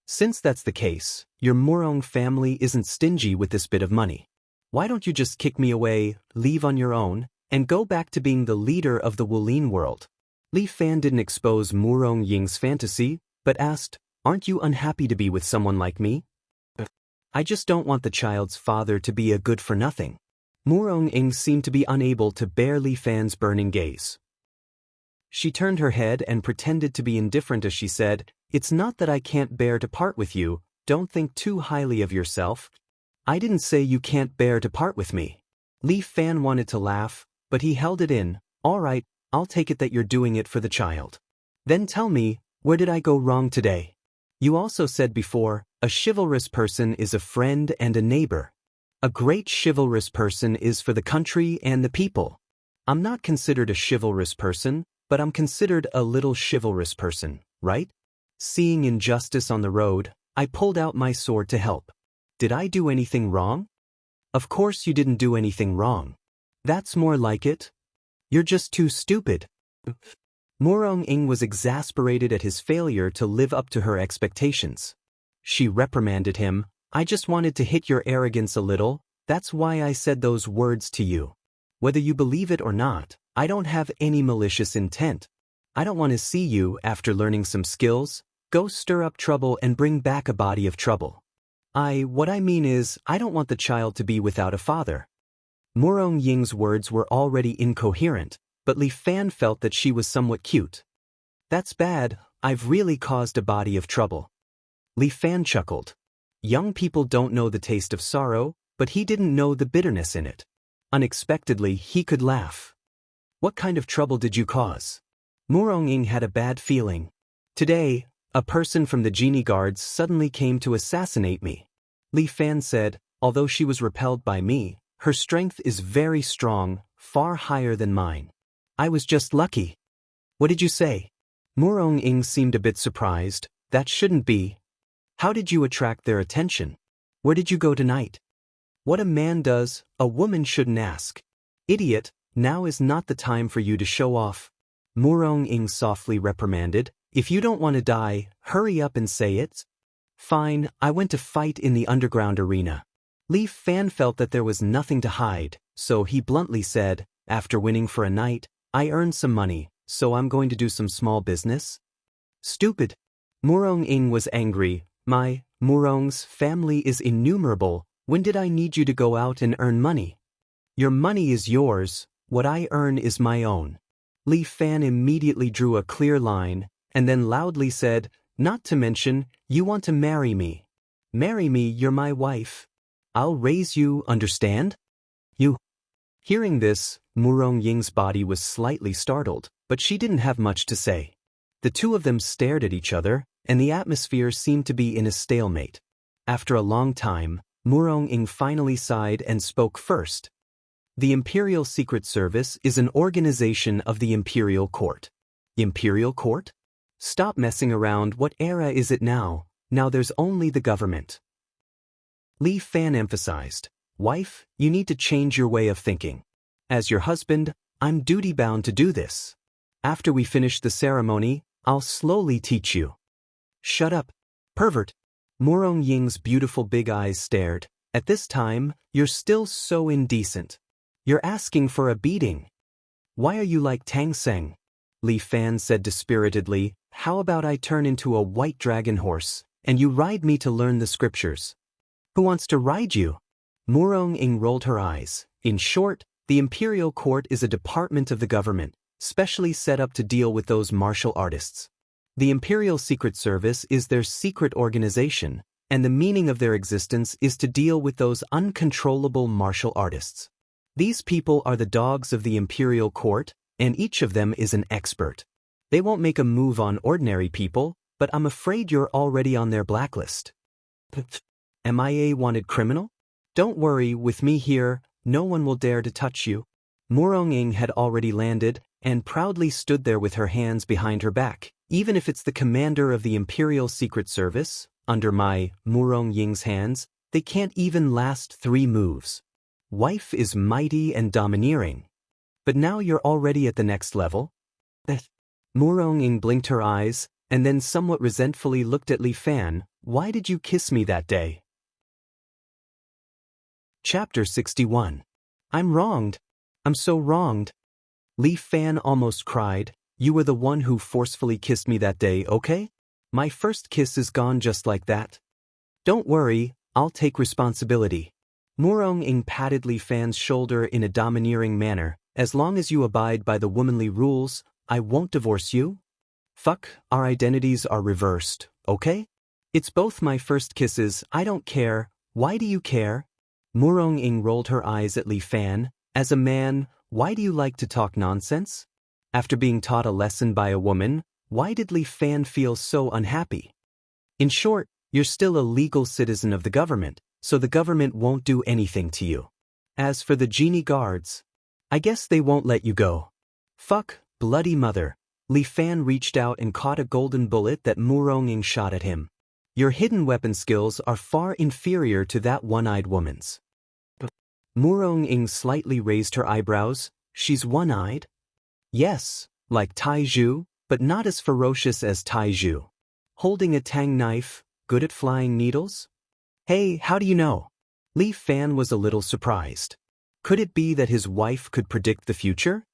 Since that's the case, your Morong family isn't stingy with this bit of money. Why don't you just kick me away, leave on your own, and go back to being the leader of the Wulin world? Li Fan didn't expose Morong-ing's fantasy, but asked, Aren't you unhappy to be with someone like me? I just don't want the child's father to be a good-for-nothing. Morong-ing seemed to be unable to bear Li Fan's burning gaze. She turned her head and pretended to be indifferent as she said, It's not that I can't bear to part with you, don't think too highly of yourself. I didn't say you can't bear to part with me. Li Fan wanted to laugh, but he held it in. All right, I'll take it that you're doing it for the child. Then tell me, where did I go wrong today? You also said before, a chivalrous person is a friend and a neighbor. A great chivalrous person is for the country and the people. I'm not considered a chivalrous person, but I'm considered a little chivalrous person, right? Seeing injustice on the road, I pulled out my sword to help. Did I do anything wrong? Of course you didn't do anything wrong. That's more like it. You're just too stupid. Morong-ing was exasperated at his failure to live up to her expectations. She reprimanded him, I just wanted to hit your arrogance a little, that's why I said those words to you. Whether you believe it or not, I don't have any malicious intent. I don't want to see you, after learning some skills, go stir up trouble and bring back a body of trouble. What I mean is, I don't want the child to be without a father. Morong-ing's words were already incoherent, but Li Fan felt that she was somewhat cute. That's bad, I've really caused a body of trouble. Li Fan chuckled. Young people don't know the taste of sorrow, but he didn't know the bitterness in it. Unexpectedly, he could laugh. What kind of trouble did you cause? Morong-ing had a bad feeling. Today, a person from the genie guards suddenly came to assassinate me. Li Fan said, although she was repelled by me, her strength is very strong, far higher than mine. I was just lucky. What did you say? Morong-ing seemed a bit surprised. That shouldn't be. How did you attract their attention? Where did you go tonight? What a man does, a woman shouldn't ask. Idiot, now is not the time for you to show off. Morong-ing softly reprimanded, if you don't want to die, hurry up and say it. Fine, I went to fight in the underground arena. Li Fan felt that there was nothing to hide, so he bluntly said, after winning for a night, I earned some money, so I'm going to do some small business. Stupid. Murong-ing was angry. My, Murong's family is innumerable. When did I need you to go out and earn money? Your money is yours, what I earn is my own. Li Fan immediately drew a clear line, and then loudly said, not to mention, you want to marry me. Marry me, you're my wife. I'll raise you, understand? You. Hearing this, Murong-ying's body was slightly startled, but she didn't have much to say. The two of them stared at each other, and the atmosphere seemed to be in a stalemate. After a long time, Murong-ing finally sighed and spoke first. The Imperial Secret Service is an organization of the Imperial Court. Imperial Court? Stop messing around, what era is it now? Now there's only the government. Li Fan emphasized, wife, you need to change your way of thinking. As your husband, I'm duty-bound to do this. After we finish the ceremony, I'll slowly teach you. Shut up, pervert. Murong-ying's beautiful big eyes stared. At this time, you're still so indecent. You're asking for a beating. Why are you like Tang Seng? Li Fan said dispiritedly, how about I turn into a white dragon horse, and you ride me to learn the scriptures? Who wants to ride you? Murong-ing rolled her eyes. In short, the Imperial Court is a department of the government, specially set up to deal with those martial artists. The Imperial Secret Service is their secret organization, and the meaning of their existence is to deal with those uncontrollable martial artists. These people are the dogs of the Imperial Court, and each of them is an expert. They won't make a move on ordinary people, but I'm afraid you're already on their blacklist. Am I a wanted criminal? Don't worry, with me here, no one will dare to touch you. Murong-ing had already landed, and proudly stood there with her hands behind her back. Even if it's the commander of the Imperial Secret Service, under my, Murong-ying's hands, they can't even last 3 moves. Wife is mighty and domineering. But now you're already at the next level? Murong-ing blinked her eyes, and then somewhat resentfully looked at Li Fan. Why did you kiss me that day? Chapter 61. I'm wronged. I'm so wronged. Li Fan almost cried. You were the one who forcefully kissed me that day, okay? My first kiss is gone just like that. Don't worry, I'll take responsibility. Murong-ing patted Li Fan's shoulder in a domineering manner. As long as you abide by the womanly rules, I won't divorce you. Fuck, our identities are reversed, okay? It's both my first kisses, I don't care. Why do you care? Murong-ing rolled her eyes at Li Fan. As a man, why do you like to talk nonsense? After being taught a lesson by a woman, why did Li Fan feel so unhappy? In short, you're still a legal citizen of the government, so the government won't do anything to you. As for the genie guards, I guess they won't let you go. Fuck, bloody mother. Li Fan reached out and caught a golden bullet that Murong-ing shot at him. Your hidden weapon skills are far inferior to that one-eyed woman's. Murong-ing slightly raised her eyebrows. She's one-eyed? Yes, like Taiju, but not as ferocious as Taiju. Holding a tang knife, good at flying needles? Hey, how do you know? Li Fan was a little surprised. Could it be that his wife could predict the future?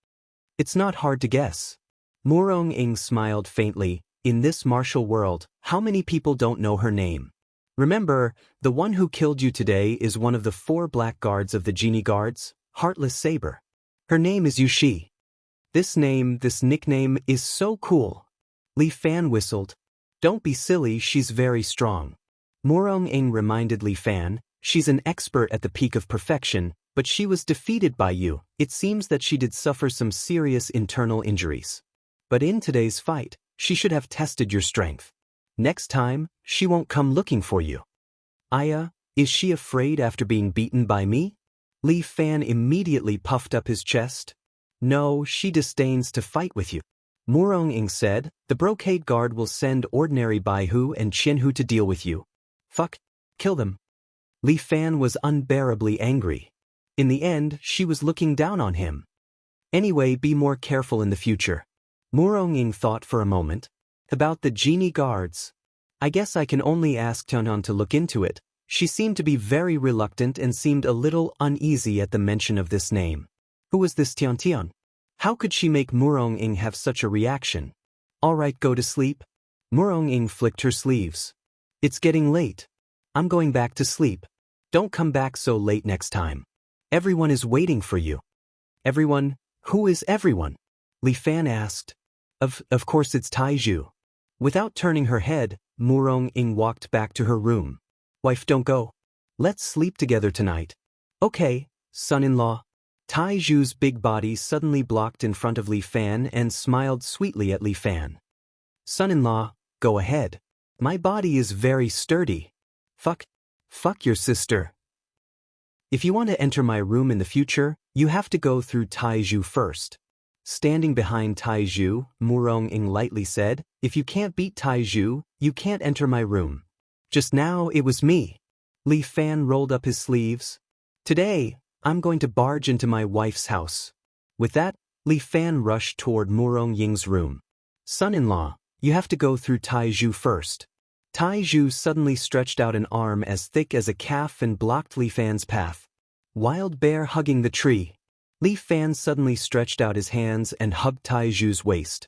It's not hard to guess. Murong-ing smiled faintly. In this martial world, how many people don't know her name? Remember, the one who killed you today is one of the 4 black guards of the genie guards, Heartless Saber. Her name is Yushi. This nickname is so cool. Li Fan whistled. Don't be silly, she's very strong. Murong-ing reminded Li Fan, she's an expert at the peak of perfection, but she was defeated by you. It seems that she did suffer some serious internal injuries. But in today's fight, she should have tested your strength. Next time, she won't come looking for you. Aya, is she afraid after being beaten by me? Li Fan immediately puffed up his chest. No, she disdains to fight with you. Murong-ing said, the brocade guard will send ordinary Baihu and Qianhu to deal with you. Fuck, kill them. Li Fan was unbearably angry. In the end, she was looking down on him. Anyway, be more careful in the future. Murong-ing thought for a moment. About the genie guards. I guess I can only ask Tianan to look into it. She seemed to be very reluctant and seemed a little uneasy at the mention of this name. Who was this Tian? How could she make Murong-ing have such a reaction? All right, go to sleep. Murong-ing flicked her sleeves. It's getting late. I'm going back to sleep. Don't come back so late next time. Everyone is waiting for you. Everyone? Who is everyone? Li Fan asked. Of course it's Taiju. Without turning her head, Murong-ing walked back to her room. Wife, don't go. Let's sleep together tonight. Okay, son-in-law. Taiju's big body suddenly blocked in front of Li Fan and smiled sweetly at Li Fan. Son-in-law, go ahead. My body is very sturdy. Fuck your sister. If you want to enter my room in the future, you have to go through Taiju first. Standing behind Taiju, Murong-ing lightly said, if you can't beat Taiju, you can't enter my room. Just now it was me. Li Fan rolled up his sleeves. Today, I'm going to barge into my wife's house. With that, Li Fan rushed toward Murong-ing's room. Son-in-law, you have to go through Taiju first. Taiju suddenly stretched out an arm as thick as a calf and blocked Li Fan's path. Wild bear hugging the tree. Li Fan suddenly stretched out his hands and hugged Taiju's waist.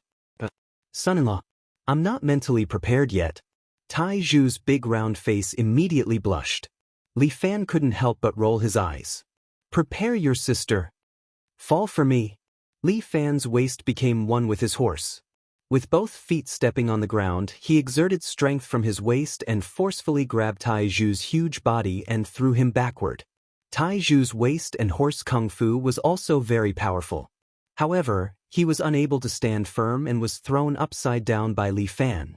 Son-in-law, I'm not mentally prepared yet. Taiju's big round face immediately blushed. Li Fan couldn't help but roll his eyes. Prepare your sister. Fall for me. Li Fan's waist became one with his horse. With both feet stepping on the ground, he exerted strength from his waist and forcefully grabbed Taiju's huge body and threw him backward. Taiju's waist and horse kung fu was also very powerful. However, he was unable to stand firm and was thrown upside down by Li Fan.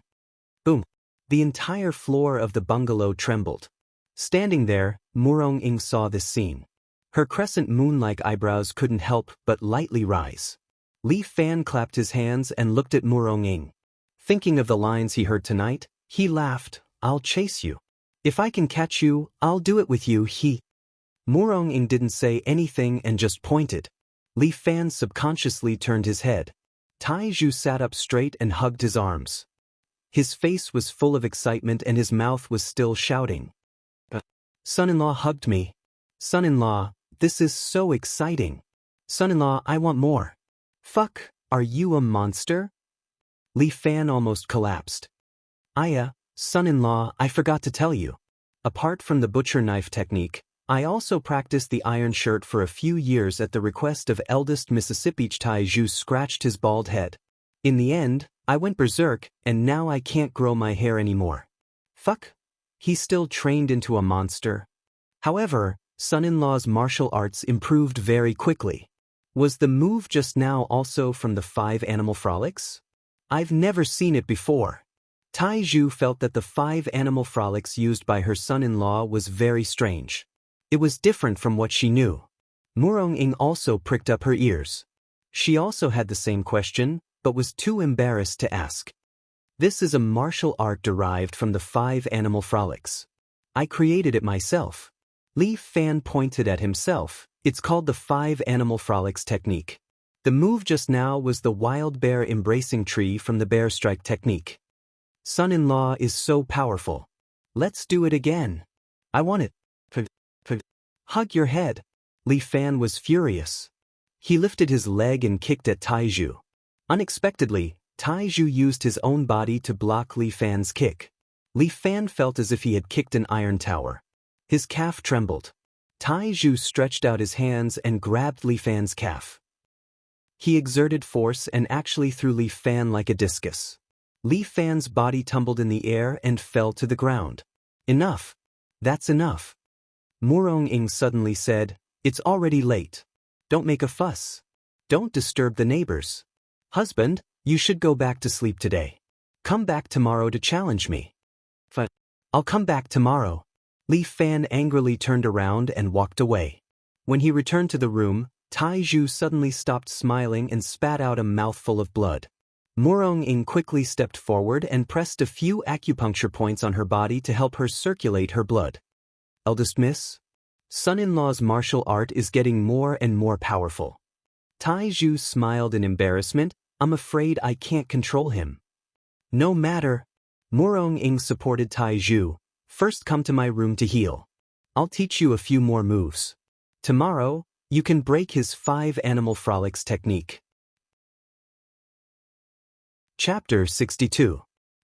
Boom! The entire floor of the bungalow trembled. Standing there, Murong-ing saw this scene. Her crescent moon-like eyebrows couldn't help but lightly rise. Li Fan clapped his hands and looked at Murong-ing. Thinking of the lines he heard tonight, he laughed, I'll chase you. If I can catch you, I'll do it with you, Murong-ing didn't say anything and just pointed. Li Fan subconsciously turned his head. Taiju sat up straight and hugged his arms. His face was full of excitement and his mouth was still shouting. Son-in-law hugged me. Son-in-law, this is so exciting. Son-in-law, I want more. Fuck, are you a monster? Li Fan almost collapsed. Son-in-law, I forgot to tell you. Apart from the butcher knife technique, I also practiced the iron shirt for a few years at the request of eldest Mississippi. Taiju scratched his bald head. In the end, I went berserk, and now I can't grow my hair anymore. Fuck. He's still trained into a monster. However, son-in-law's martial arts improved very quickly. Was the move just now also from the 5 animal frolics? I've never seen it before. Taiju felt that the 5 animal frolics used by her son-in-law was very strange. It was different from what she knew. Murong-ing also pricked up her ears. She also had the same question, but was too embarrassed to ask. This is a martial art derived from the 5 animal frolics. I created it myself. Li Fan pointed at himself. It's called the 5 animal frolics technique. The move just now was the wild bear embracing tree from the bear strike technique. Son-in-law is so powerful. Let's do it again. I want it. Hug your head. Li Fan was furious. He lifted his leg and kicked at Taiju. Unexpectedly, Taiju used his own body to block Li Fan's kick. Li Fan felt as if he had kicked an iron tower. His calf trembled. Taiju stretched out his hands and grabbed Li Fan's calf. He exerted force and actually threw Li Fan like a discus. Li Fan's body tumbled in the air and fell to the ground. Enough. That's enough. Murong-ing suddenly said, It's already late. Don't make a fuss. Don't disturb the neighbors. Husband, you should go back to sleep today. Come back tomorrow to challenge me. I'll come back tomorrow. Li Fan angrily turned around and walked away. When he returned to the room, Taiju suddenly stopped smiling and spat out a mouthful of blood. Murong-ing quickly stepped forward and pressed a few acupuncture points on her body to help her circulate her blood. Eldest miss? Son-in-law's martial art is getting more and more powerful. Taiju smiled in embarrassment. I'm afraid I can't control him. No matter. Murong-ing supported Taiju. First come to my room to heal. I'll teach you a few more moves. Tomorrow, you can break his 5 animal frolics technique. Chapter 62.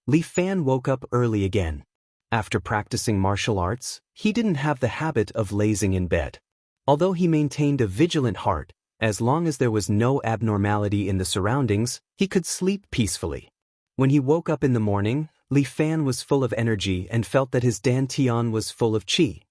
Li Fan woke up early again. After practicing martial arts, he didn't have the habit of lazing in bed. Although he maintained a vigilant heart, as long as there was no abnormality in the surroundings, he could sleep peacefully. When he woke up in the morning, Li Fan was full of energy and felt that his dantian was full of qi.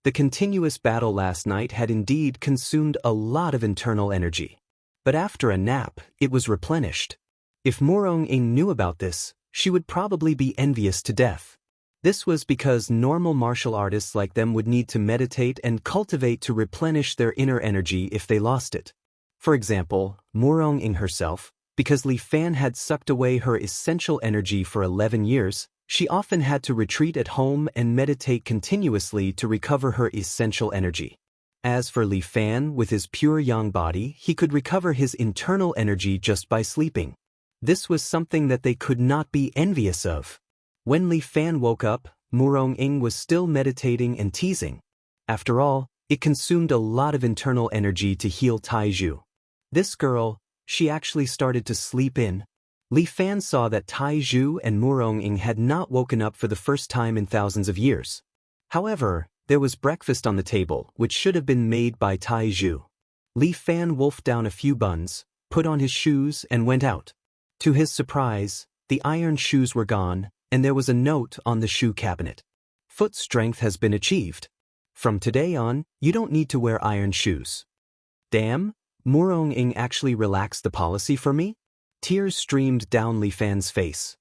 The continuous battle last night had indeed consumed a lot of internal energy. But after a nap, it was replenished. If Morong-ing knew about this, she would probably be envious to death. This was because normal martial artists like them would need to meditate and cultivate to replenish their inner energy if they lost it. For example, Morong-ing herself, because Li Fan had sucked away her essential energy for 11 years, she often had to retreat at home and meditate continuously to recover her essential energy. As for Li Fan, with his pure yang body, he could recover his internal energy just by sleeping. This was something that they could not be envious of. When Li Fan woke up, Morong-ing was still meditating and teasing. After all, it consumed a lot of internal energy to heal Taiju. This girl, she actually started to sleep in. Li Fan saw that Taiju and Morong-ing had not woken up for the first time in thousands of years. However, there was breakfast on the table, which should have been made by Taiju. Li Fan wolfed down a few buns, put on his shoes and went out. To his surprise, the iron shoes were gone, and there was a note on the shoe cabinet. Foot strength has been achieved. From today on, you don't need to wear iron shoes. Damn, Morong-ing actually relaxed the policy for me? Tears streamed down Li Fan's face.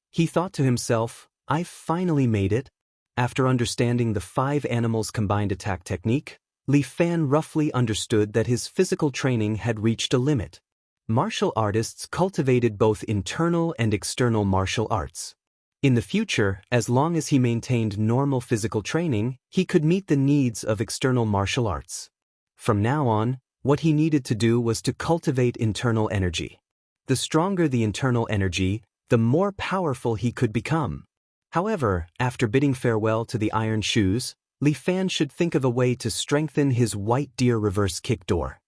He thought to himself, I finally made it. After understanding the 5 animals combined attack technique, Li Fan roughly understood that his physical training had reached a limit. Martial artists cultivated both internal and external martial arts. In the future, as long as he maintained normal physical training, he could meet the needs of external martial arts. From now on, what he needed to do was to cultivate internal energy. The stronger the internal energy, the more powerful he could become. However, after bidding farewell to the iron shoes, Li Fan should think of a way to strengthen his white deer reverse kick door.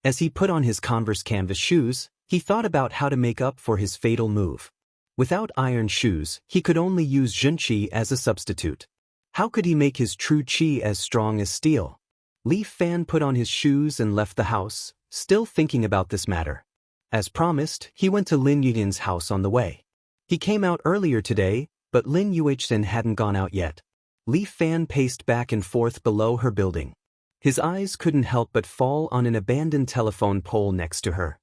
As he put on his Converse canvas shoes, he thought about how to make up for his fatal move. Without iron shoes, he could only use Junqi as a substitute. How could he make his true qi as strong as steel? Li Fan put on his shoes and left the house, still thinking about this matter. As promised, he went to Lin Yuan's house on the way. He came out earlier today, but Lin Yuan hadn't gone out yet. Li Fan paced back and forth below her building. His eyes couldn't help but fall on an abandoned telephone pole next to her.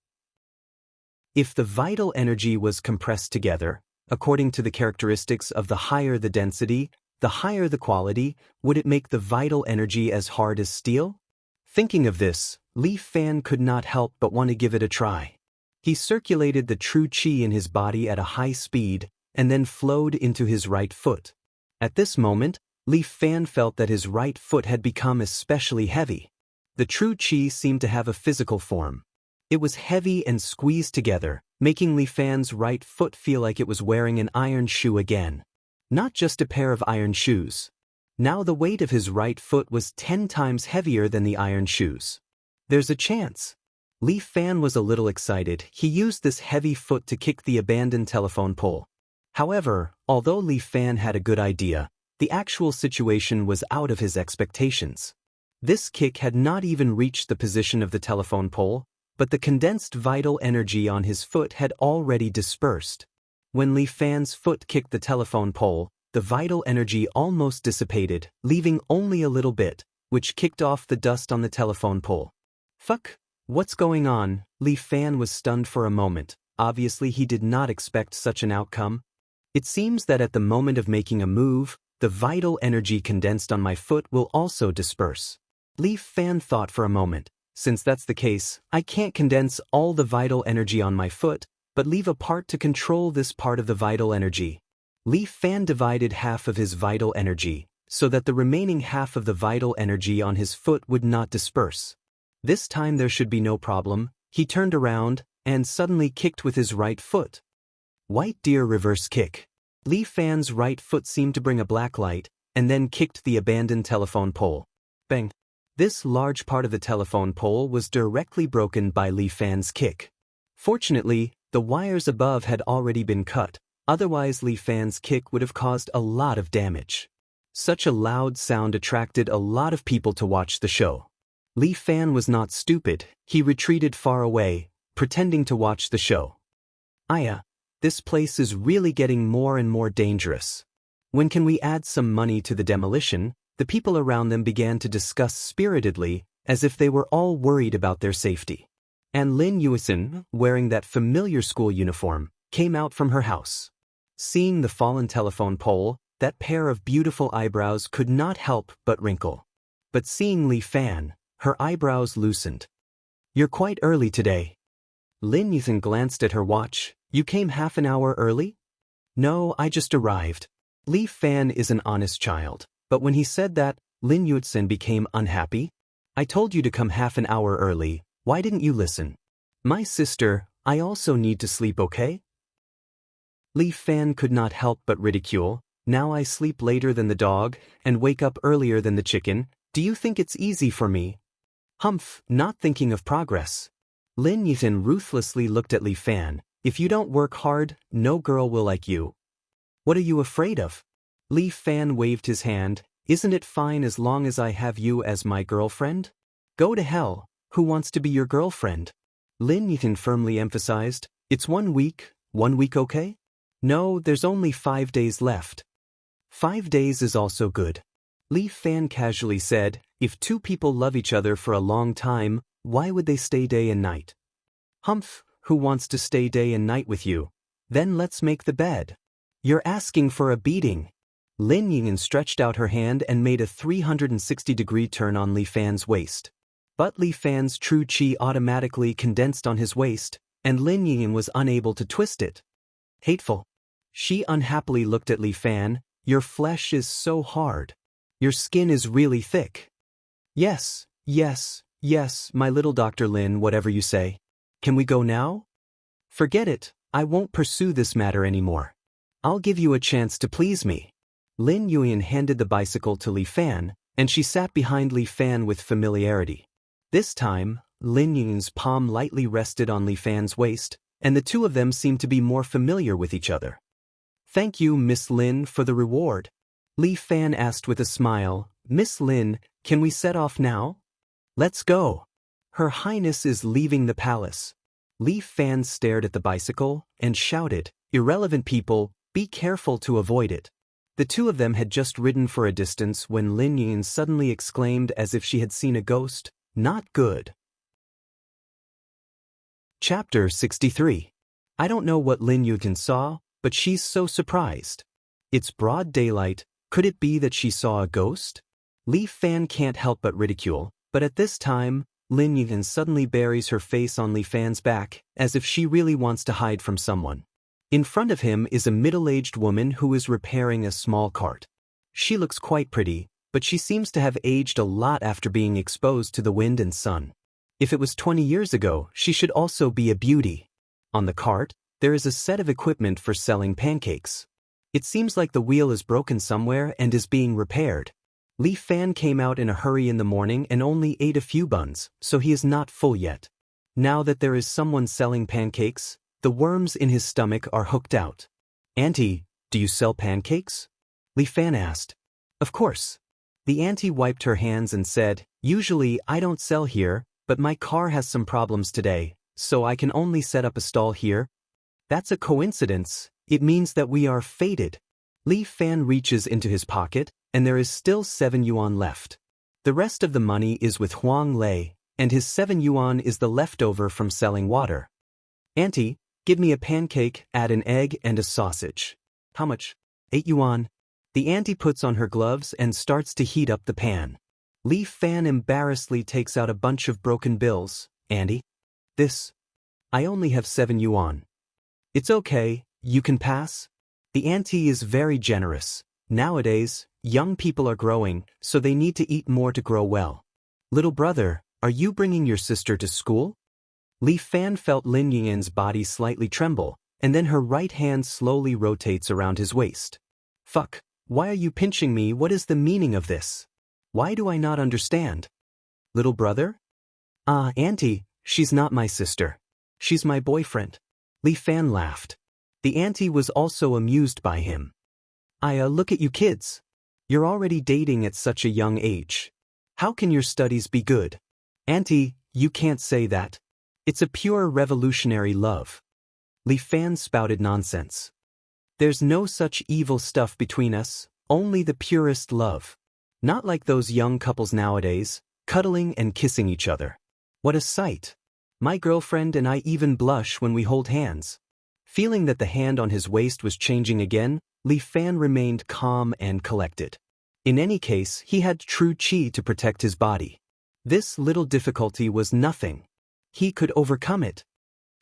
If the vital energy was compressed together, according to the characteristics of the higher the density, the higher the quality, would it make the vital energy as hard as steel? Thinking of this, Li Fan could not help but want to give it a try. He circulated the true qi in his body at a high speed, and then flowed into his right foot. At this moment, Li Fan felt that his right foot had become especially heavy. The true qi seemed to have a physical form. It was heavy and squeezed together, making Li Fan's right foot feel like it was wearing an iron shoe again. Not just a pair of iron shoes. Now the weight of his right foot was 10 times heavier than the iron shoes. There's a chance. Li Fan was a little excited. He used this heavy foot to kick the abandoned telephone pole. However, although Li Fan had a good idea, the actual situation was out of his expectations. This kick had not even reached the position of the telephone pole, but the condensed vital energy on his foot had already dispersed. When Li Fan's foot kicked the telephone pole, the vital energy almost dissipated, leaving only a little bit, which kicked off the dust on the telephone pole. Fuck, what's going on? Li Fan was stunned for a moment. Obviously he did not expect such an outcome. It seems that at the moment of making a move, the vital energy condensed on my foot will also disperse. Li Fan thought for a moment. Since that's the case, I can't condense all the vital energy on my foot, but leave a part to control this part of the vital energy. Li Fan divided half of his vital energy, so that the remaining half of the vital energy on his foot would not disperse. This time there should be no problem. He turned around, and suddenly kicked with his right foot. White deer reverse kick. Li Fan's right foot seemed to bring a black light, and then kicked the abandoned telephone pole. Bang! This large part of the telephone pole was directly broken by Li Fan's kick. Fortunately, the wires above had already been cut, Otherwise Li Fan's kick would have caused a lot of damage. Such a loud sound attracted a lot of people to watch the show. Li Fan was not stupid, he retreated far away, pretending to watch the show. Aya, this place is really getting more and more dangerous. When can we add some money to the demolition? The people around them began to discuss spiritedly, as if they were all worried about their safety. And Lin Yueson, wearing that familiar school uniform, came out from her house. Seeing the fallen telephone pole, that pair of beautiful eyebrows could not help but wrinkle. But seeing Li Fan, her eyebrows loosened. You're quite early today. Lin Yueson glanced at her watch. You came half an hour early? No, I just arrived. Li Fan is an honest child, but when he said that, Lin Yueson became unhappy. I told you to come half an hour early, why didn't you listen? My sister, I also need to sleep, okay? Li Fan could not help but ridicule. Now I sleep later than the dog, and wake up earlier than the chicken. Do you think it's easy for me? Humph, not thinking of progress. Lin Yueson ruthlessly looked at Li Fan. If you don't work hard, no girl will like you. What are you afraid of? Li Fan waved his hand. Isn't it fine as long as I have you as my girlfriend? Go to hell, who wants to be your girlfriend? Lin Yueson firmly emphasized. It's 1 week, 1 week okay? No, there's only 5 days left. 5 days is also good. Li Fan casually said, if two people love each other for a long time, why would they stay day and night? Humph, who wants to stay day and night with you? Then let's make the bed. You're asking for a beating. Lin Yueson stretched out her hand and made a 360-degree turn on Li Fan's waist. But Li Fan's true chi automatically condensed on his waist, and Lin Yueson was unable to twist it. Hateful. She unhappily looked at Li Fan. Your flesh is so hard. Your skin is really thick. Yes, yes, yes, my little Dr. Lin, whatever you say. Can we go now? Forget it, I won't pursue this matter anymore. I'll give you a chance to please me. Lin Yueson handed the bicycle to Li Fan, and she sat behind Li Fan with familiarity. This time, Lin Yueson's palm lightly rested on Li Fan's waist, and the two of them seemed to be more familiar with each other. Thank you, Miss Lin, for the reward. Li Fan asked with a smile, Miss Lin, can we set off now? Let's go. Her Highness is leaving the palace. Li Fan stared at the bicycle and shouted, irrelevant people, be careful to avoid it. The two of them had just ridden for a distance when Lin Yueson suddenly exclaimed as if she had seen a ghost, not good. Chapter 63. I don't know what Lin Yueson saw, but she's so surprised. It's broad daylight, could it be that she saw a ghost? Li Fan can't help but ridicule, but at this time, Lin Yueson suddenly buries her face on Li Fan's back, as if she really wants to hide from someone. In front of him is a middle-aged woman who is repairing a small cart. She looks quite pretty, but she seems to have aged a lot after being exposed to the wind and sun. If it was 20 years ago, she should also be a beauty. On the cart, there is a set of equipment for selling pancakes. It seems like the wheel is broken somewhere and is being repaired. Li Fan came out in a hurry in the morning and only ate a few buns, so he is not full yet. Now that there is someone selling pancakes, the worms in his stomach are hooked out. Auntie, do you sell pancakes? Li Fan asked. Of course. The auntie wiped her hands and said, usually I don't sell here, but my car has some problems today, so I can only set up a stall here. That's a coincidence, it means that we are fated. Li Fan reaches into his pocket, and there is still 7 yuan left. The rest of the money is with Huang Lei, and his 7 yuan is the leftover from selling water. Auntie, give me a pancake, add an egg and a sausage. How much? 8 yuan. The auntie puts on her gloves and starts to heat up the pan. Li Fan embarrassedly takes out a bunch of broken bills. Auntie? This. I only have 7 yuan. It's okay, you can pass. The auntie is very generous. Nowadays, young people are growing, so they need to eat more to grow well. Little brother, are you bringing your sister to school? Li Fan felt Lin Yueson's body slightly tremble, and then her right hand slowly rotates around his waist. Fuck, why are you pinching me? What is the meaning of this? Why do I not understand? Little brother? Auntie, she's not my sister. She's my boyfriend. Li Fan laughed. The auntie was also amused by him. Look at you kids. You're already dating at such a young age. How can your studies be good? Auntie, you can't say that. It's a pure revolutionary love. Li Fan spouted nonsense. There's no such evil stuff between us, only the purest love. Not like those young couples nowadays, cuddling and kissing each other. What a sight. My girlfriend and I even blush when we hold hands. Feeling that the hand on his waist was changing again, Li Fan remained calm and collected. In any case, he had true qi to protect his body. This little difficulty was nothing. He could overcome it.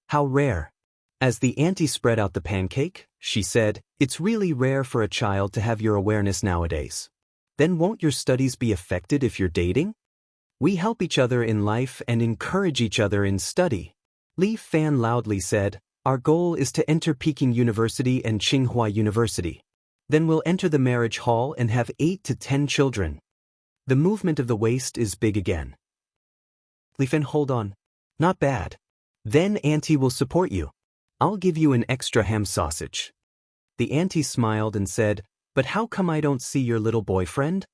How rare. As the auntie spread out the pancake, she said, "It's really rare for a child to have your awareness nowadays. Then won't your studies be affected if you're dating? We help each other in life and encourage each other in study." Li Fan loudly said, "Our goal is to enter Peking University and Tsinghua University. Then we'll enter the marriage hall and have 8 to 10 children." The movement of the waist is big again. Li Fan, hold on. Not bad. Then auntie will support you. I'll give you an extra ham sausage. The auntie smiled and said, "But how come I don't see your little boyfriend?"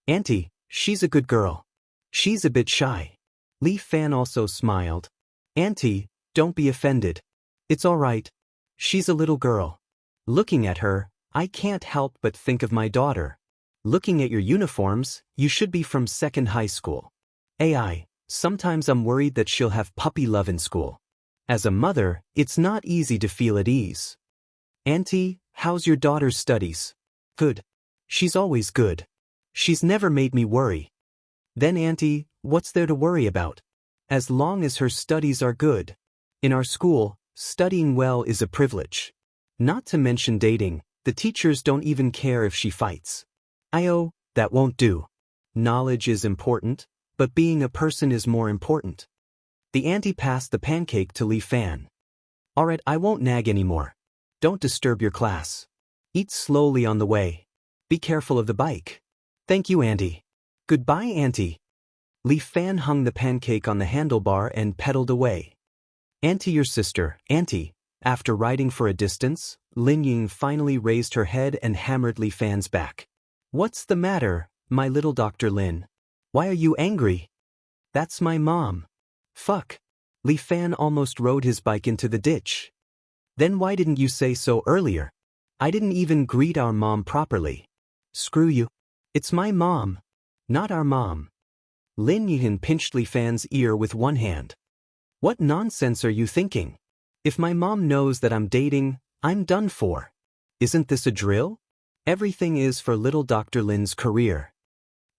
"Auntie, she's a good girl. She's a bit shy." Li Fan also smiled. "Auntie, don't be offended. It's all right. She's a little girl. Looking at her, I can't help but think of my daughter. Looking at your uniforms, you should be from second high school. Sometimes I'm worried that she'll have puppy love in school. As a mother, it's not easy to feel at ease." "Auntie, how's your daughter's studies?" "Good. She's always good. She's never made me worry." "Then auntie, what's there to worry about? As long as her studies are good. In our school, studying well is a privilege. Not to mention dating, the teachers don't even care if she fights." That won't do. Knowledge is important, but being a person is more important. The auntie passed the pancake to Li Fan. "Alright, I won't nag anymore. Don't disturb your class. Eat slowly on the way. Be careful of the bike." "Thank you, auntie." "Goodbye, auntie." Li Fan hung the pancake on the handlebar and pedaled away. "Auntie, your sister, auntie." After riding for a distance, Lin Ying finally raised her head and hammered Li Fan's back. "What's the matter, my little Dr. Lin? Why are you angry?" "That's my mom." "Fuck." Li Fan almost rode his bike into the ditch. "Then why didn't you say so earlier? I didn't even greet our mom properly." "Screw you. It's my mom. Not our mom." Lin Ying pinched Li Fan's ear with one hand. "What nonsense are you thinking? If my mom knows that I'm dating, I'm done for. Isn't this a drill? Everything is for little Dr. Lin's career."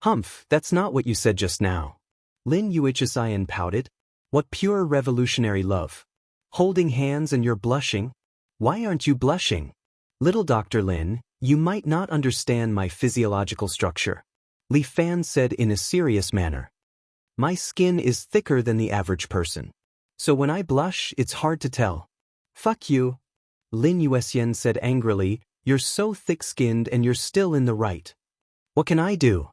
"Humph, that's not what you said just now." Lin Yuichisayan pouted. "What pure revolutionary love. Holding hands and you're blushing? Why aren't you blushing?" "Little Dr. Lin, you might not understand my physiological structure," Li Fan said in a serious manner. "My skin is thicker than the average person. So when I blush, it's hard to tell." "Fuck you," Lin Yuesian said angrily. "You're so thick-skinned and you're still in the right. What can I do?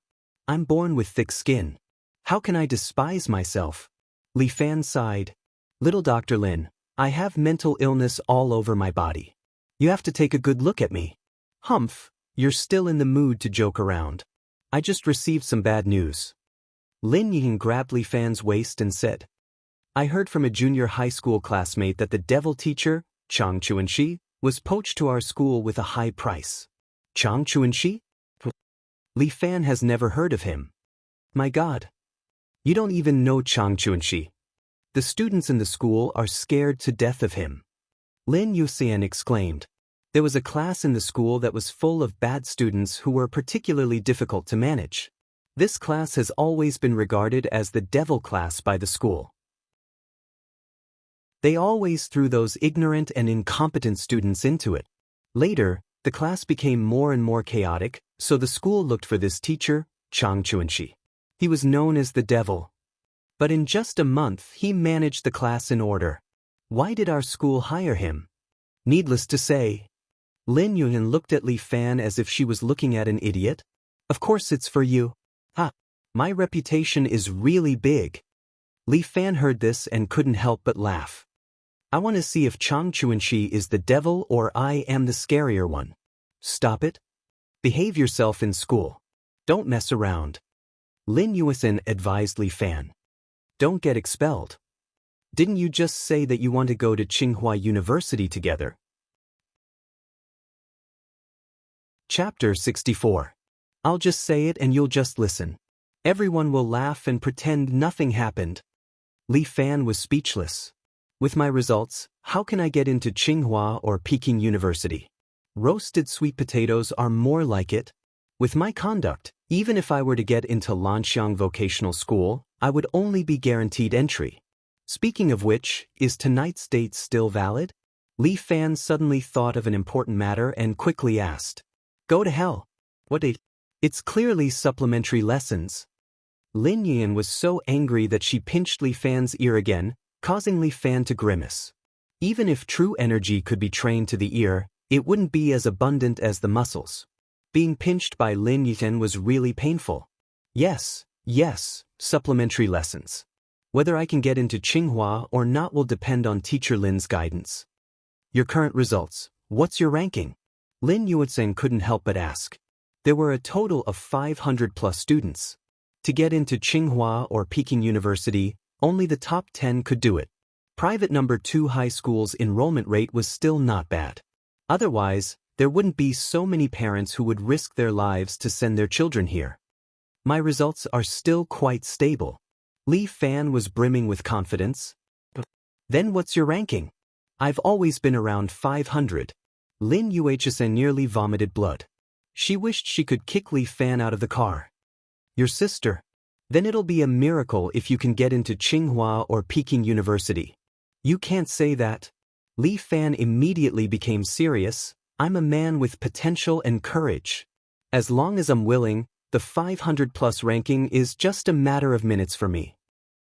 I'm born with thick skin. How can I despise myself?" Li Fan sighed. "Little Dr. Lin, I have mental illness all over my body. You have to take a good look at me." "Humph, you're still in the mood to joke around. I just received some bad news." Lin Ying grabbed Li Fan's waist and said, "I heard from a junior high school classmate that the devil teacher, Chang Chuanxi, was poached to our school with a high price." "Chang Chuanxi?" Li Fan has never heard of him. "My God. You don't even know Chang Chuanxi. The students in the school are scared to death of him." Lin Yuxian exclaimed. There was a class in the school that was full of bad students who were particularly difficult to manage. This class has always been regarded as the devil class by the school. They always threw those ignorant and incompetent students into it. Later, the class became more and more chaotic, so the school looked for this teacher, Chang Chuanxi. He was known as the devil. But in just a month he managed the class in order. Why did our school hire him? Needless to say. Lin Yunhan looked at Li Fan as if she was looking at an idiot. "Of course it's for you." "Ha! My reputation is really big." Li Fan heard this and couldn't help but laugh. I want to see if Chang Chuanxi is the devil or I am the scarier one. Stop it. Behave yourself in school. Don't mess around. Lin Yuesan advised Li Fan. Don't get expelled. Didn't you just say that you want to go to Tsinghua University together? Chapter 64. I'll just say it and you'll just listen. Everyone will laugh and pretend nothing happened. Li Fan was speechless. With my results, how can I get into Tsinghua or Peking University? Roasted sweet potatoes are more like it. With my conduct, even if I were to get into Lanxiang Vocational School, I would only be guaranteed entry. Speaking of which, is tonight's date still valid? Li Fan suddenly thought of an important matter and quickly asked. Go to hell. What date? It's clearly supplementary lessons. Lin Yan was so angry that she pinched Li Fan's ear again, causing Li Fan to grimace. Even if true energy could be trained to the ear, it wouldn't be as abundant as the muscles. Being pinched by Lin Yan was really painful. Yes, supplementary lessons. Whether I can get into Tsinghua or not will depend on Teacher Lin's guidance. Your current results, what's your ranking? Lin Yuesan couldn't help but ask. There were a total of 500 plus students. To get into Tsinghua or Peking University, only the top 10 could do it. Private number 2 high school's enrollment rate was still not bad. Otherwise, there wouldn't be so many parents who would risk their lives to send their children here. My results are still quite stable. Li Fan was brimming with confidence. Then what's your ranking? I've always been around 500. Lin Yuesan nearly vomited blood. She wished she could kick Li Fan out of the car. Your sister? Then it'll be a miracle if you can get into Tsinghua or Peking University. You can't say that. Li Fan immediately became serious. I'm a man with potential and courage. As long as I'm willing, the 500 plus ranking is just a matter of minutes for me.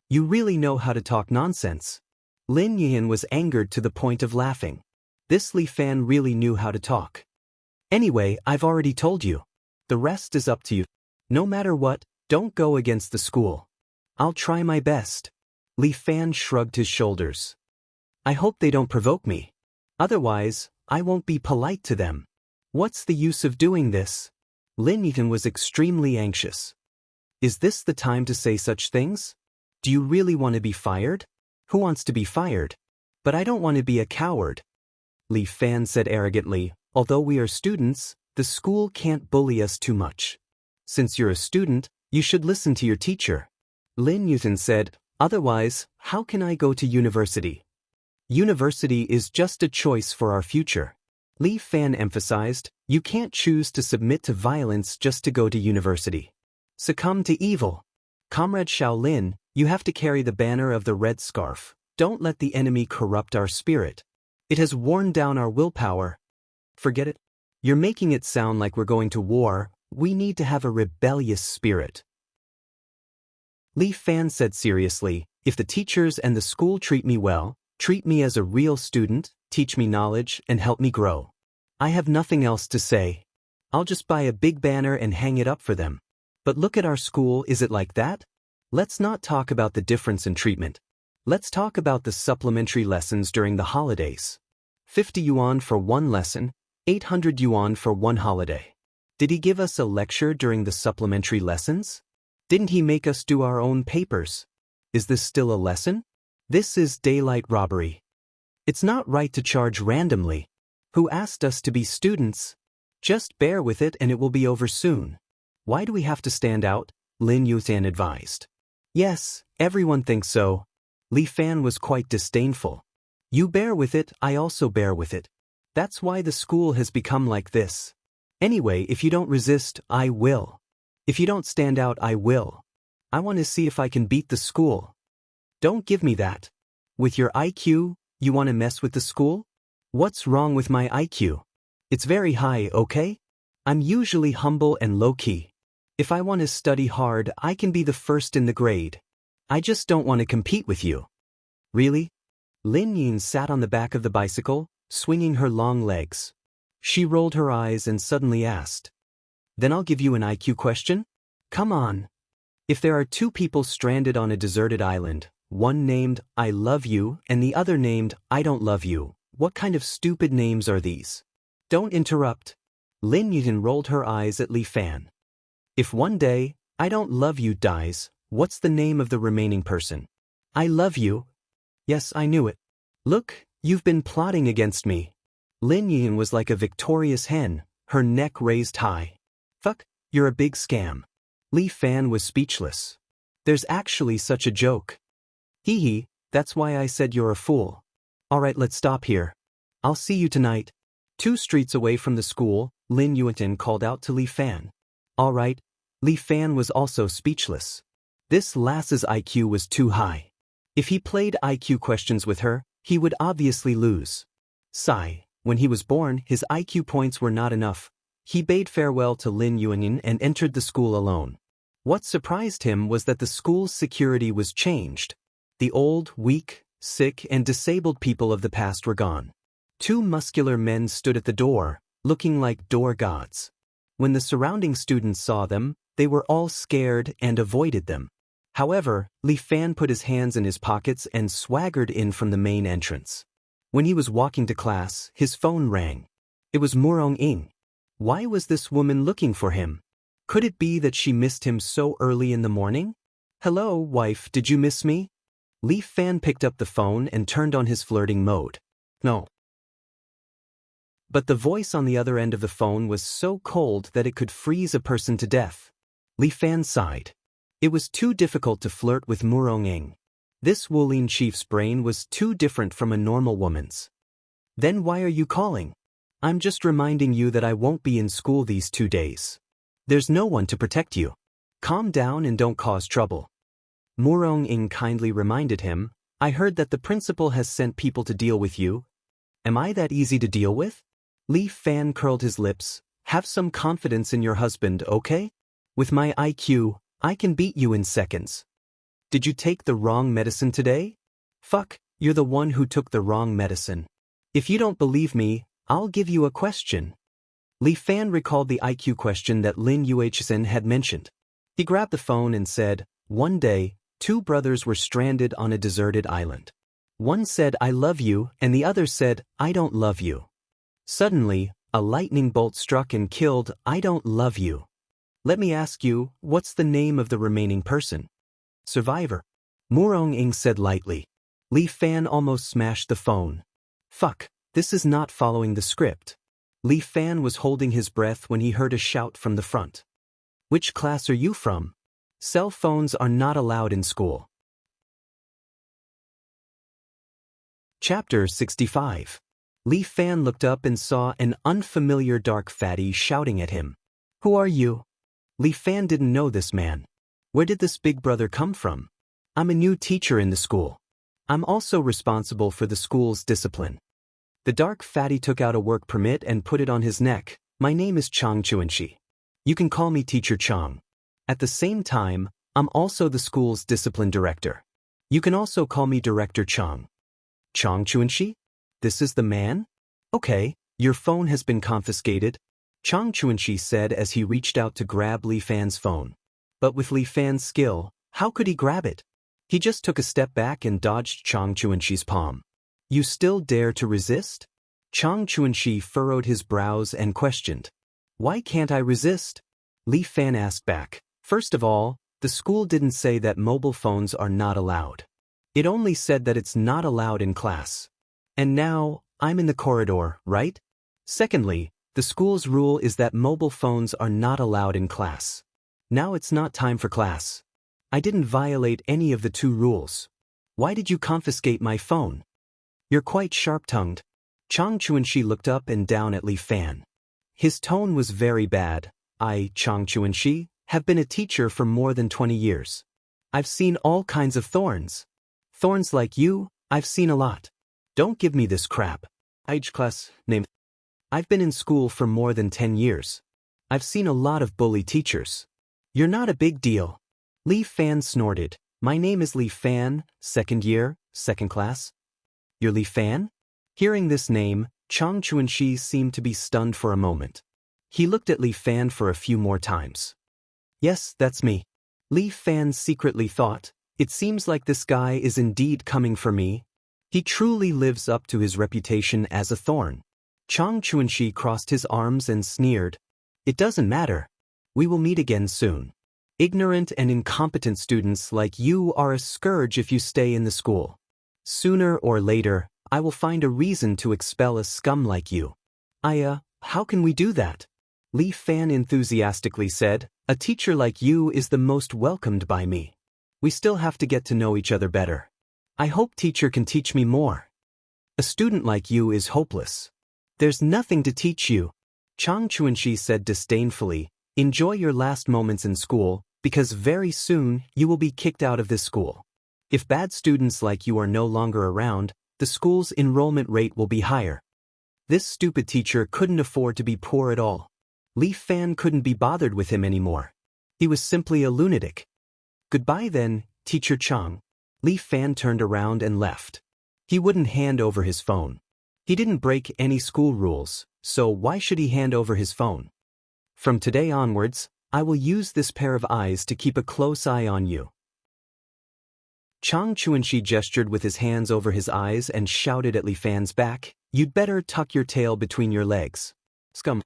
You really know how to talk nonsense. Lin Yan was angered to the point of laughing. This Li Fan really knew how to talk. Anyway, I've already told you. The rest is up to you. No matter what, don't go against the school. I'll try my best. Li Fan shrugged his shoulders. I hope they don't provoke me. Otherwise, I won't be polite to them. What's the use of doing this? Lin Yan was extremely anxious. Is this the time to say such things? Do you really want to be fired? Who wants to be fired? But I don't want to be a coward. Li Fan said arrogantly, although we are students, the school can't bully us too much. Since you're a student, you should listen to your teacher. Lin Yan said, otherwise, how can I go to university? University is just a choice for our future. Li Fan emphasized, you can't choose to submit to violence just to go to university. Succumb to evil. Comrade Shaolin, you have to carry the banner of the red scarf. Don't let the enemy corrupt our spirit. It has worn down our willpower. Forget it. You're making it sound like we're going to war. We need to have a rebellious spirit. Li Fan said seriously, if the teachers and the school treat me well, treat me as a real student, teach me knowledge, and help me grow. I have nothing else to say. I'll just buy a big banner and hang it up for them. But look at our school, is it like that? Let's not talk about the difference in treatment. Let's talk about the supplementary lessons during the holidays. 50 yuan for one lesson, 800 yuan for one holiday. Did he give us a lecture during the supplementary lessons? Didn't he make us do our own papers? Is this still a lesson? This is daylight robbery. It's not right to charge randomly. Who asked us to be students? Just bear with it and it will be over soon. Why do we have to stand out? Lin Yuesan advised. Yes, everyone thinks so. Li Fan was quite disdainful. You bear with it, I also bear with it. That's why the school has become like this. Anyway, if you don't resist, I will. If you don't stand out, I will. I want to see if I can beat the school. Don't give me that. With your IQ, you want to mess with the school? What's wrong with my IQ? It's very high, okay? I'm usually humble and low-key. If I want to study hard, I can be the first in the grade. I just don't want to compete with you. Really? Lin Yin sat on the back of the bicycle, swinging her long legs. She rolled her eyes and suddenly asked. Then I'll give you an IQ question? Come on. If there are two people stranded on a deserted island, one named I love you and the other named I don't love you. What kind of stupid names are these? Don't interrupt. Lin Yun rolled her eyes at Li Fan. If one day, I don't love you dies, what's the name of the remaining person? I love you. Yes, I knew it. Look, you've been plotting against me. Lin Yun was like a victorious hen, her neck raised high. Fuck, you're a big scam. Li Fan was speechless. There's actually such a joke. Hee hee, that's why I said you're a fool. Alright, let's stop here. I'll see you tonight. 2 streets away from the school, Lin Yuantin called out to Li Fan. Alright. Li Fan was also speechless. This lass's IQ was too high. If he played IQ questions with her, he would obviously lose. Sigh, when he was born, his IQ points were not enough. He bade farewell to Lin Yuanyin and entered the school alone. What surprised him was that the school's security was changed. The old, weak, sick, and disabled people of the past were gone. 2 muscular men stood at the door, looking like door gods. When the surrounding students saw them, they were all scared and avoided them. However, Li Fan put his hands in his pockets and swaggered in from the main entrance. When he was walking to class, his phone rang. It was Murong Ying. Why was this woman looking for him? Could it be that she missed him so early in the morning? Hello, wife, did you miss me? Li Fan picked up the phone and turned on his flirting mode. No. But the voice on the other end of the phone was so cold that it could freeze a person to death. Li Fan sighed. It was too difficult to flirt with Murong Ying. This Wulin chief's brain was too different from a normal woman's. Then why are you calling? I'm just reminding you that I won't be in school these 2 days. There's no one to protect you. Calm down and don't cause trouble. Murong Ying kindly reminded him, I heard that the principal has sent people to deal with you. Am I that easy to deal with? Li Fan curled his lips. Have some confidence in your husband, okay? With my IQ, I can beat you in seconds. Did you take the wrong medicine today? Fuck, you're the one who took the wrong medicine. If you don't believe me, I'll give you a question. Li Fan recalled the IQ question that Lin Yuanyin had mentioned. He grabbed the phone and said, one day, 2 brothers were stranded on a deserted island. One said I love you and the other said I don't love you. Suddenly, a lightning bolt struck and killed I don't love you. Let me ask you, what's the name of the remaining person? Survivor. Murong Ying said lightly. Li Fan almost smashed the phone. Fuck, this is not following the script. Li Fan was holding his breath when he heard a shout from the front. Which class are you from? Cell phones are not allowed in school. Chapter 65. Li Fan looked up and saw an unfamiliar dark fatty shouting at him. Who are you? Li Fan didn't know this man. Where did this big brother come from? I'm a new teacher in the school. I'm also responsible for the school's discipline. The dark fatty took out a work permit and put it on his neck. My name is Chang Chuanxi. You can call me Teacher Chang. At the same time, I'm also the school's discipline director. You can also call me Director Chang. Chang Chuanxi? This is the man? Okay, your phone has been confiscated, Chang Chuanxi said as he reached out to grab Li Fan's phone. But with Li Fan's skill, how could he grab it? He just took a step back and dodged Chang Chuanxi's palm. You still dare to resist? Chang Chuanxi furrowed his brows and questioned. Why can't I resist? Li Fan asked back. First of all, the school didn't say that mobile phones are not allowed. It only said that it's not allowed in class. And now, I'm in the corridor, right? Secondly, the school's rule is that mobile phones are not allowed in class. Now it's not time for class. I didn't violate any of the 2 rules. Why did you confiscate my phone? You're quite sharp-tongued. Chang Chuanxi looked up and down at Li Fan. His tone was very bad. I, Chang Chuanxi, have been a teacher for more than 20 years. I've seen all kinds of thorns. Thorns like you, I've seen a lot. Don't give me this crap. Age class, name. I've been in school for more than 10 years. I've seen a lot of bully teachers. You're not a big deal. Li Fan snorted. My name is Li Fan, 2nd year, 2nd class. You're Li Fan? Hearing this name, Chang Chuanxi seemed to be stunned for a moment. He looked at Li Fan for a few more times. Yes, that's me. Li Fan secretly thought, It seems like this guy is indeed coming for me. He truly lives up to his reputation as a thorn. Chang Chuanxi crossed his arms and sneered. It doesn't matter. We will meet again soon. Ignorant and incompetent students like you are a scourge if you stay in the school. Sooner or later, I will find a reason to expel a scum like you. How can we do that? Li Fan enthusiastically said, a teacher like you is the most welcomed by me. We still have to get to know each other better. I hope teacher can teach me more. A student like you is hopeless. There's nothing to teach you. Chang Chuanxi said disdainfully, enjoy your last moments in school, because very soon you will be kicked out of this school. If bad students like you are no longer around, the school's enrollment rate will be higher. This stupid teacher couldn't afford to be poor at all. Li Fan couldn't be bothered with him anymore. He was simply a lunatic. Goodbye then, Teacher Chang. Li Fan turned around and left. He wouldn't hand over his phone. He didn't break any school rules, so why should he hand over his phone? From today onwards, I will use this pair of eyes to keep a close eye on you. Chang Chuanxi gestured with his hands over his eyes and shouted at Li Fan's back, you'd better tuck your tail between your legs. Scum.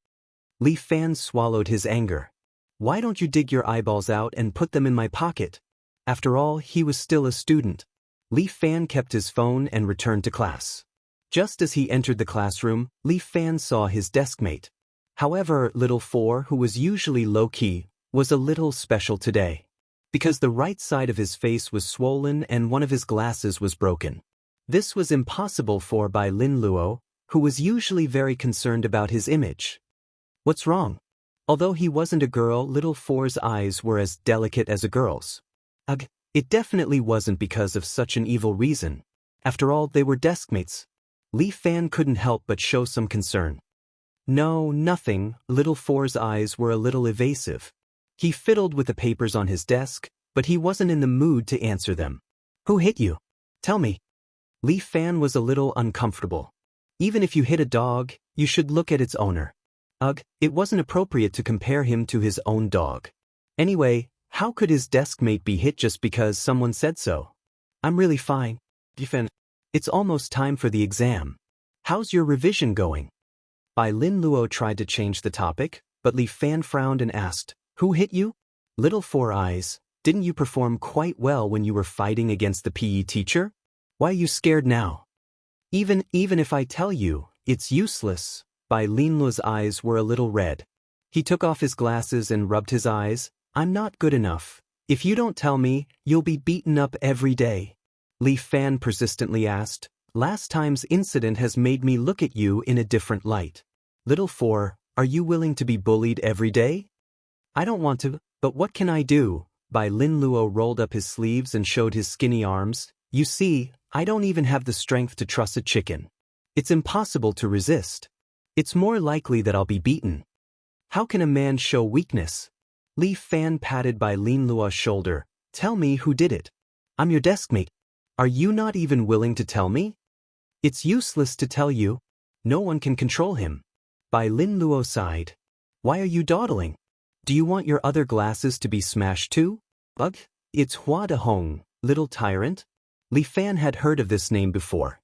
Li Fan swallowed his anger. Why don't you dig your eyeballs out and put them in my pocket? After all, he was still a student. Li Fan kept his phone and returned to class. Just as he entered the classroom, Li Fan saw his deskmate. However, little Four, who was usually low-key, was a little special today. Because the right side of his face was swollen and one of his glasses was broken. This was impossible for by Lin Luo, who was usually very concerned about his image. What's wrong? Although he wasn't a girl, little Four's eyes were as delicate as a girl's. Ugh, it definitely wasn't because of such an evil reason. After all, they were deskmates. Li Fan couldn't help but show some concern. No, nothing, little Four's eyes were a little evasive. He fiddled with the papers on his desk, but he wasn't in the mood to answer them. Who hit you? Tell me. Li Fan was a little uncomfortable. Even if you hit a dog, you should look at its owner. Ugh, it wasn't appropriate to compare him to his own dog. Anyway, how could his deskmate be hit just because someone said so? I'm really fine. It's almost time for the exam. How's your revision going? Bai Lin Luo tried to change the topic, but Li Fan frowned and asked, who hit you? Little Four Eyes, didn't you perform quite well when you were fighting against the PE teacher? Why are you scared now? Even if I tell you, it's useless. Bai Lin Luo's eyes were a little red. He took off his glasses and rubbed his eyes. I'm not good enough. If you don't tell me, you'll be beaten up every day. Li Fan persistently asked, last time's incident has made me look at you in a different light. Little Four, are you willing to be bullied every day? I don't want to, but what can I do? Bai Lin Luo rolled up his sleeves and showed his skinny arms. You see, I don't even have the strength to truss a chicken. It's impossible to resist. It's more likely that I'll be beaten. How can a man show weakness? Li Fan patted Bai Lin Luo's shoulder. Tell me who did it. I'm your deskmate. Are you not even willing to tell me? It's useless to tell you. No one can control him. Bai Lin Luo sighed. Why are you dawdling? Do you want your other glasses to be smashed too? Ugh, it's Hua De Hong, little tyrant. Li Fan had heard of this name before.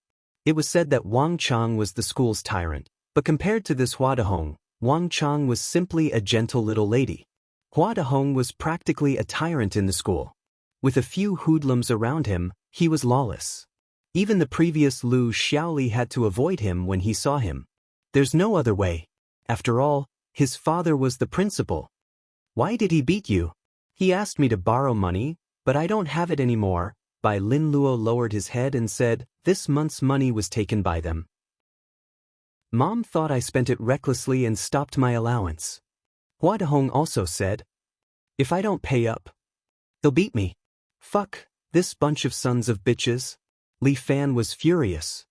It was said that Wang Chang was the school's tyrant, but compared to this Hua De Hong, Wang Chang was simply a gentle little lady. Hua De Hong was practically a tyrant in the school. With a few hoodlums around him, he was lawless. Even the previous Lu Xiaoli had to avoid him when he saw him. There's no other way. After all, his father was the principal. Why did he beat you? He asked me to borrow money, but I don't have it anymore. Bai Lin Luo lowered his head and said, this month's money was taken by them. Mom thought I spent it recklessly and stopped my allowance. Hua De Hong also said, if I don't pay up, they'll beat me. Fuck, this bunch of sons of bitches. Li Fan was furious.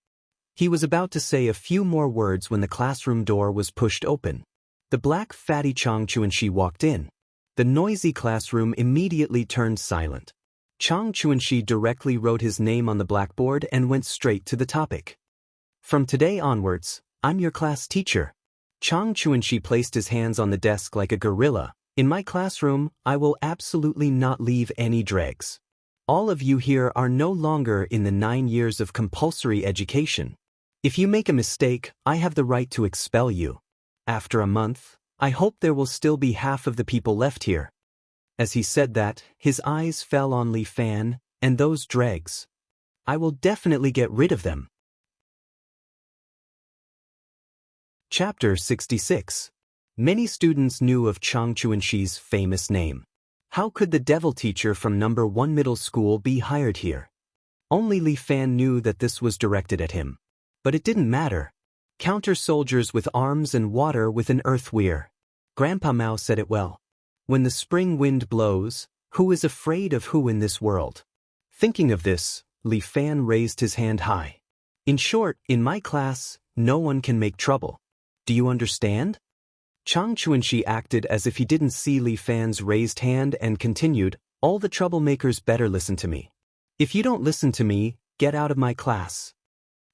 He was about to say a few more words when the classroom door was pushed open. The black fatty Chang Chuanxi walked in. The noisy classroom immediately turned silent. Chang Chuanxi directly wrote his name on the blackboard and went straight to the topic. From today onwards, I'm your class teacher. Chang Chuanxi placed his hands on the desk like a gorilla. In my classroom, I will absolutely not leave any dregs. All of you here are no longer in the 9 years of compulsory education. If you make a mistake, I have the right to expel you. After a month, I hope there will still be half of the people left here." As he said that, his eyes fell on Li Fan, and those dregs. "I will definitely get rid of them." Chapter 66. Many students knew of Chang Chuanxi's famous name. How could the devil teacher from number 1 middle school be hired here? Only Li Fan knew that this was directed at him. But it didn't matter. Counter soldiers with arms and water with an earth weir. Grandpa Mao said it well. When the spring wind blows, who is afraid of who in this world? Thinking of this, Li Fan raised his hand high. "In short, in my class, no one can make trouble. Do you understand?" Chang Chuanxi acted as if he didn't see Li Fan's raised hand and continued, "All the troublemakers better listen to me. If you don't listen to me, get out of my class."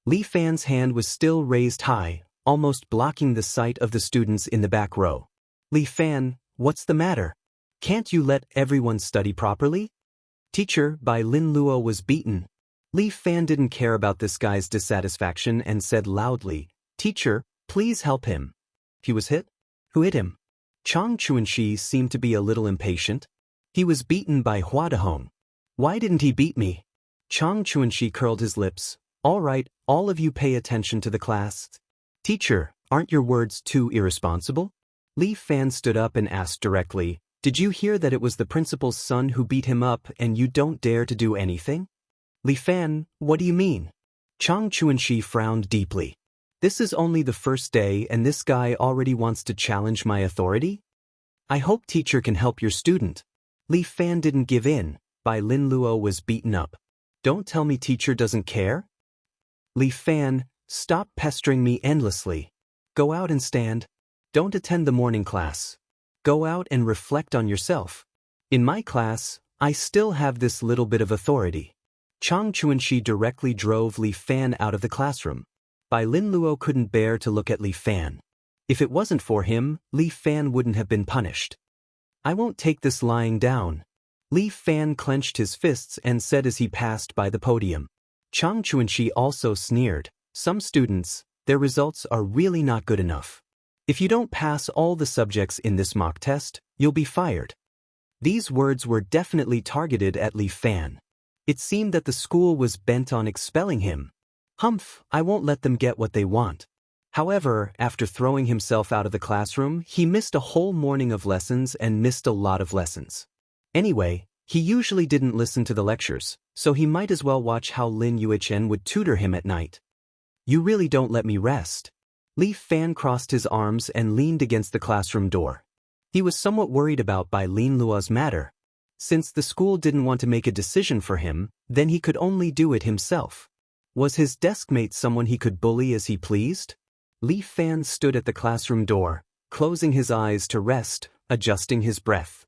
Li Fan's hand was still raised high, almost blocking the sight of the students in the back row. "Li Fan, what's the matter? Can't you let everyone study properly?" "Teacher, Bai Lin Luo was beaten." Li Fan didn't care about this guy's dissatisfaction and said loudly, "Teacher, please help him." "He was hit? Who hit him?" Chang Chuanxi seemed to be a little impatient. "He was beaten by Hua Dehong." "Why didn't he beat me?" Chang Chuanxi curled his lips. "All right, all of you pay attention to the class." "Teacher, aren't your words too irresponsible?" Li Fan stood up and asked directly, "Did you hear that it was the principal's son who beat him up and you don't dare to do anything?" "Li Fan, what do you mean?" Chang Chuanxi frowned deeply. "This is only the first day and this guy already wants to challenge my authority? I hope teacher can help your student." Li Fan didn't give in. Bai Lin Luo was beaten up. "Don't tell me teacher doesn't care?" "Li Fan, stop pestering me endlessly. Go out and stand. Don't attend the morning class. Go out and reflect on yourself. In my class, I still have this little bit of authority." Chang Chuanxi directly drove Li Fan out of the classroom. Bai Lin Luo couldn't bear to look at Li Fan. If it wasn't for him, Li Fan wouldn't have been punished. "I won't take this lying down." Li Fan clenched his fists and said as he passed by the podium. Chang Chuanxi also sneered, "Some students, their results are really not good enough. If you don't pass all the subjects in this mock test, you'll be fired." These words were definitely targeted at Li Fan. It seemed that the school was bent on expelling him. "Humph, I won't let them get what they want." However, after throwing himself out of the classroom, he missed a whole morning of lessons and missed a lot of lessons. Anyway, he usually didn't listen to the lectures, so he might as well watch how Lin Yuechen would tutor him at night. "You really don't let me rest." Li Fan crossed his arms and leaned against the classroom door. He was somewhat worried about Bai Lin Luo's matter. Since the school didn't want to make a decision for him, then he could only do it himself. Was his deskmate someone he could bully as he pleased? Li Fan stood at the classroom door, closing his eyes to rest, adjusting his breath.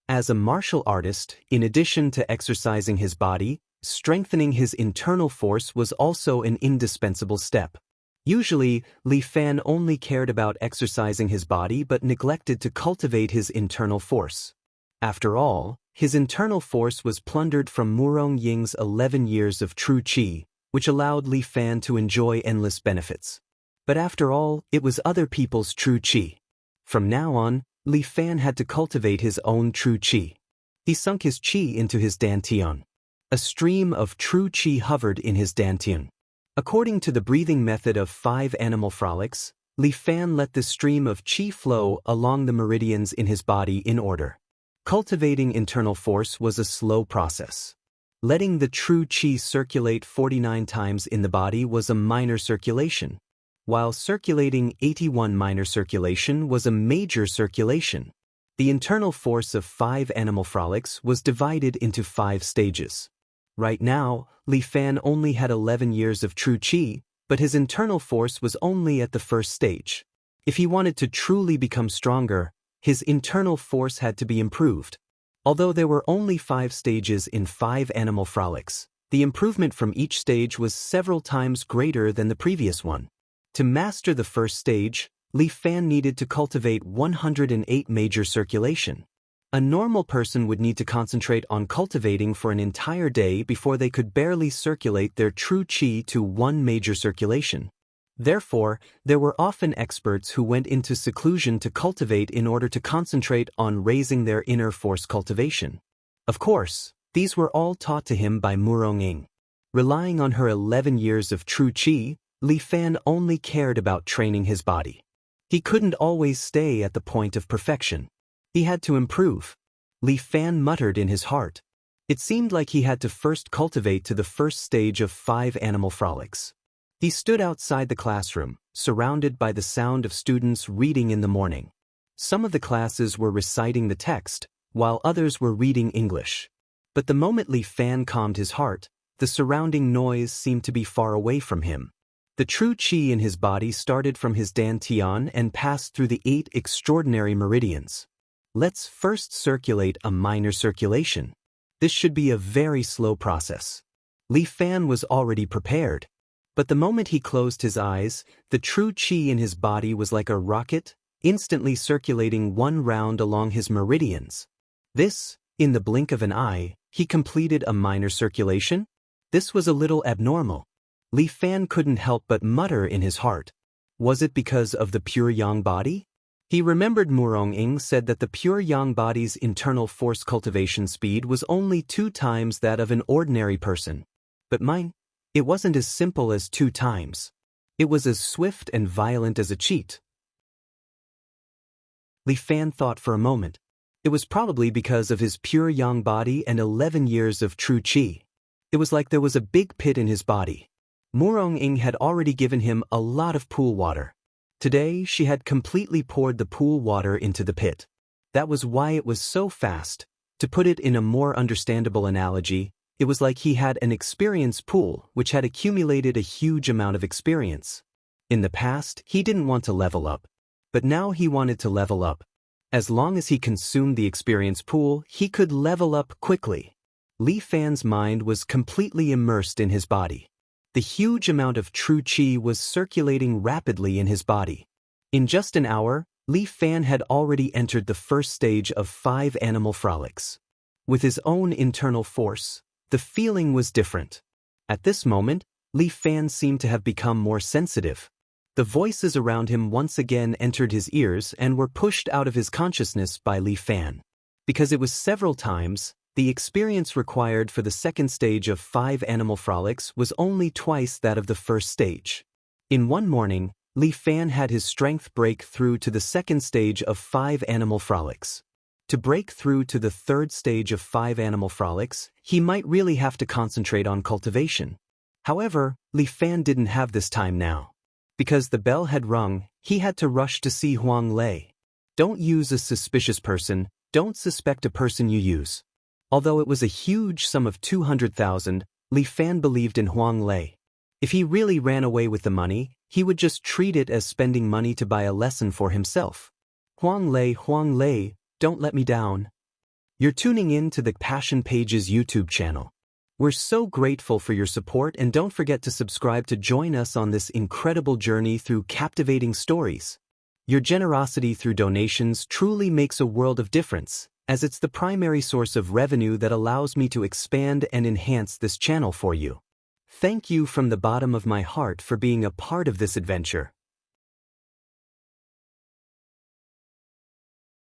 As a martial artist, in addition to exercising his body, strengthening his internal force was also an indispensable step. Usually, Li Fan only cared about exercising his body but neglected to cultivate his internal force. After all, his internal force was plundered from Murong Ying's 11 years of true qi, which allowed Li Fan to enjoy endless benefits. But after all, it was other people's true qi. From now on, Li Fan had to cultivate his own true qi. He sunk his qi into his dantian. A stream of true qi hovered in his dantian. According to the breathing method of 5 animal frolics, Li Fan let the stream of qi flow along the meridians in his body in order. Cultivating internal force was a slow process. Letting the true qi circulate 49 times in the body was a minor circulation, while circulating 81 minor circulation was a major circulation. The internal force of 5 animal frolics was divided into 5 stages. Right now, Li Fan only had 11 years of true qi, but his internal force was only at the first stage. If he wanted to truly become stronger, his internal force had to be improved. Although there were only 5 stages in 5 animal frolics, the improvement from each stage was several times greater than the previous one. To master the first stage, Li Fan needed to cultivate 108 major circulation. A normal person would need to concentrate on cultivating for an entire day before they could barely circulate their true qi to one major circulation. Therefore, there were often experts who went into seclusion to cultivate in order to concentrate on raising their inner force cultivation. Of course, these were all taught to him by Murong-ing. Relying on her 11 years of true qi, Li Fan only cared about training his body. He couldn't always stay at the point of perfection. He had to improve. Li Fan muttered in his heart. It seemed like he had to first cultivate to the first stage of 5 animal frolics. He stood outside the classroom, surrounded by the sound of students reading in the morning. Some of the classes were reciting the text, while others were reading English. But the moment Li Fan calmed his heart, the surrounding noise seemed to be far away from him. The true qi in his body started from his dantian and passed through the 8 extraordinary meridians. Let's first circulate a minor circulation. This should be a very slow process. Li Fan was already prepared. But the moment he closed his eyes, the true qi in his body was like a rocket, instantly circulating 1 round along his meridians. This, in the blink of an eye, he completed a minor circulation? This was a little abnormal. Li Fan couldn't help but mutter in his heart. Was it because of the pure yang body? He remembered Murong-ing said that the pure yang body's internal force cultivation speed was only 2 times that of an ordinary person. But mine? It wasn't as simple as 2 times. It was as swift and violent as a cheat. Li Fan thought for a moment. It was probably because of his pure yang body and 11 years of true qi. It was like there was a big pit in his body. Murong-ing had already given him a lot of pool water. Today, she had completely poured the pool water into the pit. That was why it was so fast. To put it in a more understandable analogy, it was like he had an experience pool which had accumulated a huge amount of experience. In the past, he didn't want to level up. But now he wanted to level up. As long as he consumed the experience pool, he could level up quickly. Li Fan's mind was completely immersed in his body. The huge amount of true qi was circulating rapidly in his body. In just an hour, Li Fan had already entered the first stage of 5 animal frolics. With his own internal force, the feeling was different. At this moment, Li Fan seemed to have become more sensitive. The voices around him once again entered his ears and were pushed out of his consciousness by Li Fan. Because it was several times, the experience required for the second stage of 5 animal frolics was only twice that of the first stage. In one morning, Li Fan had his strength break through to the second stage of 5 animal frolics. To break through to the third stage of 5 animal frolics, he might really have to concentrate on cultivation. However, Li Fan didn't have this time now. Because the bell had rung, he had to rush to see Huang Lei. Don't use a suspicious person, don't suspect a person you use. Although it was a huge sum of 200,000, Li Fan believed in Huang Lei. If he really ran away with the money, he would just treat it as spending money to buy a lesson for himself. Huang Lei, don't let me down. You're tuning in to the Passion Pages YouTube channel. We're so grateful for your support, and don't forget to subscribe to join us on this incredible journey through captivating stories. Your generosity through donations truly makes a world of difference, as it's the primary source of revenue that allows me to expand and enhance this channel for you. Thank you from the bottom of my heart for being a part of this adventure.